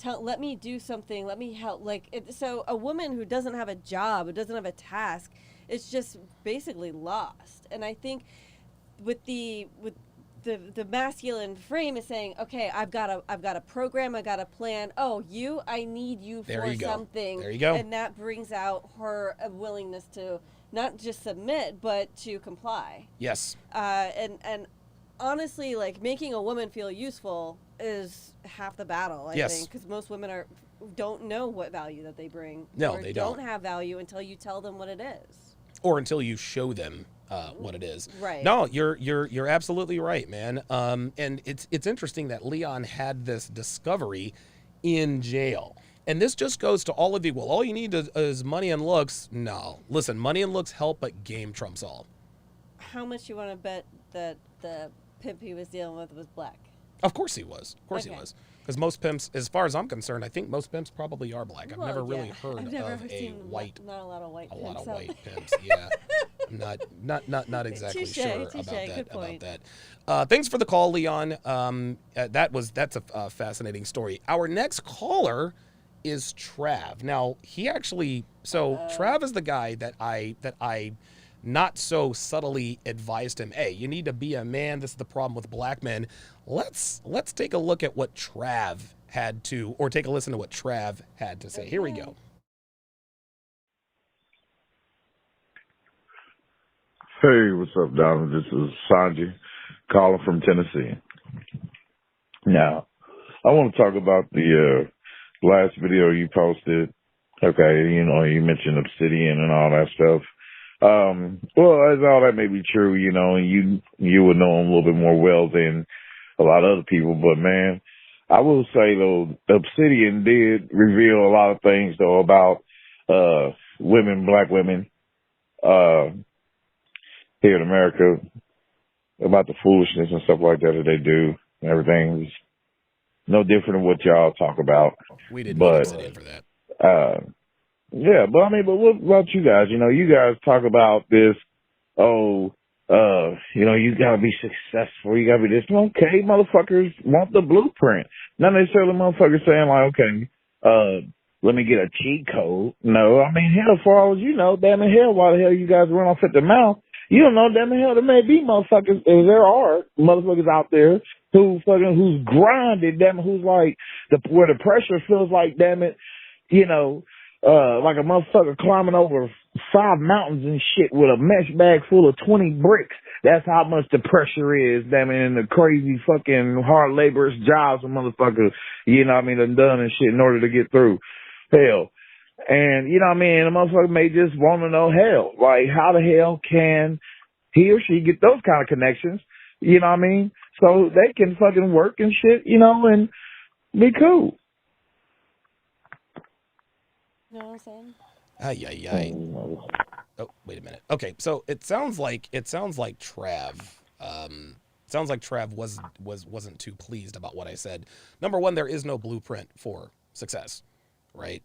Let me do something. Let me help. So a woman who doesn't have a job, who doesn't have a task, is just basically lost. And I think with the masculine frame is saying, okay, I've got a program, I got a plan. Oh, I need you for something. There you go. And that brings out her willingness to not just submit, but to comply. Yes. And honestly, like, making a woman feel useful is half the battle, I think, because most women don't know what value that they bring. No, or they don't have value until you tell them what it is. Or until you show them what it is. Right. No, you're absolutely right, man. And it's interesting that Leon had this discovery in jail. And this just goes to all of you. Well, all you need is money and looks. No. Listen, money and looks help, but game trumps all. How much you want to bet that the pimp he was dealing with was black? Of course he was. Of course he was. Because most pimps, as far as I'm concerned, I think most pimps probably are black. I've never really heard of a white. Not a lot of white. A lot of white pimps. Yeah. I'm not exactly sure about that. Thanks for the call, Leon. That's a fascinating story. Our next caller is Trav. Now Trav is the guy that I not so subtly advised him, hey, you need to be a man. This is the problem with black men. Let's take a look at what Trav had to, or take a listen to what Trav had to say. Okay. Here we go. Hey, what's up, Donovan? This is Sanjay calling from Tennessee. Now, I want to talk about the last video you posted. Okay, you mentioned Obsidian and all that stuff. Well, as all that may be true, and you would know him a little bit more well than a lot of other people, but man, I will say though, Obsidian did reveal a lot of things though about women, black women, here in America about the foolishness and stuff like that they do. Everything's no different than what y'all talk about. We didn't but, sit in for that. Yeah, but I mean, but what about you guys? You know, you guys talk about this, you know, you gotta be successful, you gotta be this. Okay, motherfuckers want the blueprint. Not necessarily motherfuckers saying like, okay, let me get a cheat code. No, I mean, hell, for all you know, damn it, hell, why the hell you guys run off at the mouth? You don't know, damn it, hell, there may be motherfuckers, and there are motherfuckers out there who's grinded, damn it, who's like, where the pressure feels like, damn it, you know, like a motherfucker climbing over 5 mountains and shit with a mesh bag full of 20 bricks. That's how much the pressure is, damn it, in the crazy fucking hard laborious jobs a motherfucker, you know what I mean, done and shit in order to get through. Hell. And, you know what I mean, a motherfucker may just want to know, hell, like, how the hell can he or she get those kind of connections, you know what I mean, so they can fucking work and shit, you know, and be cool. You know what I'm saying? Oh, wait a minute. Okay, so it sounds like Trav. Sounds like Trav wasn't too pleased about what I said. Number one, there is no blueprint for success, right?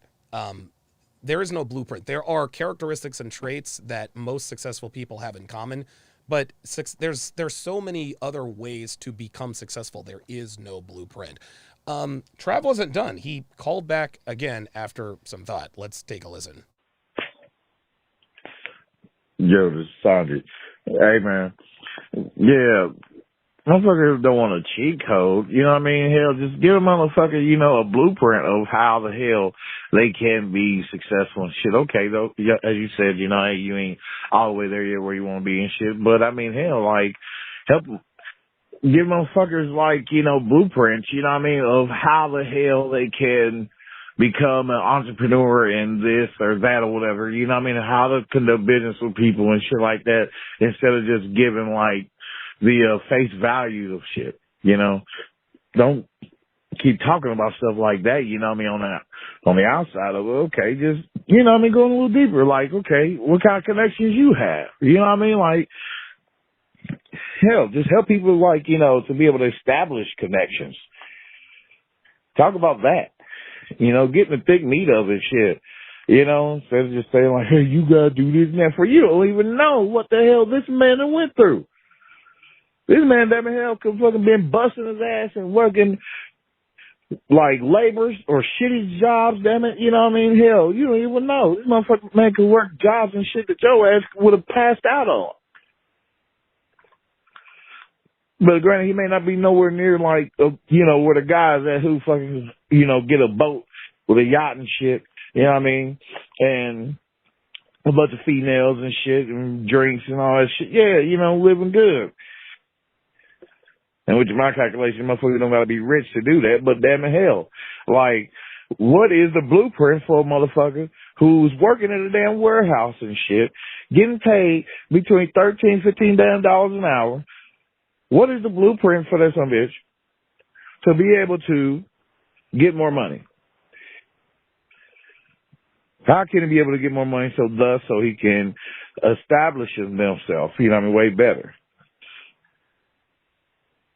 There is no blueprint. There are characteristics and traits that most successful people have in common, but there's so many other ways to become successful. There is no blueprint. Trav wasn't done. He called back again after some thought. Let's take a listen. Yo, this is Sanjay. Hey, man. Yeah, motherfuckers don't want a cheat code. You know what I mean? Hell, just give a motherfucker, you know, a blueprint of how the hell they can be successful and shit. Okay, though, as you said, you know, you ain't all the way there yet where you want to be and shit. But, I mean, hell, like, help give motherfuckers, like, you know, blueprints, you know what I mean, of how the hell they can become an entrepreneur in this or that or whatever, you know what I mean, how to conduct business with people and shit like that instead of just giving, like, the face value of shit, you know. Don't keep talking about stuff like that, you know what I mean, on the outside of it. Okay, just, you know what I mean, going a little deeper, like, okay, what kind of connections you have, you know what I mean, like, hell, just help people, like, you know, to be able to establish connections. Talk about that. You know, getting the thick meat of it, shit. You know, instead of just saying, like, hey, you gotta do this and that for you. Don't even know what the hell this man went through. This man, damn it, hell, could fucking been busting his ass and working, like, labors or shitty jobs, damn it. You know what I mean? Hell, you don't even know. This motherfucking man could work jobs and shit that your ass would have passed out on. But granted, he may not be nowhere near, like, you know, where the guys at who fucking, you know, get a boat with a yacht and shit, you know what I mean? And a bunch of females and shit and drinks and all that shit. Yeah, you know, living good. And with my calculation, motherfuckers don't gotta be rich to do that, but damn it, hell. Like, what is the blueprint for a motherfucker who's working at a damn warehouse and shit, getting paid between $13, $15 damn dollars an hour? What is the blueprint for that son of a bitch to be able to get more money? How can he be able to get more money so he can establish himself, you know what I mean, way better?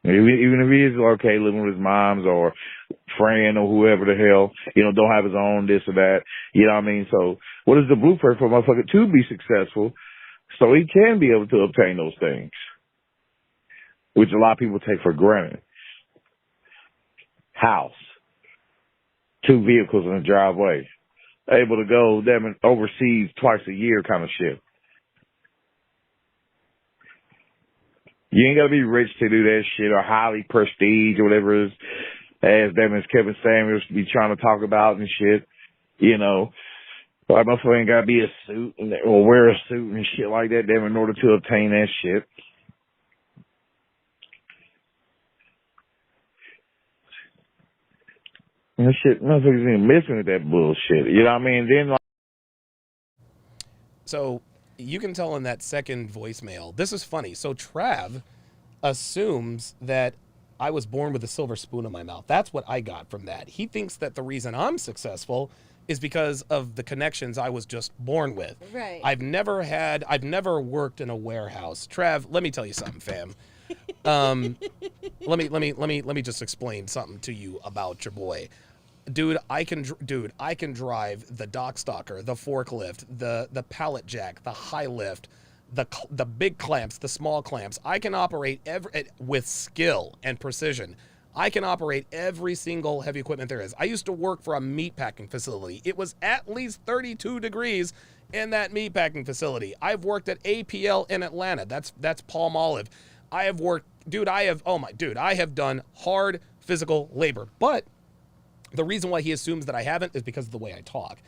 Even if he is, okay, living with his moms or friend or whoever the hell, you know, don't have his own this or that, you know what I mean? So what is the blueprint for a motherfucker to be successful so he can be able to obtain those things, which a lot of people take for granted? House, 2 vehicles in the driveway, able to go overseas twice a year kind of shit. You ain't got to be rich to do that shit or highly prestige or whatever it is, as Kevin Samuels be trying to talk about and shit, you know. Like, motherfucker ain't got to be a suit or wear a suit and shit like that, in order to obtain that shit. And shit, motherfuckers ain't missing with that bullshit. You know what I mean? Then, like, so you can tell in that second voicemail, this is funny. So Trav assumes that I was born with a silver spoon in my mouth. That's what I got from that. He thinks that the reason I'm successful is because of the connections I was just born with. Right. I've never worked in a warehouse. Trav, let me tell you something, fam. Let me just explain something to you about your boy. Dude, I can drive the dock stalker, the forklift, the pallet jack, the high lift, the big clamps, the small clamps. I can operate with skill and precision. I can operate every single heavy equipment there is. I used to work for a meatpacking facility. It was at least 32 degrees in that meatpacking facility. I've worked at APL in Atlanta. That's Palm Olive. I have worked, I have done hard physical labor. But the reason why he assumes that I haven't is because of the way I talk.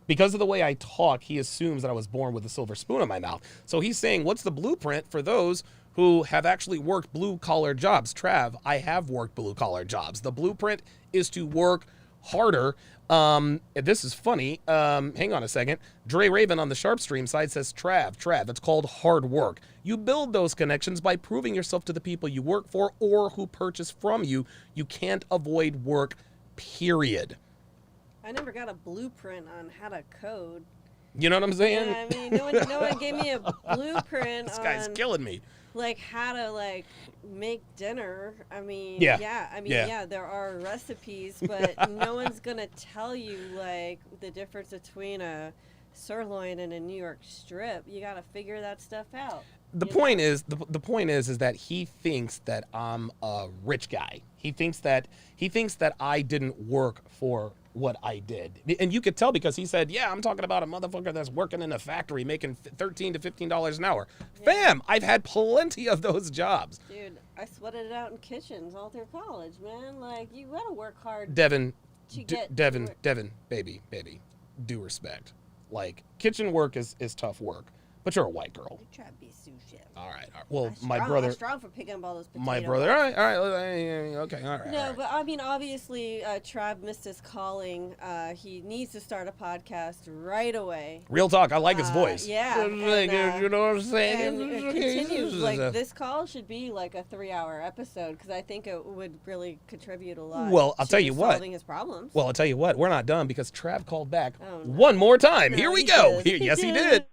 Because of the way I talk, he assumes that I was born with a silver spoon in my mouth. So he's saying, what's the blueprint for those who have actually worked blue-collar jobs? Trav, I have worked blue-collar jobs. The blueprint is to work harder. This is funny. Hang on a second. Dre Raven on the Sharpe stream side says, Trav, it's called hard work. You build those connections by proving yourself to the people you work for or who purchase from you. You can't avoid work, period. I never got a blueprint on how to code. You know what I'm saying? Yeah, I mean, no one gave me a blueprint This guy's killing me. Like how to like make dinner. I mean, Yeah. there are recipes, but no one's gonna tell you like the difference between a sirloin and a New York strip. You gotta figure that stuff out. The point is that he thinks that I'm a rich guy. He thinks that I didn't work for what I did. And you could tell because he said, yeah, I'm talking about a motherfucker that's working in a factory making $13 to $15 an hour. Yeah. Fam, I've had plenty of those jobs. Dude, I sweated it out in kitchens all through college, man. Like, you gotta work hard. Devin, baby, due respect. Like, kitchen work is tough work, but you're a white girl. You try to be sous chef. All right. Well, I'm strong for picking up all those potatoes. My brother. All right. Okay. All right. No, but I mean, obviously, Trav missed his calling. He needs to start a podcast right away. Real talk. I like his voice. Yeah. You know what I'm saying? And it continues. Like, this call should be like a 3-hour episode because I think it would really contribute a lot. Well, I'll tell you what. Solving his problems. Well, I'll tell you what. We're not done because Trav called back one more time. Here we go. Yes, he did.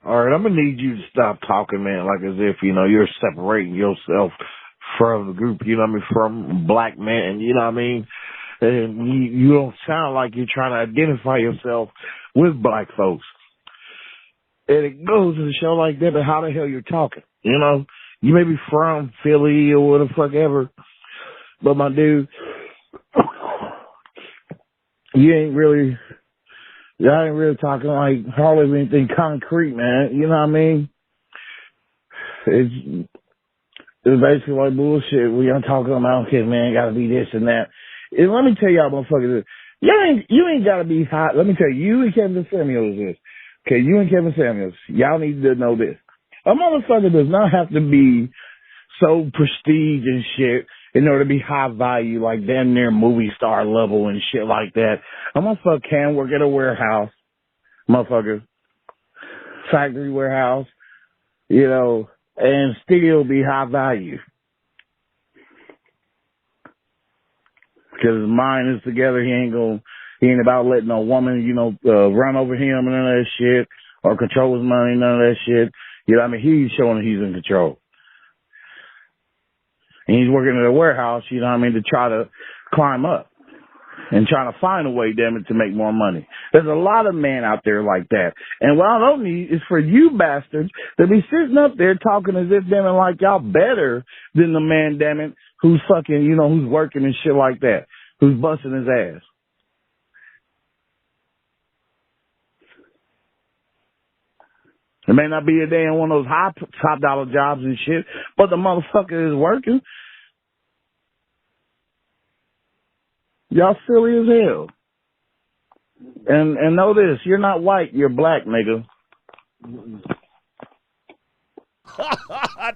All right, I'm going to need you to stop talking, man, like as if, you're separating yourself from the group, from black men, you know what I mean? And you don't sound like you're trying to identify yourself with black folks. And it goes to show like that, but how the hell you're talking, You may be from Philly or what the fuck ever, but my dude, you ain't really... I ain't really talking like hardly anything concrete, man. You know what I mean? It's basically like bullshit. We are talking about, okay, man, gotta be this and that. And let me tell y'all motherfuckers, you ain't gotta be hot. Let me tell you and Kevin Samuels this. Okay, you and Kevin Samuels, y'all need to know this. A motherfucker does not have to be so prestige and shit in order to be high value, like damn near movie star level and shit like that. A motherfucker can work at a warehouse, motherfucker, factory warehouse, and still be high value. Because his mind is together, he ain't about letting a woman, run over him and none of that shit, or control his money, none of that shit. He's showing that he's in control. And he's working at a warehouse, to try to climb up and trying to find a way, damn it, to make more money. There's a lot of men out there like that. And what I don't need is for you bastards to be sitting up there talking as if, damn it, like y'all better than the man, damn it, who's fucking, who's working and shit like that, who's busting his ass. It may not be a damn one of those top dollar jobs and shit, but the motherfucker is working. Y'all silly as hell. And know this, you're not white, you're black, nigga.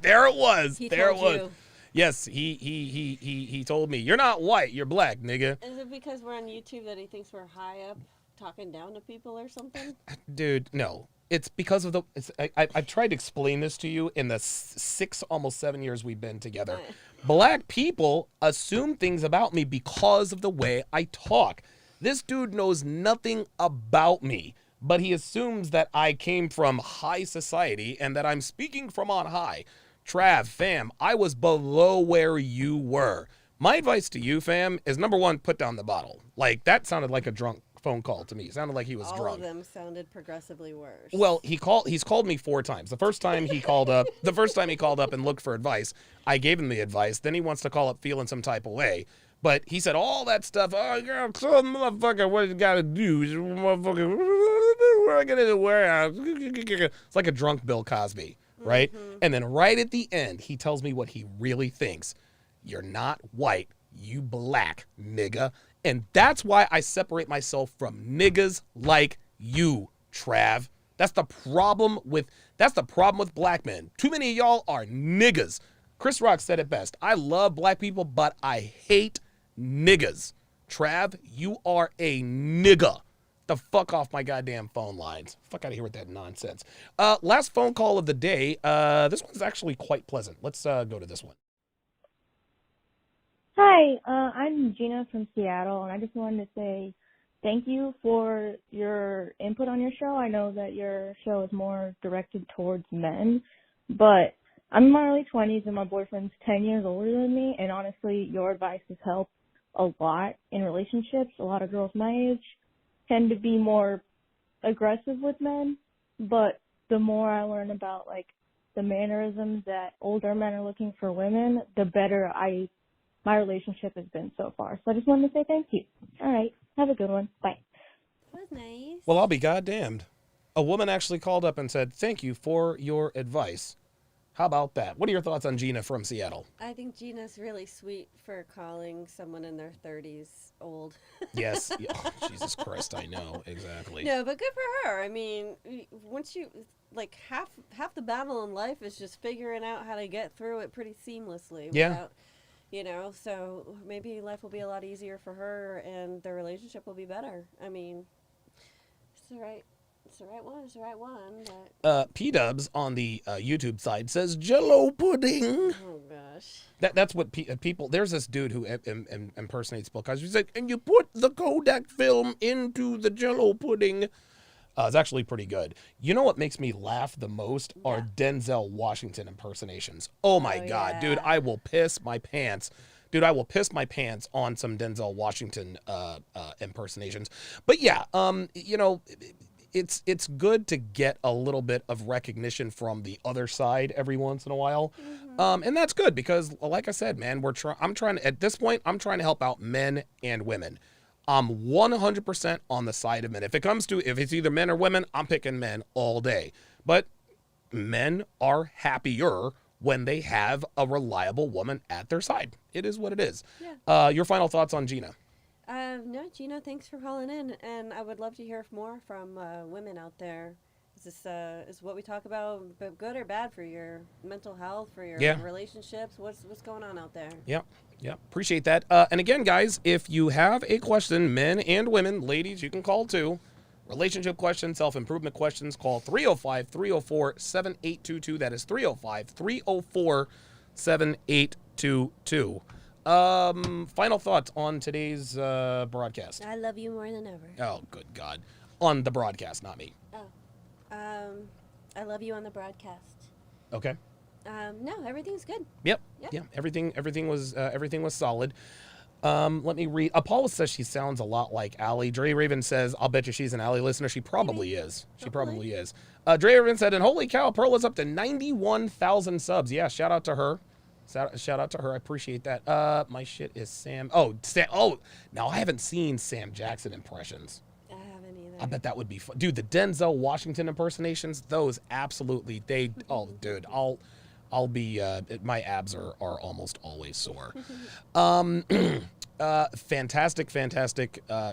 There it was. He there it told was. you. Yes, he told me, you're not white, you're black, nigga. Is it because we're on YouTube that he thinks we're high up talking down to people or something? Dude, no. It's because of I've tried to explain this to you in the 6, almost 7 years we've been together. Black people assume things about me because of the way I talk. This dude knows nothing about me, but he assumes that I came from high society and that I'm speaking from on high. Trav, fam, I was below where you were. My advice to you, fam, is number one, put down the bottle. Like, that sounded like a drunk phone call to me. It sounded like he was All drunk. of them sounded progressively worse. Well, he's called me 4 times. The first time he called up and looked for advice, I gave him the advice. Then he wants to call up feeling some type of way. But he said all that stuff. Oh, girl, motherfucker, what you gotta do? Motherfucker, where I get in the warehouse? It's like a drunk Bill Cosby, right? Mm-hmm. And then right at the end, he tells me what he really thinks. You're not white, you black, nigga. And that's why I separate myself from niggas like you, Trav. That's the problem with black men. Too many of y'all are niggas. Chris Rock said it best. I love black people, but I hate niggas. Trav, you are a nigga. The fuck off my goddamn phone lines. Fuck out of here with that nonsense. Last phone call of the day. This one's actually quite pleasant. Let's go to this one. Hi, I'm Gina from Seattle, and I just wanted to say thank you for your input on your show. I know that your show is more directed towards men, but I'm in my early 20s, and my boyfriend's 10 years older than me, and honestly, your advice has helped a lot in relationships. A lot of girls my age tend to be more aggressive with men, but the more I learn about, like, the mannerisms that older men are looking for women, the better my relationship has been so far. So I just wanted to say thank you. All right. Have a good one. Bye. That was nice. Well, I'll be goddamned. A woman actually called up and said, thank you for your advice. How about that? What are your thoughts on Gina from Seattle? I think Gina's really sweet for calling someone in their 30s old. Yes. Oh, Jesus Christ, I know. Exactly. No, but good for her. I mean, once you, like, half the battle in life is just figuring out how to get through it pretty seamlessly. Yeah. Without, so maybe life will be a lot easier for her and their relationship will be better. I mean, it's the right one. But P-Dubs on the YouTube side says Jell-O pudding. Oh gosh. That's what people. There's this dude who impersonates Bill Cosby. He's like, and you put the Kodak film into the Jell-O pudding. It's actually pretty good. You know what makes me laugh the most are Denzel Washington impersonations. Oh my God, dude, I will piss my pants. Dude, I will piss my pants on some Denzel Washington impersonations. But yeah, it's good to get a little bit of recognition from the other side every once in a while. Mm-hmm. And that's good because, like I said, man, I'm trying to help out men and women. I'm 100% on the side of men. If it's either men or women, I'm picking men all day. But men are happier when they have a reliable woman at their side. It is what it is. Yeah. Your final thoughts on Gina? No, Gina, thanks for calling in, and I would love to hear more from women out there. Is what we talk about good or bad for your mental health, for your relationships? What's going on out there? Yeah. Appreciate that. And again, guys, if you have a question, men and women, ladies, you can call too. Relationship questions, self-improvement questions, call 305-304-7822. That is 305-304-7822. Final thoughts on today's broadcast. I love you more than ever. Oh, good God. On the broadcast, not me. Oh. I love you on the broadcast. Okay. No, everything's good. Yep. Yeah. Everything was solid. Let me read. Apollo says she sounds a lot like Allie. Dre Raven says, I'll bet you she's an Allie listener. She probably is. Probably is. Dre Raven said, and holy cow, Pearl is up to 91,000 subs. Yeah, shout out to her. Shout out to her. I appreciate that. My shit is Sam. Oh, now I haven't seen Sam Jackson impressions. I haven't either. I bet that would be fun. Dude, the Denzel Washington impersonations, those absolutely, dude, I'll be, my abs are almost always sore. Fantastic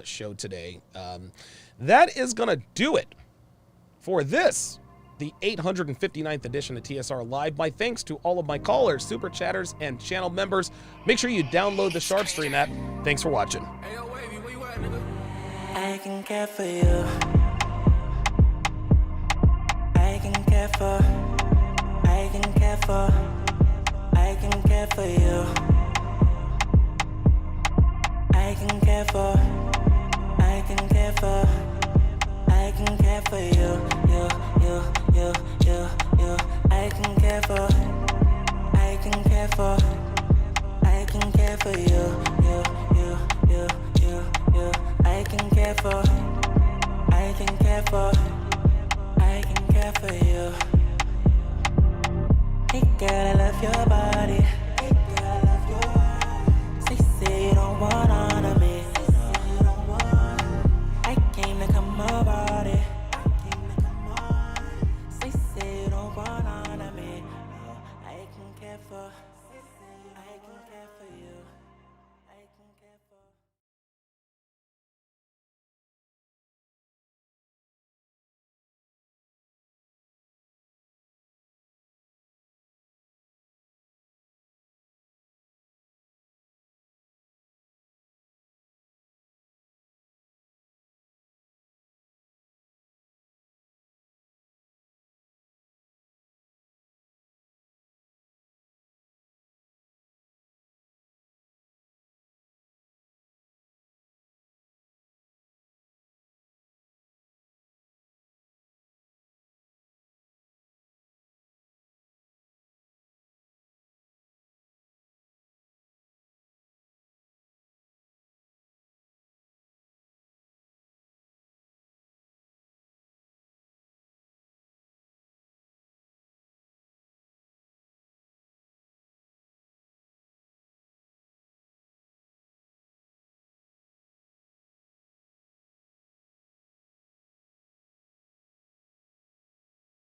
show today. That is going to do it for this, the 859th edition of TSR Live. My thanks to all of my callers, super chatters, and channel members. Make sure you download the Sharpe Stream app. Thanks for watching. I can care for you. I can care for. I can care for. I can care for you. I can care for. care for you. Hey girl, I love your body.